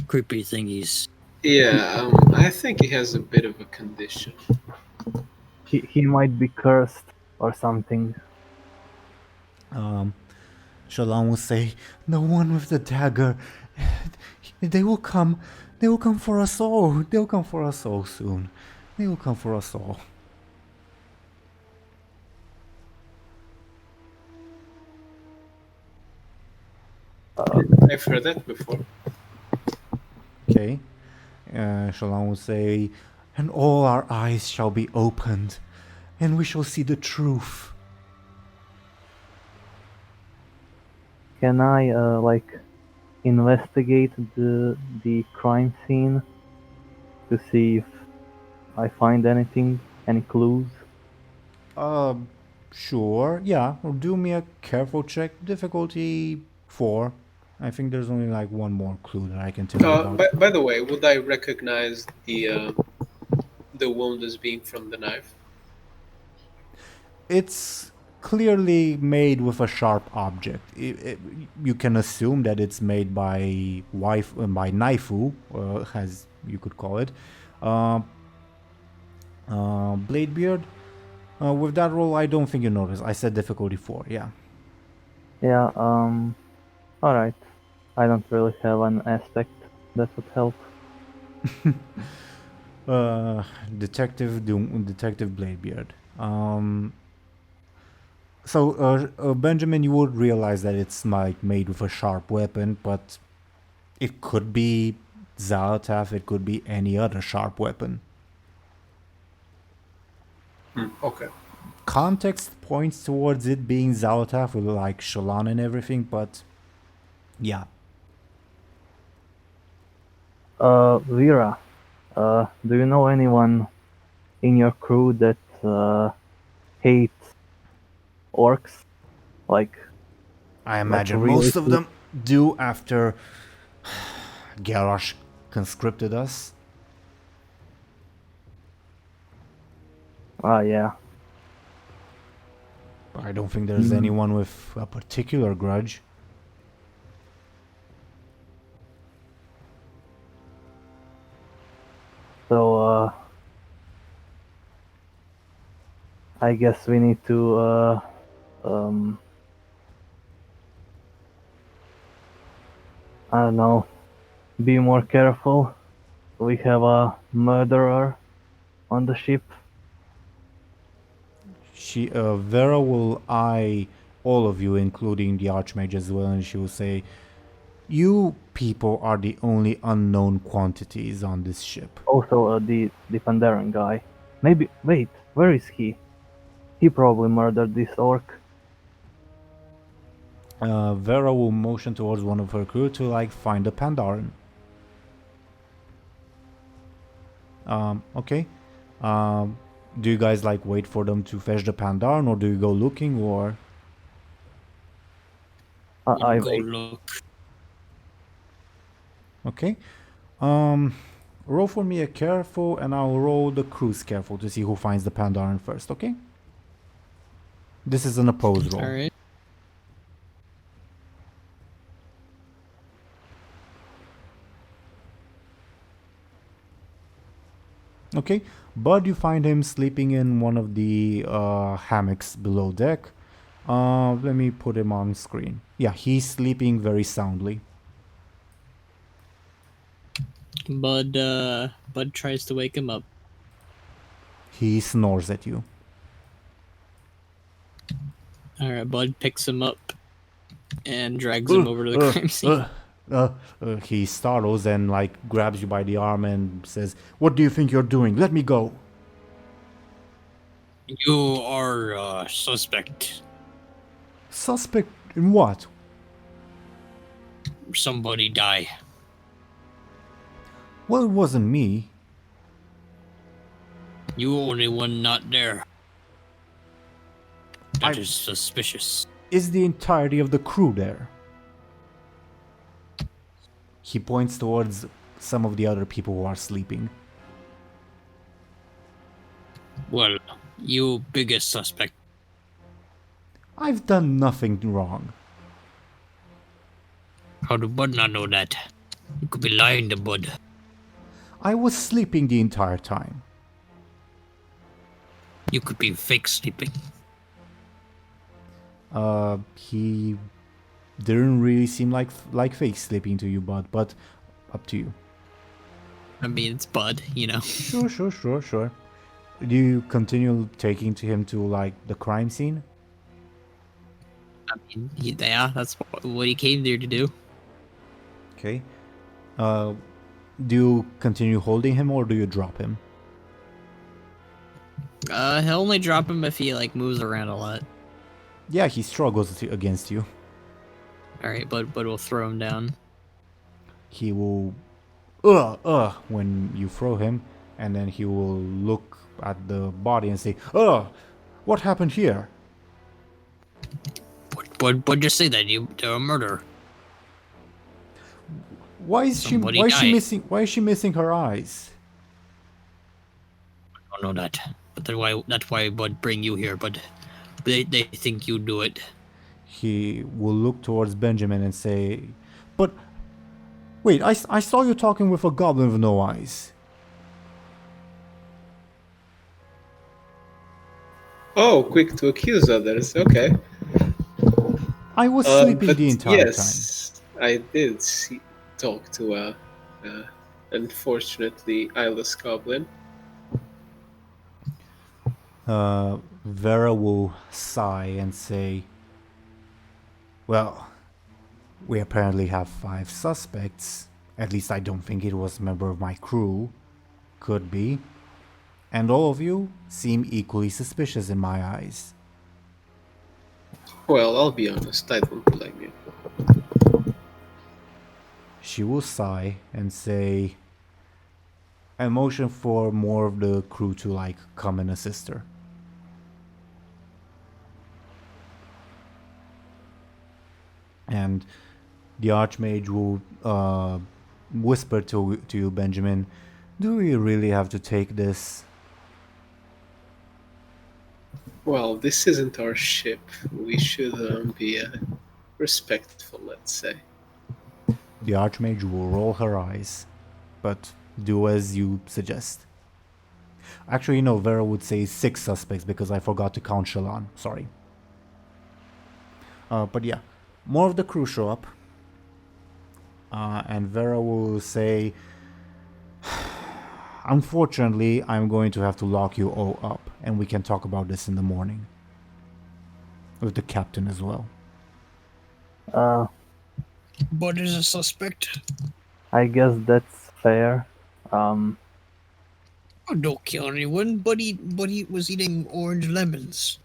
Speaker 5: creepy thingies.
Speaker 3: Yeah, I think he has a bit of a condition.
Speaker 2: he might be cursed or something.
Speaker 1: Shalon will say, "The one with the dagger. They will come. They will come for us all. They'll come for us all soon. They will come for us all."
Speaker 3: I've heard that before.
Speaker 1: Okay. Shalon will say, "And all our eyes shall be opened, and we shall see the truth."
Speaker 2: Can I investigate the crime scene to see if I find anything, any clues?
Speaker 1: Sure. Yeah. Do me a careful check. Difficulty 4. I think there's only like one more clue that I can tell you about.
Speaker 3: By the way, would I recognize the wound as being from the knife?
Speaker 1: It's clearly made with a sharp object. You can assume that it's made by Naifu, as you could call it. Bladebeard. With that roll, I don't think you noticed. I said difficulty 4. Yeah.
Speaker 2: Yeah. All right. I don't really have an aspect that would help.
Speaker 1: Detective Bladebeard. Benjamin, you would realize that it's like made with a sharp weapon, but it could be Zalatath, it could be any other sharp weapon.
Speaker 3: Okay.
Speaker 1: Context points towards it being Zalatath with like Shallan and everything, but yeah.
Speaker 2: Vera, do you know anyone in your crew that hates orcs? Like,
Speaker 1: I imagine
Speaker 2: really
Speaker 1: most of
Speaker 2: cool.
Speaker 1: them do after Garrosh conscripted us.
Speaker 2: Yeah.
Speaker 1: But I don't think there's anyone with a particular grudge.
Speaker 2: So, I guess we need to, I don't know, be more careful. We have a murderer on the ship.
Speaker 1: Vera will eye all of you, including the Archmage as well, and she will say, "You people are the only unknown quantities on this ship."
Speaker 2: Also, the Pandaren guy. Maybe, wait, where is he? He probably murdered this orc.
Speaker 1: Vera will motion towards one of her crew to like find the Pandaren. Okay. Do you guys like wait for them to fetch the Pandaren, or do you go looking, or?
Speaker 2: I
Speaker 5: Go
Speaker 2: wait.
Speaker 5: look.
Speaker 1: Okay. Roll for me a careful, and I'll roll the crew's careful to see who finds the Pandaren first, okay? This is an opposed roll.
Speaker 4: All right.
Speaker 1: Okay. Buhd, you find him sleeping in one of the hammocks below deck. Let me put him on screen. Yeah, he's sleeping very soundly.
Speaker 4: Buhd tries to wake him up.
Speaker 1: He snores at you.
Speaker 4: All right, Buhd picks him up and drags him over to the crime scene.
Speaker 1: He startles and like grabs you by the arm and says, "What do you think you're doing? Let me go."
Speaker 5: You are a suspect.
Speaker 1: Suspect in what?
Speaker 5: Somebody die.
Speaker 1: Well, it wasn't me.
Speaker 5: You only one not there. That
Speaker 1: I-
Speaker 5: is suspicious.
Speaker 1: Is the entirety of the crew there? He points towards some of the other people who are sleeping.
Speaker 5: Well, you biggest suspect.
Speaker 1: I've done nothing wrong.
Speaker 5: How do Bud not know that? You could be lying to Bud.
Speaker 1: I was sleeping the entire time.
Speaker 5: You could be fake sleeping.
Speaker 1: He didn't really seem like fake sleeping to you, but up to you.
Speaker 4: I mean, it's Buhd, you know.
Speaker 1: Sure. Do you continue taking to him to like the crime scene?
Speaker 4: I mean, yeah, that's what he came there to do.
Speaker 1: Okay. Do you continue holding him or do you drop him?
Speaker 4: He'll only drop him if he like moves around a lot.
Speaker 1: Yeah, he struggles against you.
Speaker 4: All right, but we'll throw him down.
Speaker 1: He will when you throw him, and then he will look at the body and say, what happened here?
Speaker 5: Bud just say that they're a murderer.
Speaker 1: Why is
Speaker 5: Somebody
Speaker 1: she
Speaker 5: died.
Speaker 1: why is she missing her eyes?
Speaker 5: I don't know that. But that's why Bud bring you here, but they think you do it.
Speaker 1: He will look towards Benjamin and say, but wait, I saw you talking with a goblin with no eyes.
Speaker 3: Oh, quick to accuse others. Okay.
Speaker 1: I was sleeping
Speaker 3: But
Speaker 1: the entire
Speaker 3: yes, I did talk to unfortunately eyeless goblin.
Speaker 1: Vera will sigh and say, well, we apparently have 5 suspects. At least I don't think it was a member of my crew. Could be. And all of you seem equally suspicious in my eyes.
Speaker 3: Well, I'll be honest, I don't blame you.
Speaker 1: She will sigh and say, I motion for more of the crew to like come and assist her. And the Archmage will whisper to you, Benjamin, do we really have to take this?
Speaker 3: Well, this isn't our ship. We should be respectful, let's say.
Speaker 1: The Archmage will roll her eyes, but do as you suggest. Actually, no, Vera would say 6 suspects because I forgot to count Shallan. Sorry. But yeah, more of the crew show up. And Vera will say, unfortunately, I'm going to have to lock you all up, and we can talk about this in the morning. With the captain as well.
Speaker 5: Bud is a suspect.
Speaker 2: I guess that's fair.
Speaker 5: Oh, don't kill anyone. Buddy was eating orange lemons.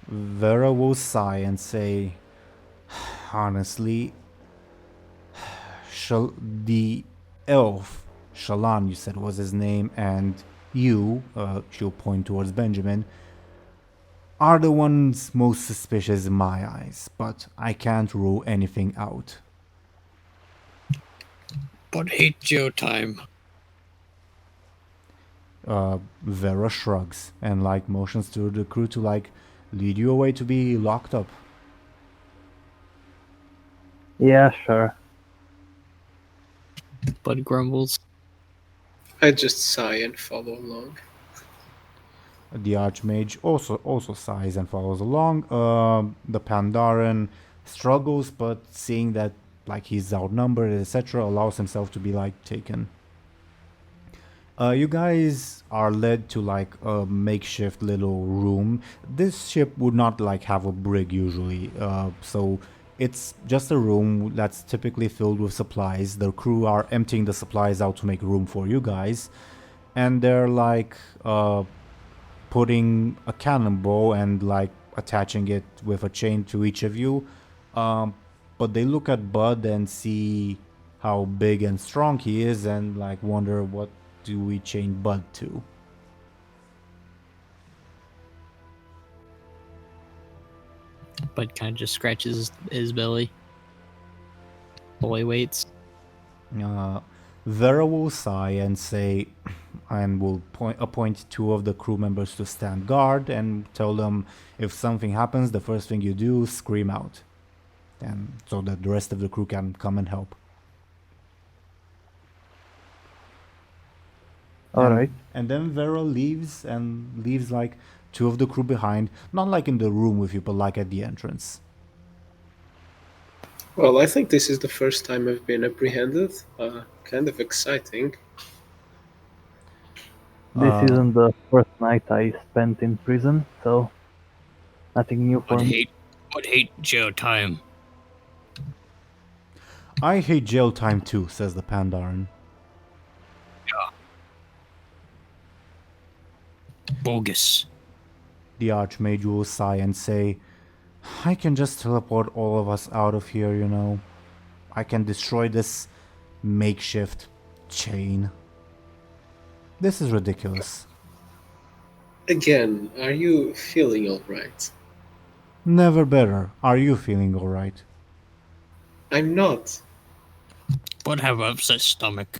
Speaker 1: Vera will sigh and say, honestly, the elf, Shallan, you said was his name, and you, she'll point towards Benjamin, are the ones most suspicious in my eyes, but I can't rule anything out.
Speaker 5: But hate Joe time.
Speaker 1: Vera shrugs and like motions to the crew to like lead you away to be locked up.
Speaker 2: Yeah, sure.
Speaker 4: Bud grumbles.
Speaker 3: I just sigh and follow along.
Speaker 1: The Archmage also sighs and follows along. The Pandaren struggles, but seeing that like he's outnumbered, etc., allows himself to be like taken. You guys are led to like a makeshift little room. This ship would not like have a brig usually, so it's just a room that's typically filled with supplies. The crew are emptying the supplies out to make room for you guys, and they're like putting a cannonball and like attaching it with a chain to each of you. But they look at Buhd and see how big and strong he is and like wonder, what do we chain Buhd to?
Speaker 4: Bud kind of just scratches his belly. Boy waits.
Speaker 1: Vera will sigh and say, and will appoint 2 of the crew members to stand guard and tell them if something happens, the first thing you do, scream out. And so that the rest of the crew can come and help.
Speaker 2: Alright.
Speaker 1: And then Vera leaves like 2 of the crew behind, not like in the room with you, but like at the entrance.
Speaker 3: Well, I think this is the first time I've been apprehended. Kind of exciting.
Speaker 2: This isn't the first night I spent in prison, so nothing new for me.
Speaker 5: But hate jail time.
Speaker 1: I hate jail time too, says the Pandaren.
Speaker 5: Bogus.
Speaker 1: The Archmage will sigh and say, I can just teleport all of us out of here, you know. I can destroy this makeshift chain. This is ridiculous.
Speaker 3: Again, are you feeling alright?
Speaker 1: Never better. Are you feeling alright?
Speaker 3: I'm not.
Speaker 5: But have upset stomach.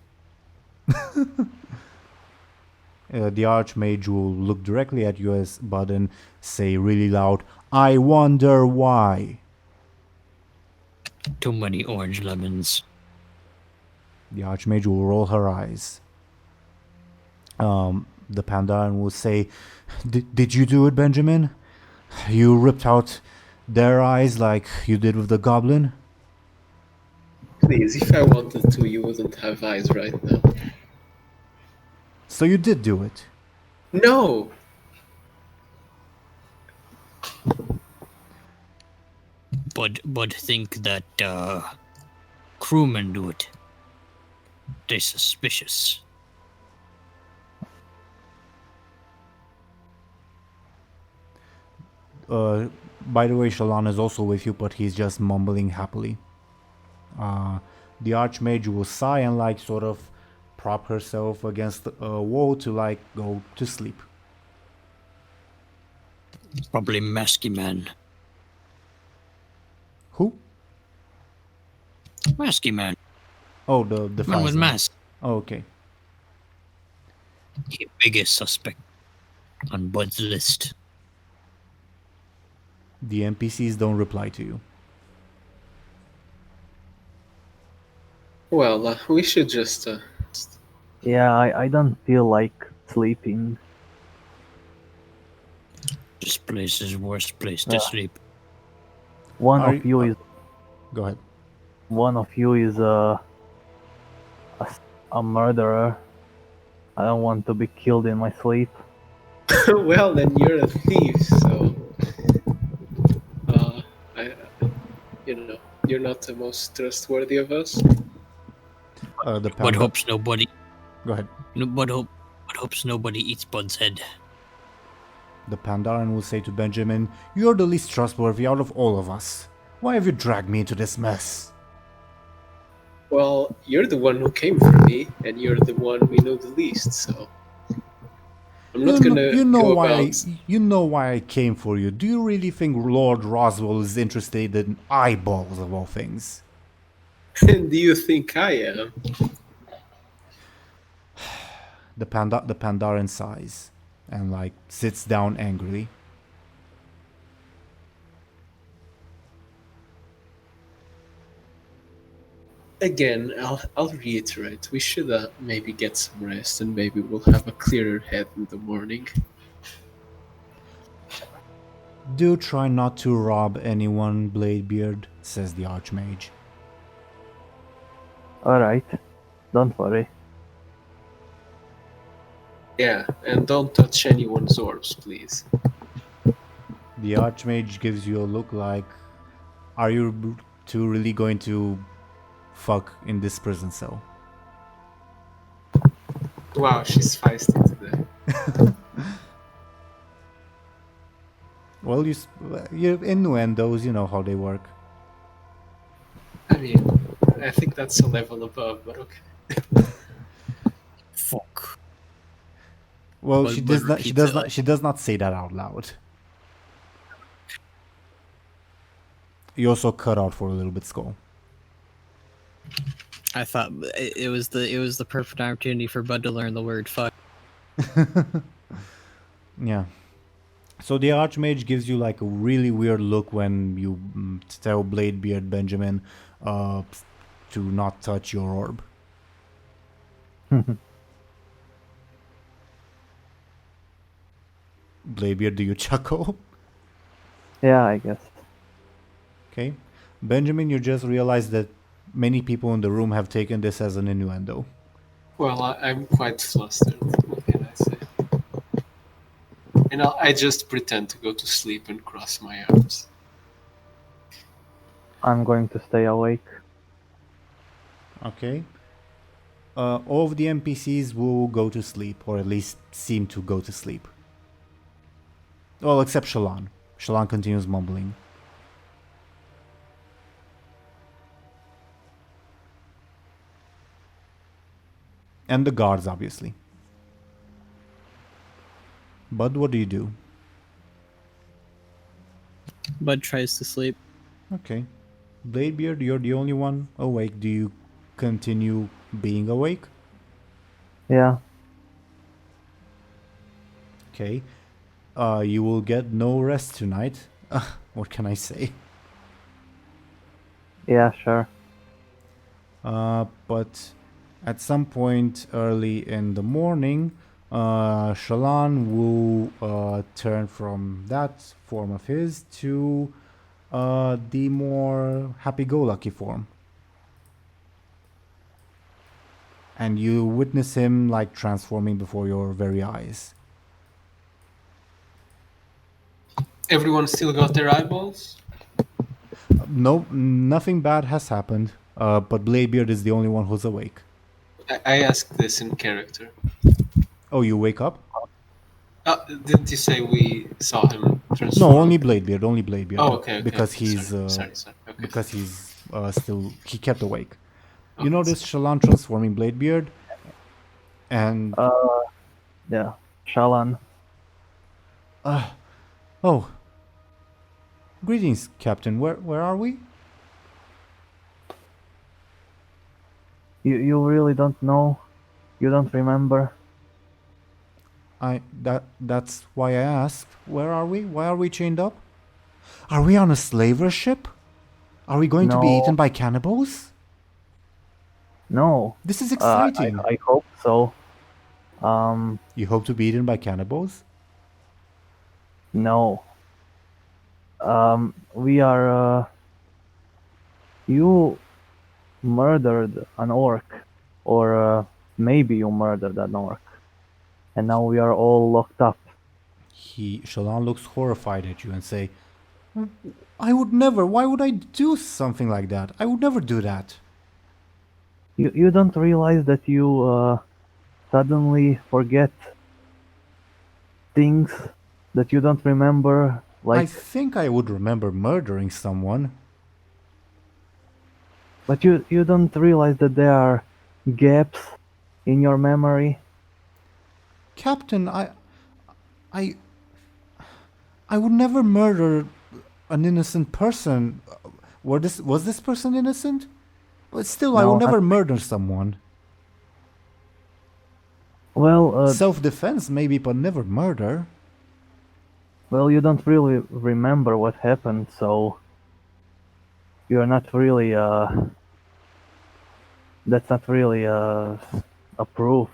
Speaker 1: The Archmage will look directly at you as Buhd and say really loud, I wonder why.
Speaker 5: Too many orange lemons.
Speaker 1: The Archmage will roll her eyes. The Pandaren will say, did you do it, Benjamin? You ripped out their eyes like you did with the goblin?
Speaker 3: Please, if I wanted to, you wouldn't have eyes right now.
Speaker 1: So you did do it.
Speaker 3: No!
Speaker 5: But think that crewmen do it. They're suspicious.
Speaker 1: By the way, Shallan is also with you, but he's just mumbling happily. The Archmage will sigh and like sort of prop herself against a wall to like go to sleep.
Speaker 5: Probably masky man.
Speaker 1: Who?
Speaker 5: Masky man.
Speaker 1: Oh, the
Speaker 5: Man with
Speaker 1: Phasma.
Speaker 5: mask.
Speaker 1: Oh, okay.
Speaker 5: The biggest suspect on Bud's list.
Speaker 1: The NPCs don't reply to you.
Speaker 3: Well, we should just.
Speaker 2: Yeah, I don't feel like sleeping.
Speaker 5: This place is worst place to sleep.
Speaker 2: One
Speaker 1: Are
Speaker 2: of you is
Speaker 1: Go ahead.
Speaker 2: a murderer. I don't want to be killed in my sleep.
Speaker 3: Well, then you're a thief, so. You're not the most trustworthy of us.
Speaker 1: The
Speaker 5: Bud
Speaker 1: panda.
Speaker 5: hopes nobody.
Speaker 1: Go ahead.
Speaker 5: Bud hopes nobody eats Bud's head.
Speaker 1: The Pandaren will say to Benjamin, "You're the least trustworthy out of all of us. Why have you dragged me into this mess?"
Speaker 3: Well, you're the one who came for me, and you're the one we know the least, so. I'm not gonna go about.
Speaker 1: You know why I came for you. Do you really think Lord Roswell is interested in eyeballs of all things?
Speaker 3: Do you think I am?
Speaker 1: The Pandaren sighs and like sits down angrily.
Speaker 3: Again, I'll reiterate. We should maybe get some rest, and maybe we'll have a clearer head in the morning.
Speaker 1: Do try not to rob anyone, Bladebeard, says the Archmage.
Speaker 2: Alright, don't worry.
Speaker 3: Yeah, and don't touch anyone's orbs, please.
Speaker 1: The Archmage gives you a look like, are you two really going to fuck in this prison cell?
Speaker 3: Wow, she's feisty today.
Speaker 1: Well, you innuendos, you know how they work.
Speaker 3: I mean, I think that's a level above, but okay.
Speaker 5: Fuck.
Speaker 1: Well,
Speaker 5: But-
Speaker 1: she
Speaker 5: but
Speaker 1: does not. She
Speaker 5: repeats
Speaker 1: does
Speaker 5: it
Speaker 1: not.
Speaker 5: like-
Speaker 1: She does not say that out loud. You also cut out for a little bit, Skoll.
Speaker 4: I thought it was the perfect opportunity for Bud to learn the word fuck.
Speaker 1: Yeah. So the Archmage gives you like a really weird look when you tell Bladebeard Benjamin to not touch your orb. Bladebeard, do you chuckle?
Speaker 2: Yeah, I guess.
Speaker 1: Okay. Benjamin, you just realized that many people in the room have taken this as an innuendo.
Speaker 3: Well, I'm quite flustered. What can I say? And I just pretend to go to sleep and cross my arms.
Speaker 2: I'm going to stay awake.
Speaker 1: Okay. All of the NPCs will go to sleep, or at least seem to go to sleep. Well, except Shallan. Shallan continues mumbling. And the guards, obviously. Bud, what do you do?
Speaker 4: Bud tries to sleep.
Speaker 1: Okay. Bladebeard, you're the only one awake. Do you continue being awake?
Speaker 2: Yeah.
Speaker 1: Okay. You will get no rest tonight. What can I say?
Speaker 2: Yeah, sure.
Speaker 1: But at some point early in the morning, Shallan will turn from that form of his to the more happy-go-lucky form. And you witness him like transforming before your very eyes.
Speaker 3: Everyone still got their eyeballs?
Speaker 1: No, nothing bad has happened. But Bladebeard is the only one who's awake.
Speaker 3: I asked this in character.
Speaker 1: Oh, you wake up?
Speaker 3: Didn't you say we saw him transform?
Speaker 1: No, only Bladebeard. Only Bladebeard.
Speaker 3: Oh, okay.
Speaker 1: Because
Speaker 3: okay.
Speaker 1: he's
Speaker 3: Sorry. Okay.
Speaker 1: because he's still he kept awake. You
Speaker 3: Okay.
Speaker 1: notice Shallan transforming Bladebeard, and
Speaker 2: Yeah, Shallan.
Speaker 1: oh, greetings, Captain. Where are we?
Speaker 2: You really don't know? You don't remember?
Speaker 1: That's why I asked. Where are we? Why are we chained up? Are we on a slaver ship? Are we going to be
Speaker 2: No.
Speaker 1: eaten by cannibals?
Speaker 2: No.
Speaker 1: This is
Speaker 2: I
Speaker 1: exciting.
Speaker 2: I hope so.
Speaker 1: You hope to be eaten by cannibals?
Speaker 2: No. We are. You murdered an orc, or maybe you murdered an orc, and now we are all locked up.
Speaker 1: Shallan looks horrified at you and say, I would never. Why would I do something like that? I would never do that.
Speaker 2: You don't realize that you suddenly forget things that you don't remember,
Speaker 1: I
Speaker 2: like,
Speaker 1: think I would remember murdering someone.
Speaker 2: but you don't realize that there are gaps in your memory.
Speaker 1: Captain, I would never murder an innocent person. Was this person innocent? But still, I
Speaker 2: No,
Speaker 1: would never murder someone.
Speaker 2: Well,
Speaker 1: Self-defense, maybe, but never murder.
Speaker 2: well, you don't really remember what happened, so you're not really that's not really a proof.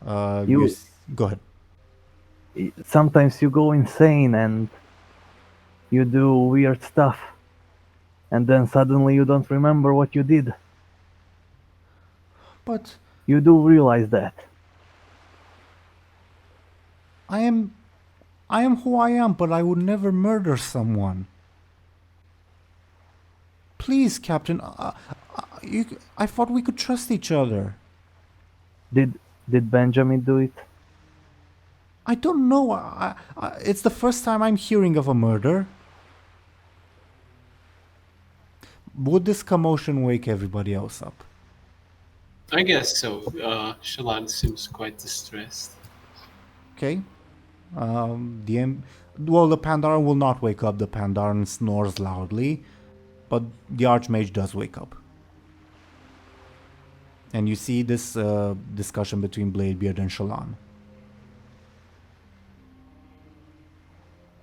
Speaker 2: You-
Speaker 1: Go ahead.
Speaker 2: Sometimes you go insane and you do weird stuff, and then suddenly you don't remember what you did.
Speaker 1: But
Speaker 2: You do realize that.
Speaker 1: I am who I am, but I would never murder someone. Please, Captain, I thought we could trust each other.
Speaker 2: Did Benjamin do it?
Speaker 1: I don't know. It's the first time I'm hearing of a murder. Would this commotion wake everybody else up?
Speaker 3: I guess so. Shallan seems quite distressed.
Speaker 1: Okay. The Pandaren will not wake up. The Pandaren snores loudly, but the Archmage does wake up. And you see this discussion between Bladebeard and Shallan.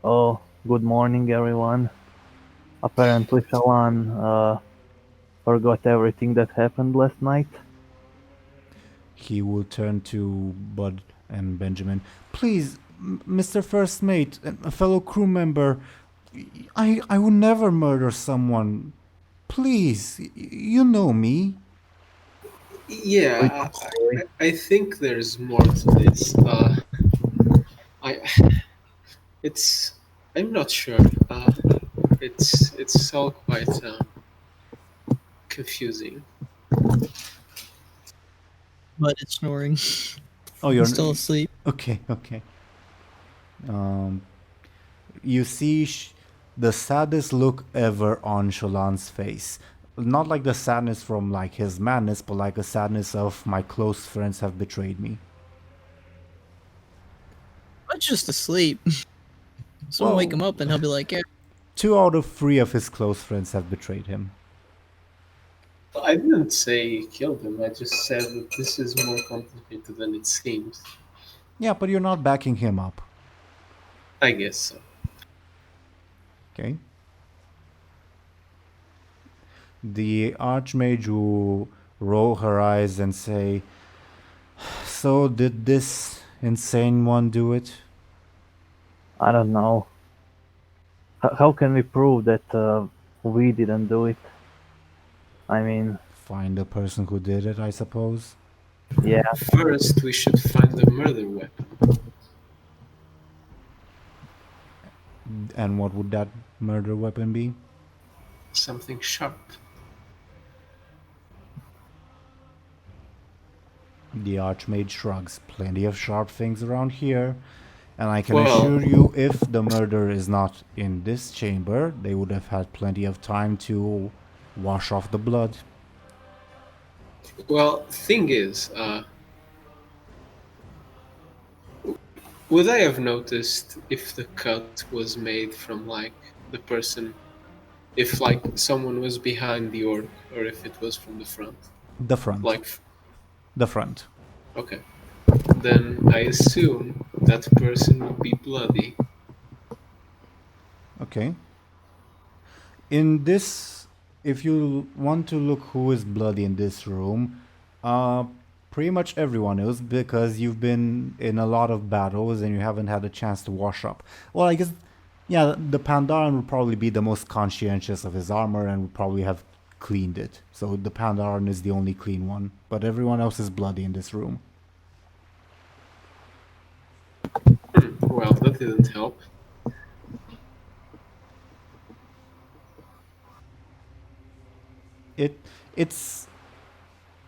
Speaker 2: Oh, good morning, everyone. Apparently, Shallan forgot everything that happened last night.
Speaker 1: He will turn to Buhd and Benjamin. Please, Mr. First Mate, a fellow crew member, I would never murder someone. Please, you know me.
Speaker 3: Yeah, I think there's more to this. I'm not sure. It's all quite confusing.
Speaker 4: But it's snoring.
Speaker 1: Oh, you're
Speaker 4: I'm still asleep.
Speaker 1: Okay. You see the saddest look ever on Shallan's face. Not like the sadness from like his madness, but like a sadness of my close friends have betrayed me.
Speaker 4: I'm just asleep. Someone wake
Speaker 1: Well-
Speaker 4: him up and he'll be like, yeah.
Speaker 1: 2 out of 3 of his close friends have betrayed him.
Speaker 3: I didn't say he killed him. I just said that this is more complicated than it seems.
Speaker 1: Yeah, but you're not backing him up.
Speaker 3: I guess so.
Speaker 1: Okay. The Archmage will roll her eyes and say, so did this insane one do it?
Speaker 2: I don't know. How can we prove that we didn't do it? I mean,
Speaker 1: Find the person who did it, I suppose.
Speaker 2: yeah,
Speaker 3: First, we should find the murder weapon.
Speaker 1: And what would that murder weapon be?
Speaker 3: Something sharp.
Speaker 1: The Archmage shrugs. Plenty of sharp things around here. And I can
Speaker 3: Well-
Speaker 1: assure you, if the murder is not in this chamber, they would have had plenty of time to wash off the blood.
Speaker 3: Well, thing is, would I have noticed if the cut was made from like the person, if like someone was behind the orc, or if it was from the front?
Speaker 1: The front.
Speaker 3: Like,
Speaker 1: The front.
Speaker 3: okay, then I assume that person would be bloody.
Speaker 1: Okay. In this, if you want to look who is bloody in this room, pretty much everyone is, because you've been in a lot of battles and you haven't had a chance to wash up. Well, I guess, yeah, the Pandaren would probably be the most conscientious of his armor and would probably have cleaned it. So the Pandaren is the only clean one, but everyone else is bloody in this room.
Speaker 3: Well, that didn't help.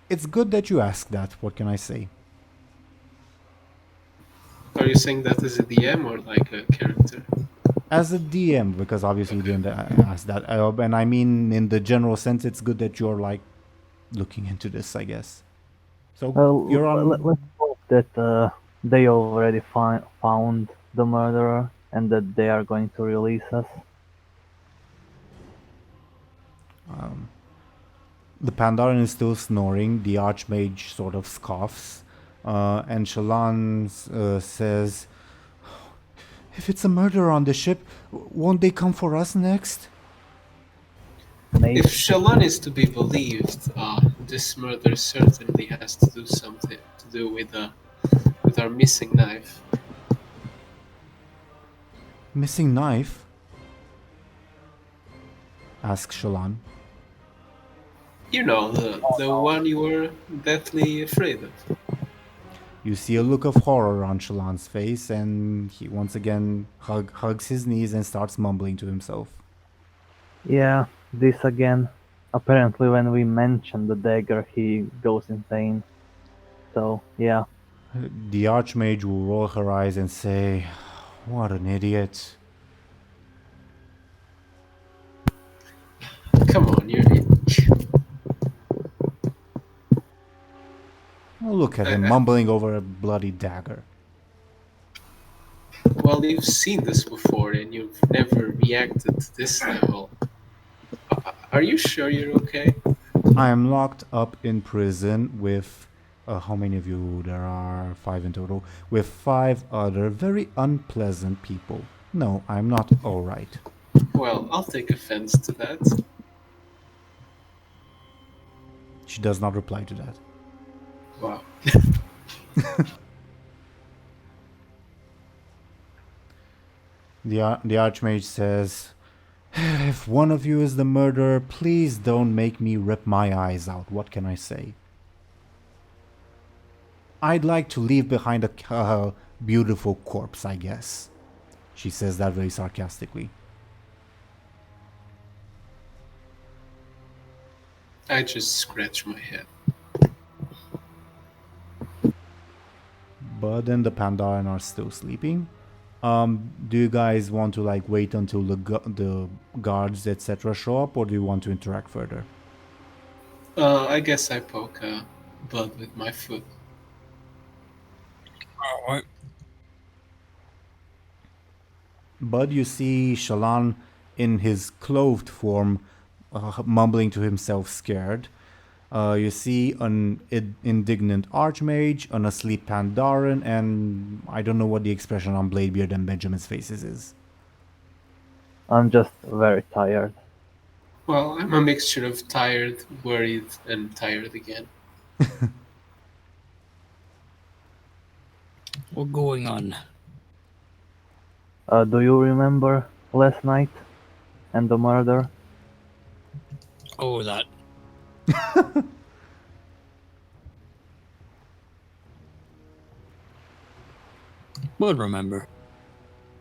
Speaker 1: It's good that you ask that. What can I say?
Speaker 3: Are you saying that as a DM or like a character?
Speaker 1: As a DM, because obviously you didn't ask that, and I mean in the general sense, it's good that you're like looking into this, I guess. So you're on.
Speaker 2: Let's hope that they already found the murderer and that they are going to release us.
Speaker 1: The Pandaren is still snoring. The Archmage sort of scoffs, and Shallan says, "If it's a murder on the ship, won't they come for us next?"
Speaker 2: Maybe.
Speaker 3: If Shallan is to be believed, this murder certainly has to do something to do with our missing knife.
Speaker 1: Missing knife? Asks Shallan.
Speaker 3: You know, the one you were deathly afraid of.
Speaker 1: You see a look of horror on Shallan's face, and he once again hugs his knees and starts mumbling to himself.
Speaker 2: Yeah, this again. Apparently, when we mention the dagger, he goes insane. So, yeah.
Speaker 1: The Archmage will roll her eyes and say, "What an idiot."
Speaker 3: Come on, you're.
Speaker 1: Oh, look at him mumbling over a bloody dagger.
Speaker 3: Well, you've seen this before and you've never reacted to this level. Are you sure you're okay?
Speaker 1: I am locked up in prison with, how many of you? There are 5 in total. With 5 other very unpleasant people. No, I'm not alright.
Speaker 3: Well, I'll take offense to that.
Speaker 1: She does not reply to that.
Speaker 3: Wow.
Speaker 1: The Archmage says, "If one of you is the murderer, please don't make me rip my eyes out. What can I say? I'd like to leave behind a beautiful corpse, I guess." She says that very sarcastically.
Speaker 3: I just scratch my head.
Speaker 1: Buhd and the Pandaren are still sleeping. Do you guys want to like wait until the guards etc. show up, or do you want to interact further?
Speaker 3: I guess I poke Buhd with my foot.
Speaker 5: Alright.
Speaker 1: Buhd, you see Shallan in his clothed form, mumbling to himself, scared. You see an indignant Archmage, an asleep Pandaren, and I don't know what the expression on Bladebeard and Benjamin's faces is.
Speaker 2: I'm just very tired.
Speaker 3: Well, I'm a mixture of tired, worried, and tired again.
Speaker 5: What's going on?
Speaker 2: Do you remember last night and the murder?
Speaker 5: Oh, that. Would remember.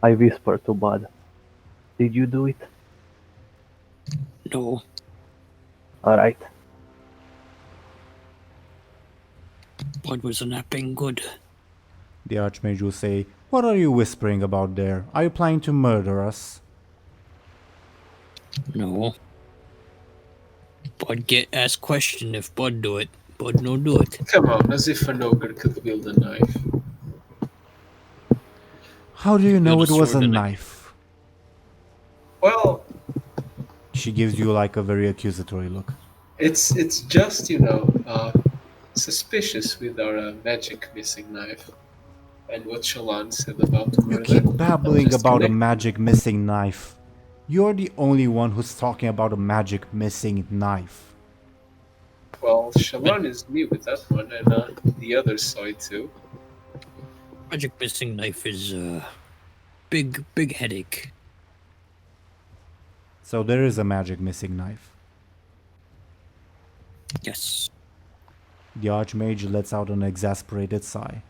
Speaker 2: I whispered to Buhd. Did you do it?
Speaker 5: No,
Speaker 2: Alright.
Speaker 5: Bud was napping good.
Speaker 1: The Archmage will say, "What are you whispering about there? Are you planning to murder us?"
Speaker 5: No. Bud get asked question if Bud do it. Bud no do it.
Speaker 3: Come on, as if an ogre could wield a knife.
Speaker 1: How do you know
Speaker 5: Wield
Speaker 1: it
Speaker 5: a
Speaker 1: was a
Speaker 5: sword and
Speaker 1: knife?
Speaker 3: Well,
Speaker 1: She gives you like a very accusatory look.
Speaker 3: it's just, suspicious with our magic missing knife. And what Shallan said about the
Speaker 1: You
Speaker 3: murder.
Speaker 1: keep
Speaker 3: I'm
Speaker 1: babbling
Speaker 3: just
Speaker 1: about a
Speaker 3: connecting.
Speaker 1: magic missing knife. You're the only one who's talking about a magic missing knife.
Speaker 3: Well, Shallan is new with that one, and the others saw it too.
Speaker 5: Magic missing knife is big headache.
Speaker 1: So there is a magic missing knife.
Speaker 5: Yes.
Speaker 1: The Archmage lets out an exasperated sigh.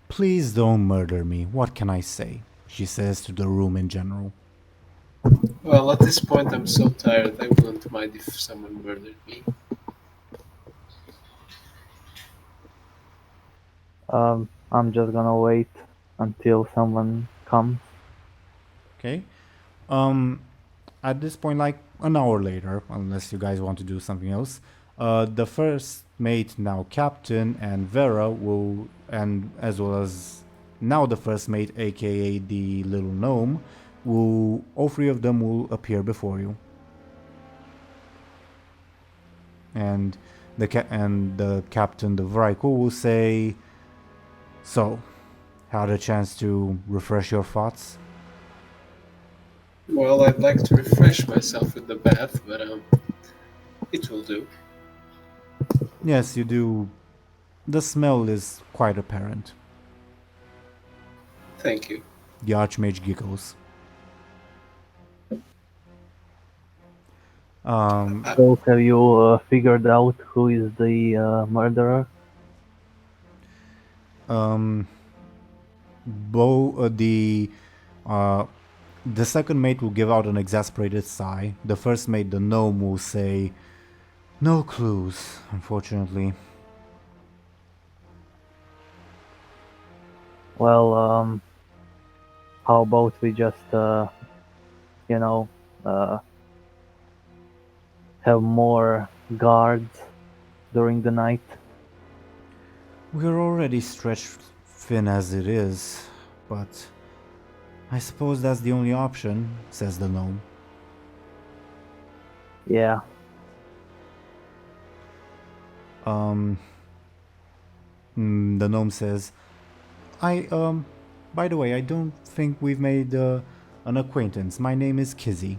Speaker 1: Please don't murder me, what can I say? She says to the room in general.
Speaker 3: Well, at this point, I'm so tired, I wouldn't mind if someone murdered me.
Speaker 2: I'm just gonna wait until someone comes.
Speaker 1: Okay. At this point, like an hour later, unless you guys want to do something else, the first mate, now captain, and Vera will, and as well as now the first mate, aka the little gnome, will, all three of them will appear before you. And the captain, the Vrykul, will say, "So, had a chance to refresh your thoughts?"
Speaker 3: Well, I'd like to refresh myself with the bath, but it will do.
Speaker 1: Yes, you do. The smell is quite apparent.
Speaker 3: Thank you.
Speaker 1: The Archmage giggles.
Speaker 2: So have you figured out who is the murderer?
Speaker 1: The second mate will give out an exasperated sigh. The first mate, the gnome, will say, "No clues, unfortunately."
Speaker 2: Well, how about we just, have more guards during the night?
Speaker 1: We're already stretched thin as it is, but I suppose that's the only option, says the gnome.
Speaker 2: Yeah.
Speaker 1: The gnome says, by the way, I don't think we've made an acquaintance. My name is Kizzy.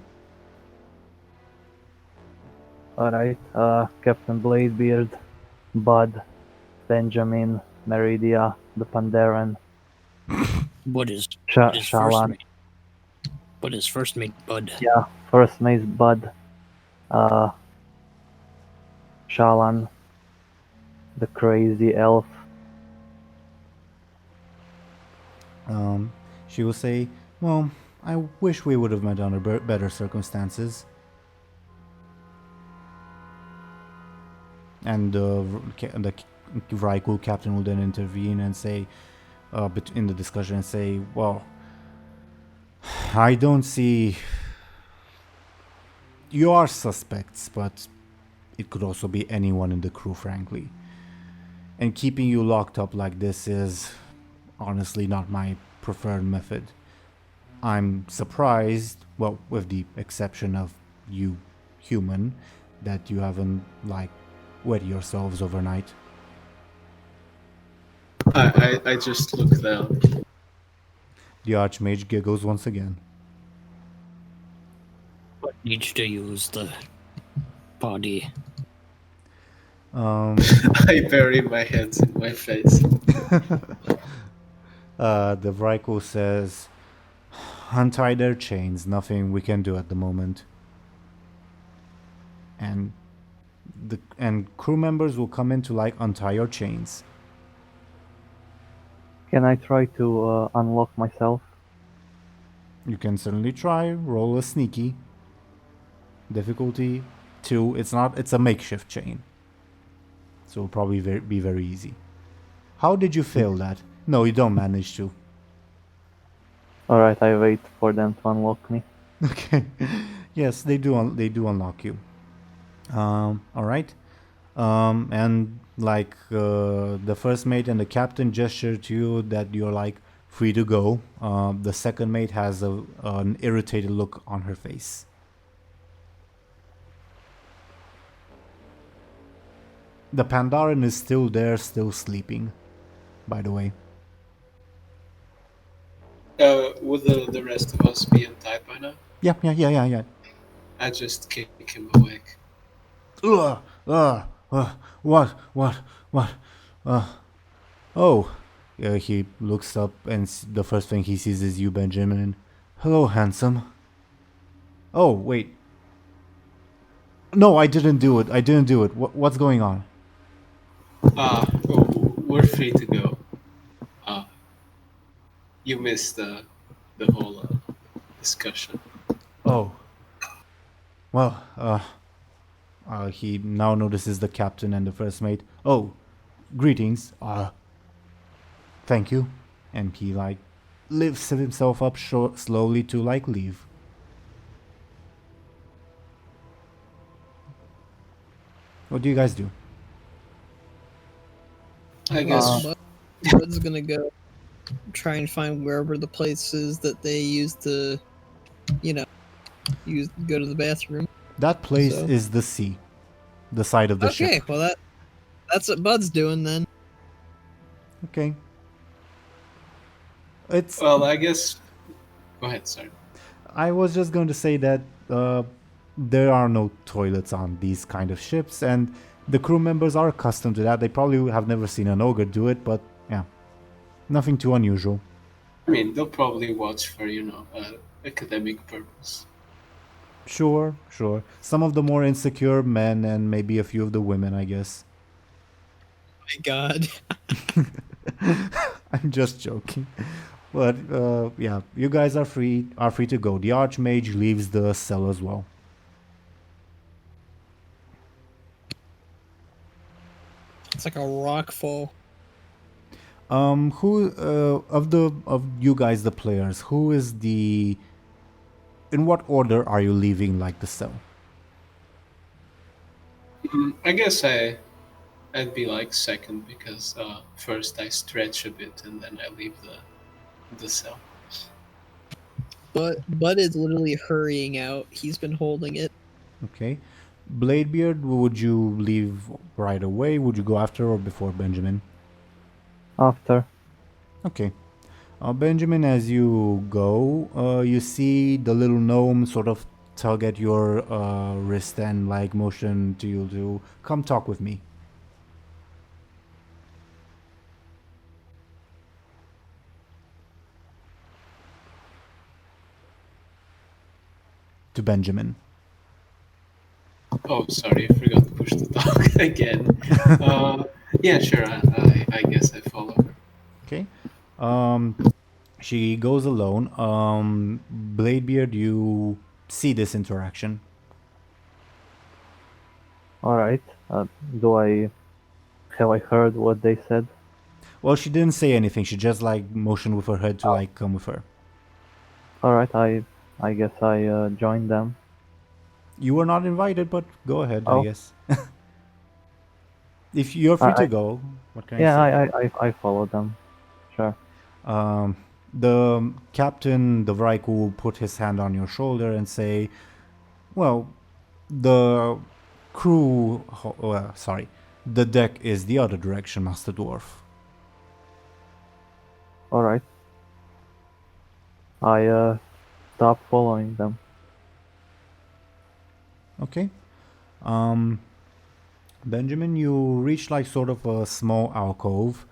Speaker 2: Alright. Captain Bladebeard, Buhd, Benjamin, Meridia, the Pandaren,
Speaker 5: Bud is first
Speaker 2: Shallan.
Speaker 5: mate. Bud is first mate Bud.
Speaker 2: Yeah, first mate Buhd, Shallan, the crazy elf.
Speaker 1: She will say, "Well, I wish we would have met under better circumstances." And the Vrykul captain will then intervene and say, in the discussion, and say, "Well, I don't see. You are suspects, but it could also be anyone in the crew, frankly. And keeping you locked up like this is honestly not my preferred method. I'm surprised, well, with the exception of you, human, that you haven't, like, wet yourselves overnight."
Speaker 3: I just look down.
Speaker 1: The Archmage giggles once again.
Speaker 5: Bud needs to use the body.
Speaker 3: I bury my hands in my face.
Speaker 1: The Vrykul says, "Untie their chains, nothing we can do at the moment." And and crew members will come in to like untie your chains.
Speaker 2: Can I try to unlock myself?
Speaker 1: You can certainly try. Roll a sneaky. Difficulty 2. It's a makeshift chain, so it'll probably be very easy. How did you fail that? No, you don't manage to.
Speaker 2: Alright, I wait for them to unlock me.
Speaker 1: Okay. Yes, they do unlock you. All right. And like the first mate and the captain gesture to you that you're like free to go. The second mate has an irritated look on her face. The Pandaren is still there, still sleeping, by the way.
Speaker 3: Would the rest of us be untied by now?
Speaker 1: Yeah.
Speaker 3: I just kick him awake.
Speaker 1: What? Oh. Yeah, he looks up and the first thing he sees is you, Benjamin. Hello, handsome. Oh, wait. No, I didn't do it. What's going on?
Speaker 3: We're free to go. You missed the whole discussion.
Speaker 1: Oh. Well, he now notices the captain and the first mate. Oh, greetings. Thank you. And he like lifts himself up slowly to like leave. What do you guys do?
Speaker 3: I guess
Speaker 4: Bud's gonna go try and find wherever the place is that they used to, go to the bathroom.
Speaker 1: That place
Speaker 4: So-
Speaker 1: is the sea, the side of the
Speaker 4: Okay,
Speaker 1: ship.
Speaker 4: well that's what Bud's doing then.
Speaker 1: Okay. It's.
Speaker 3: Well, I guess. Go ahead. Sorry.
Speaker 1: I was just going to say that there are no toilets on these kind of ships, and the crew members are accustomed to that. They probably have never seen an ogre do it, but yeah, nothing too unusual.
Speaker 3: I mean, they'll probably watch for academic purpose.
Speaker 1: Sure. Some of the more insecure men and maybe a few of the women, I guess.
Speaker 4: My God.
Speaker 1: I'm just joking. But yeah, you guys are free to go. The Archmage leaves the cell as well.
Speaker 4: It's like a rock fall.
Speaker 1: Who of you guys, the players, who is the? In what order are you leaving like the cell?
Speaker 3: I guess I'd be like second because first I stretch a bit and then I leave the cell.
Speaker 4: But Bud is literally hurrying out. He's been holding it.
Speaker 1: Okay. Bladebeard, would you leave right away? Would you go after or before Benjamin?
Speaker 2: After.
Speaker 1: Okay. Benjamin, as you go, you see the little gnome sort of tug at your wrist and like motion to you to come talk with me. To Benjamin.
Speaker 3: Oh, sorry, I forgot to push the dog again. Yeah, sure. I guess I follow her.
Speaker 1: Okay. She goes alone. Bladebeard, you see this interaction.
Speaker 2: Alright. Have I heard what they said?
Speaker 1: Well, she didn't say anything. She just like motioned with her head to like come with her.
Speaker 2: Alright, I guess I joined them.
Speaker 1: You were not invited, but go ahead, I
Speaker 2: Oh.
Speaker 1: guess. If you're free to
Speaker 2: I-
Speaker 1: go, what can I
Speaker 2: Yeah,
Speaker 1: say?
Speaker 2: I follow them. Sure.
Speaker 1: The captain, the Vrike, will put his hand on your shoulder and say, well, the crew, the deck is the other direction, Master Dwarf.
Speaker 2: Alright. I stop following them.
Speaker 1: Okay. Benjamin, you reach like sort of a small alcove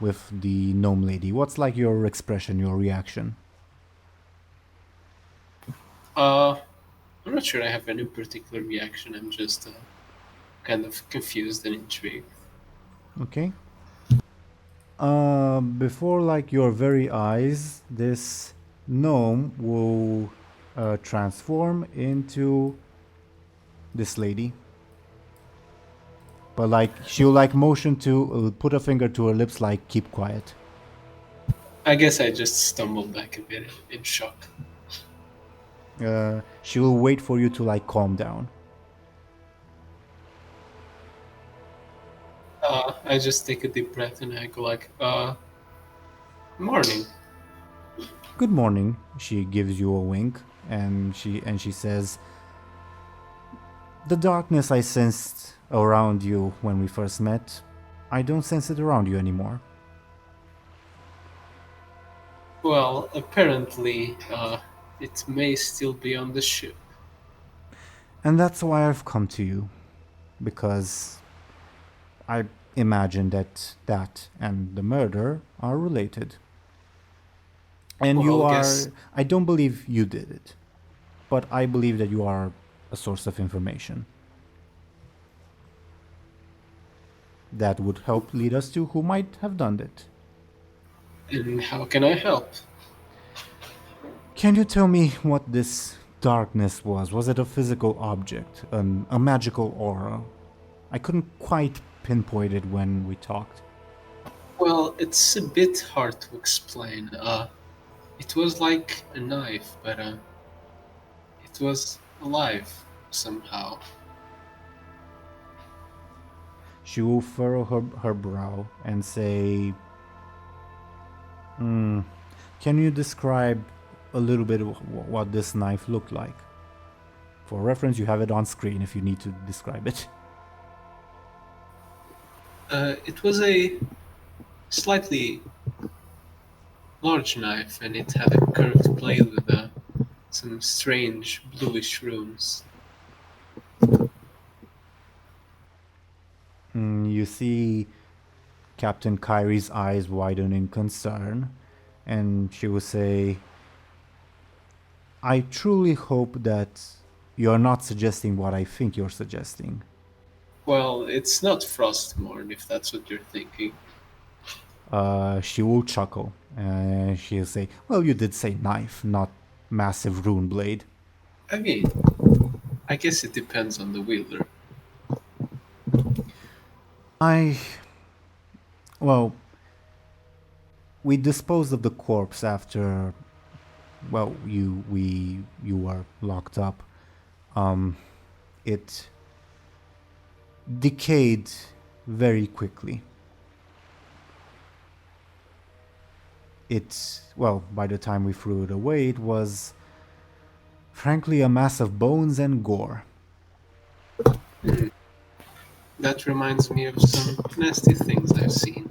Speaker 1: with the gnome lady. What's like your expression, your reaction?
Speaker 3: I'm not sure I have any particular reaction. I'm just kind of confused and intrigued.
Speaker 1: Okay. Before like your very eyes, this gnome will transform into this lady. But like she'll like motion to put a finger to her lips like keep quiet.
Speaker 3: I guess I just stumbled back a bit in shock.
Speaker 1: She will wait for you to like calm down.
Speaker 3: I just take a deep breath and I go like, morning.
Speaker 1: Good morning. She gives you a wink and she says, the darkness I sensed around you when we first met, I don't sense it around you anymore.
Speaker 3: Well, apparently, it may still be on the ship.
Speaker 1: And that's why I've come to you, because I imagine that and the murder are related. And you
Speaker 3: Well,
Speaker 1: are...
Speaker 3: guess-
Speaker 1: I don't believe you did it, but I believe that you are a source of information that would help lead us to who might have done it.
Speaker 3: And how can I help?
Speaker 1: Can you tell me what this darkness was? Was it a physical object, a magical aura? I couldn't quite pinpoint it when we talked.
Speaker 3: Well, it's a bit hard to explain. It was like a knife, but it was alive somehow.
Speaker 1: She will furrow her brow and say, can you describe a little bit of what this knife looked like? For reference, you have it on screen if you need to describe it.
Speaker 3: It was a slightly large knife, and it had a curved blade with some strange bluish runes.
Speaker 1: You see Captain Kyrie's eyes widen in concern, and she will say, I truly hope that you're not suggesting what I think you're suggesting.
Speaker 3: Well, it's not Frostmourne, if that's what you're thinking.
Speaker 1: She will chuckle, and she'll say, well, you did say knife, not massive rune blade.
Speaker 3: I mean, I guess it depends on the wielder.
Speaker 1: Well, we disposed of the corpse after, well, you were locked up. It decayed very quickly. Well, by the time we threw it away, it was frankly a mass of bones and gore.
Speaker 3: That reminds me of some nasty things I've seen.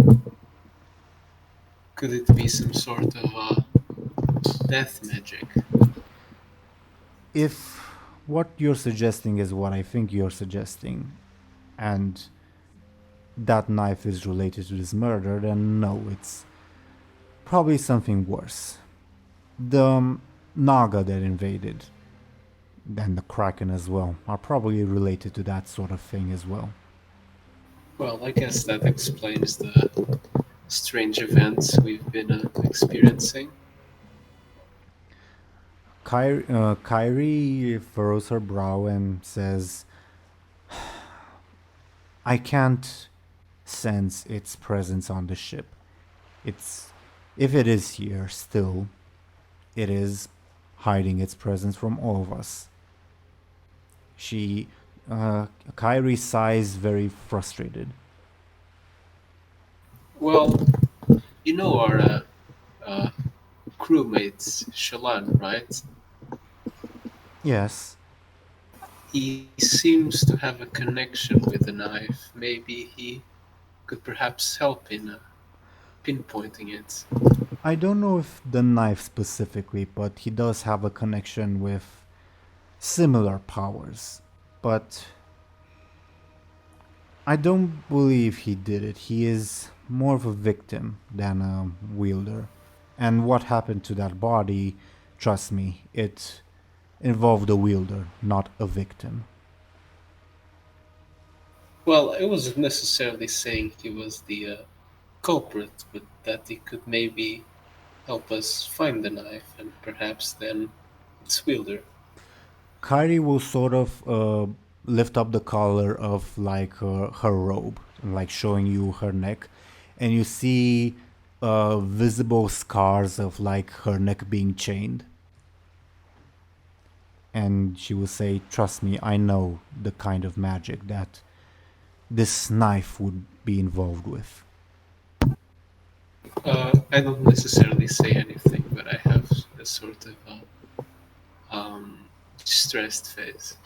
Speaker 3: Could it be some sort of death magic?
Speaker 1: If what you're suggesting is what I think you're suggesting, and that knife is related to this murder, then no, it's probably something worse. The Naga that invaded, and the Kraken as well, are probably related to that sort of thing as well.
Speaker 3: Well, I guess that explains the strange events we've been experiencing.
Speaker 1: Kyrie furrows her brow and says, I can't sense its presence on the ship. If it is here still, it is hiding its presence from all of us. Kyrie sighs very frustrated.
Speaker 3: Well, you know our crewmate, Shalan, right?
Speaker 1: Yes.
Speaker 3: He seems to have a connection with the knife. Maybe he could perhaps help in pinpointing it.
Speaker 1: I don't know if the knife specifically, but he does have a connection with similar powers. But I don't believe he did it. He is more of a victim than a wielder. And what happened to that body, trust me, it involved a wielder, not a victim.
Speaker 3: Well, I wasn't necessarily saying he was the culprit, but that he could maybe help us find the knife and perhaps then its wielder.
Speaker 1: Kyrie will sort of lift up the collar of like her robe, like showing you her neck, and you see visible scars of like her neck being chained. And she will say, "Trust me, I know the kind of magic that this knife would be involved with."
Speaker 3: I don't necessarily say anything, but I have a sort of stressed face.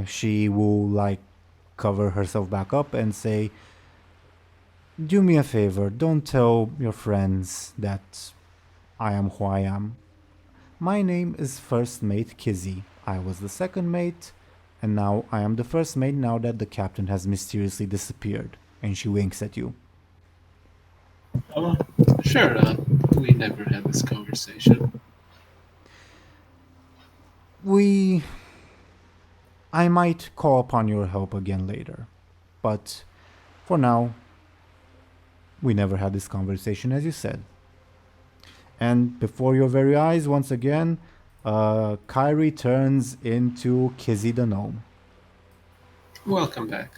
Speaker 1: She will like cover herself back up and say, "Do me a favor, don't tell your friends that I am who I am. My name is First Mate Kizzy. I was the second mate, and now I am the first mate now that the captain has mysteriously disappeared." And she winks at you.
Speaker 3: Oh, sure, we never had this conversation.
Speaker 1: I might call upon your help again later, but for now, we never had this conversation, as you said. And before your very eyes, once again, Kyrie turns into Kizzy the gnome.
Speaker 3: Welcome back.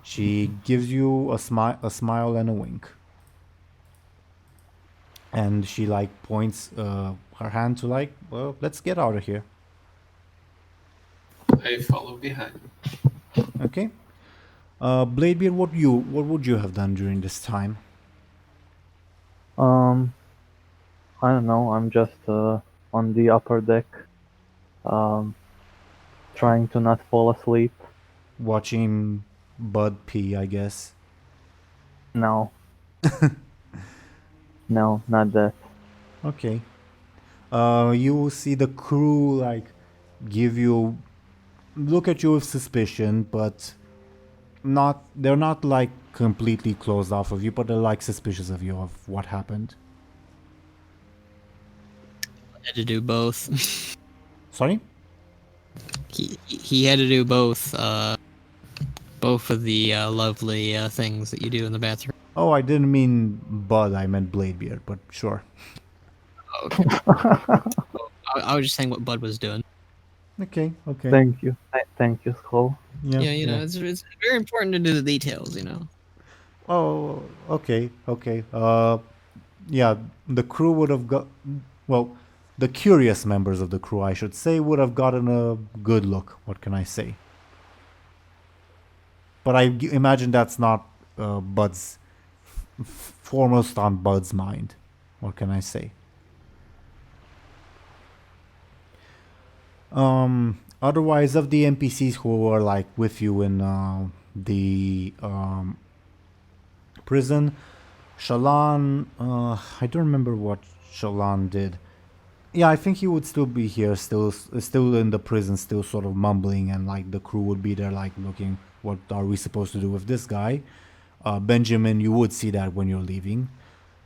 Speaker 1: She gives you a smile and a wink. And she like points her hand to like, well, let's get out of here.
Speaker 3: I follow behind.
Speaker 1: Okay. Bladebeard, what would you have done during this time?
Speaker 2: I don't know. I'm just on the upper deck, trying to not fall asleep.
Speaker 1: Watching Buhd pee, I guess.
Speaker 2: No. No, not that.
Speaker 1: Okay. You see the crew like look at you with suspicion, but they're not like completely closed off of you, but they're like suspicious of you of what happened.
Speaker 4: Had to do both.
Speaker 1: Sorry?
Speaker 4: He had to do both. Both of the lovely things that you do in the bathroom.
Speaker 1: Oh, I didn't mean Buhd, I meant Bladebeard, but sure.
Speaker 4: Okay. I was just saying what Buhd was doing.
Speaker 1: Okay.
Speaker 2: Thank you. Thank you, Skoll.
Speaker 4: Yeah, you know, it's very important to do the details, you know.
Speaker 1: Oh, okay. Yeah, the crew would have got, well, the curious members of the crew, I should say, would have gotten a good look. What can I say? But I imagine that's not Buhd's foremost on Buhd's mind. What can I say? Otherwise, of the NPCs who were like with you in the prison, Shallan, I don't remember what Shallan did. Yeah, I think he would still be here, still in the prison, still sort of mumbling, and like the crew would be there, like looking, what are we supposed to do with this guy? Benjamin, you would see that when you're leaving.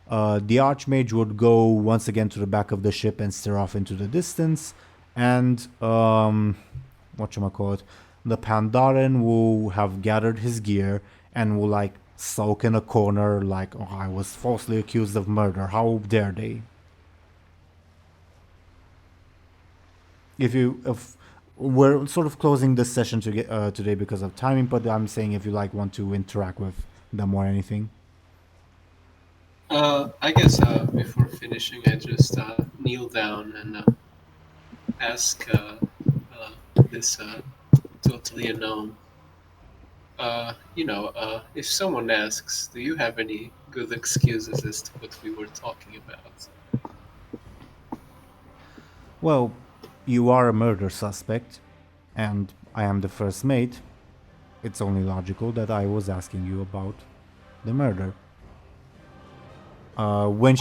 Speaker 1: The Archmage would go once again to the back of the ship and stare off into the distance, and whatchamacallit, the Pandaren will have gathered his gear and will like sulk in a corner, like, oh, I was falsely accused of murder. How dare they? If we're sort of closing this session today because of timing, but I'm saying if you like want to interact with them or anything.
Speaker 3: I guess before finishing, I just kneel down and ask this totally unknown. If someone asks, do you have any good excuses as to what we were talking about?
Speaker 1: Well, you are a murder suspect, and I am the first mate. It's only logical that I was asking you about the murder. When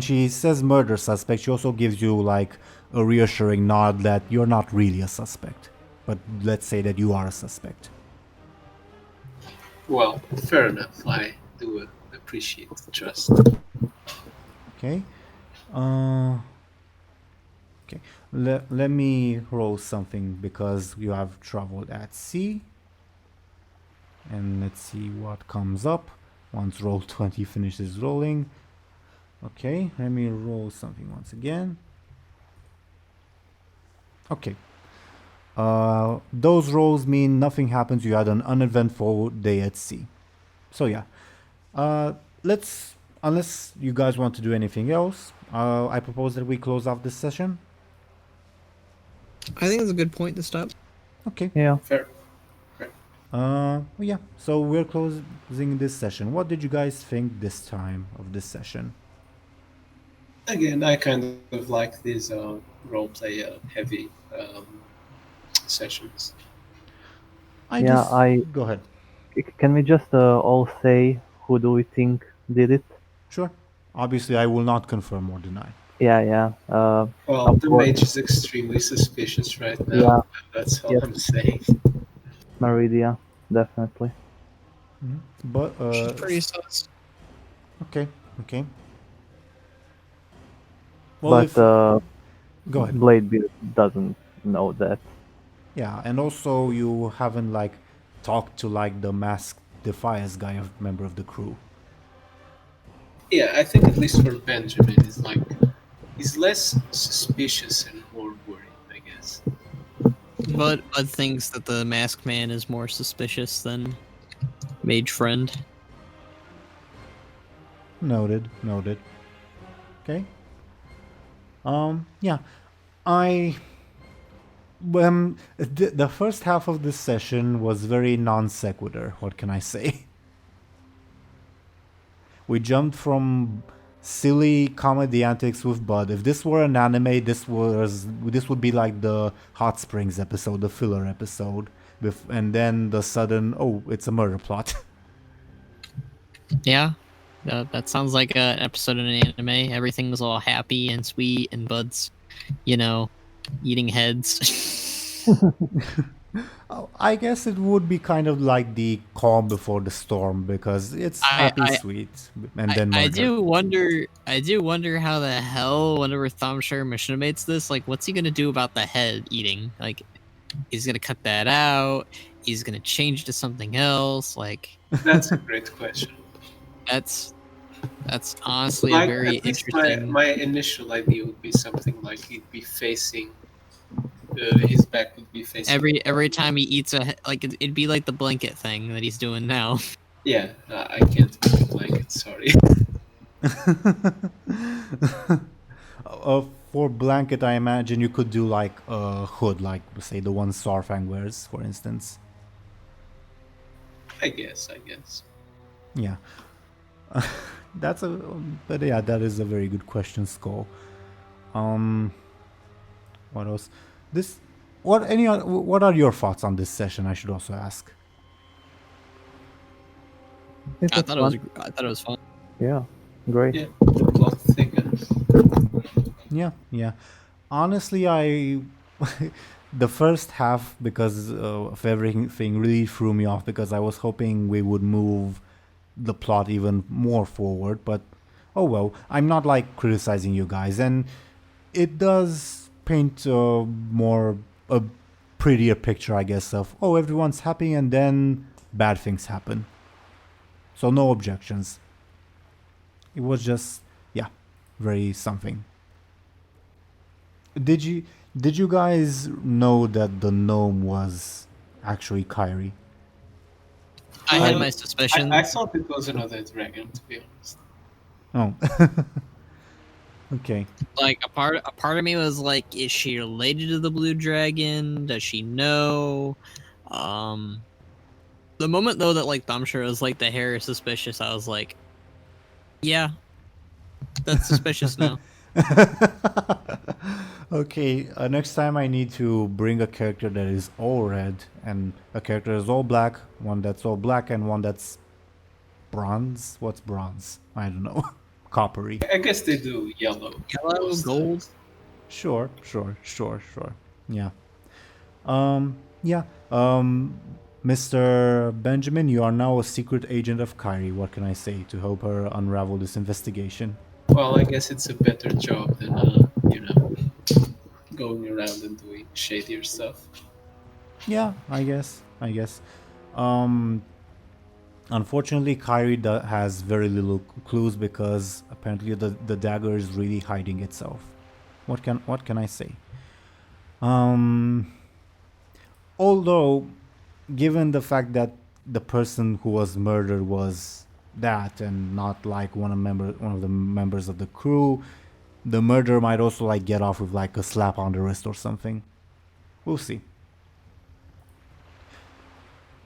Speaker 1: she says murder suspect, she also gives you like a reassuring nod that you're not really a suspect, but let's say that you are a suspect.
Speaker 3: Well, fair enough. I do appreciate the trust.
Speaker 1: Okay. Okay, let me roll something because you have traveled at sea. And let's see what comes up once roll 20 finishes rolling. Okay, let me roll something once again. Okay. Those rolls mean nothing happens. You had an uneventful day at sea. So yeah. Let's, unless you guys want to do anything else, I propose that we close off this session.
Speaker 4: I think it's a good point to stop.
Speaker 1: Okay.
Speaker 2: Yeah.
Speaker 3: Fair.
Speaker 1: Yeah, so we're closing this session. What did you guys think this time of this session?
Speaker 3: Again, I kind of like these roleplay heavy sessions.
Speaker 1: Go ahead.
Speaker 2: Can we just all say who do we think did it?
Speaker 1: Sure. Obviously, I will not confirm or deny.
Speaker 2: Yeah.
Speaker 3: Well,
Speaker 2: of
Speaker 3: the
Speaker 2: course.
Speaker 3: mage is extremely suspicious right now.
Speaker 2: Yeah.
Speaker 3: That's all
Speaker 2: Yes.
Speaker 3: I'm saying.
Speaker 2: Meridia, definitely.
Speaker 1: But
Speaker 4: She's pretty sus.
Speaker 1: okay. Well,
Speaker 2: But
Speaker 1: go ahead.
Speaker 2: Bladebeard doesn't know that.
Speaker 1: Yeah, and also you haven't like talked to like the masked Defias guy, a member of the crew.
Speaker 3: Yeah, I think at least for Benjamin, he's less suspicious and more worried, I guess.
Speaker 4: But Bud thinks that the masked man is more suspicious than Mage Friend.
Speaker 1: Noted. Okay. Yeah. The first half of this session was very non sequitur. What can I say? We jumped from silly comedy antics with Bud. If this were an anime, this would be like the Hot Springs episode, the filler episode, and then the sudden, oh, it's a murder plot.
Speaker 4: Yeah, that sounds like an episode in an anime. Everything's all happy and sweet, and Bud's, eating heads.
Speaker 1: I guess it would be kind of like the calm before the storm because it's happy, sweet, and then murder.
Speaker 4: I do wonder how the hell, whenever Thompshire machinates this, like, what's he gonna do about the head eating? Like, he's gonna cut that out. He's gonna change to something else. Like,
Speaker 3: That's a great question.
Speaker 4: That's honestly a very
Speaker 3: at least
Speaker 4: interesting.
Speaker 3: My initial idea would be something like he'd be facing. His back would be facing.
Speaker 4: Every time he eats it'd be like the blanket thing that he's doing now.
Speaker 3: Yeah, I can't make a blanket. Sorry.
Speaker 1: For blanket, I imagine you could do like a hood, like say the one Sarfang wears, for instance.
Speaker 3: I guess.
Speaker 1: Yeah. That is a very good question, Skoll. What else? What are your thoughts on this session? I should also ask.
Speaker 4: I thought it was fun.
Speaker 2: Yeah, great.
Speaker 3: Yeah, the plot thickens.
Speaker 1: Yeah. Honestly, the first half, because of everything, really threw me off because I was hoping we would move the plot even more forward. But oh well, I'm not like criticizing you guys, and it does paint a prettier picture, I guess, of everyone's happy and then bad things happen. So no objections. It was just very something. Did you guys know that the gnome was actually Kyrie?
Speaker 4: I had my suspicions.
Speaker 3: I thought it was another dragon, to be honest.
Speaker 1: Oh. Okay.
Speaker 4: Like a part of me was like, is she related to the blue dragon? Does she know? The moment though that like Thompshire was like the hair is suspicious, I was like, yeah, that's suspicious now.
Speaker 1: Okay, next time I need to bring a character that is all red and a character that is all black, one that's all black and one that's bronze. What's bronze? I don't know. Coppery.
Speaker 3: I guess they do yellow.
Speaker 4: Yellow, gold.
Speaker 1: Sure. Yeah. Mr. Benjamin, you are now a secret agent of Kyrie. What can I say to help her unravel this investigation?
Speaker 3: Well, I guess it's a better job than going around and doing shadier stuff.
Speaker 1: Yeah, I guess. Um, Unfortunately, Kyrie has very little clues because apparently the dagger is really hiding itself. What can I say? Although, given the fact that the person who was murdered was that and not like one of the members of the crew, the murderer might also like get off with like a slap on the wrist or something. We'll see.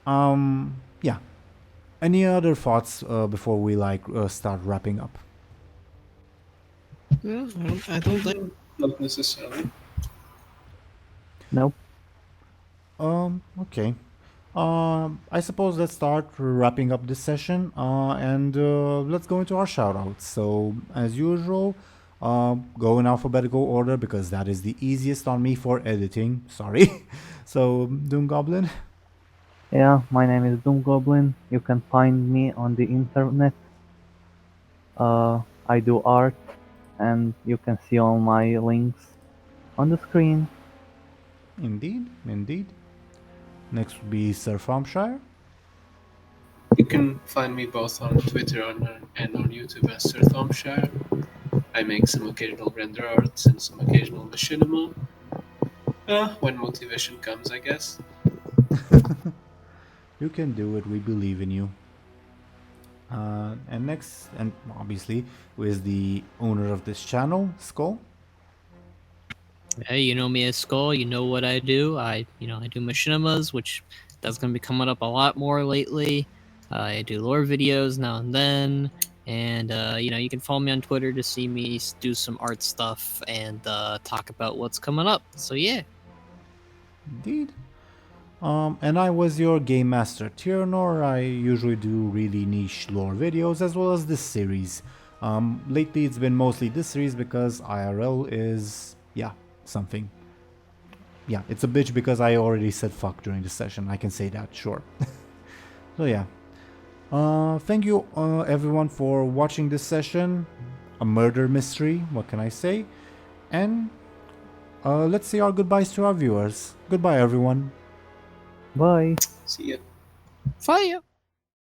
Speaker 1: Yeah. Any other thoughts before we start wrapping up?
Speaker 4: Yeah, I don't think.
Speaker 3: Not necessarily.
Speaker 2: Nope.
Speaker 1: Okay. I suppose let's start wrapping up this session, and let's go into our shoutouts. So, as usual, go in alphabetical order because that is the easiest on me for editing. Sorry. So, DoomGoblin.
Speaker 2: Yeah, my name is DoomGoblin. You can find me on the internet. I do art, and you can see all my links on the screen.
Speaker 1: Indeed. Next would be Sir Thompshire.
Speaker 3: You can find me both on Twitter and on YouTube as Sir Thompshire. I make some occasional render arts and some occasional machinima. When motivation comes, I guess.
Speaker 1: You can do it. We believe in you. And next, and obviously, is the owner of this channel, Skoll.
Speaker 4: Hey, you know me as Skoll. You know what I do. I do machinimas, which that's going to be coming up a lot more lately. I do lore videos now and then, and you can follow me on Twitter to see me do some art stuff and talk about what's coming up. So yeah.
Speaker 1: Indeed. And I was your game master, Teeironor. I usually do really niche lore videos as well as this series. Lately it's been mostly this series because IRL is, something. Yeah, it's a bitch because I already said fuck during the session. I can say that, sure. So yeah. Thank you everyone for watching this session. A murder mystery, what can I say? And let's say our goodbyes to our viewers. Goodbye everyone.
Speaker 2: Bye.
Speaker 3: See ya.
Speaker 4: Fire.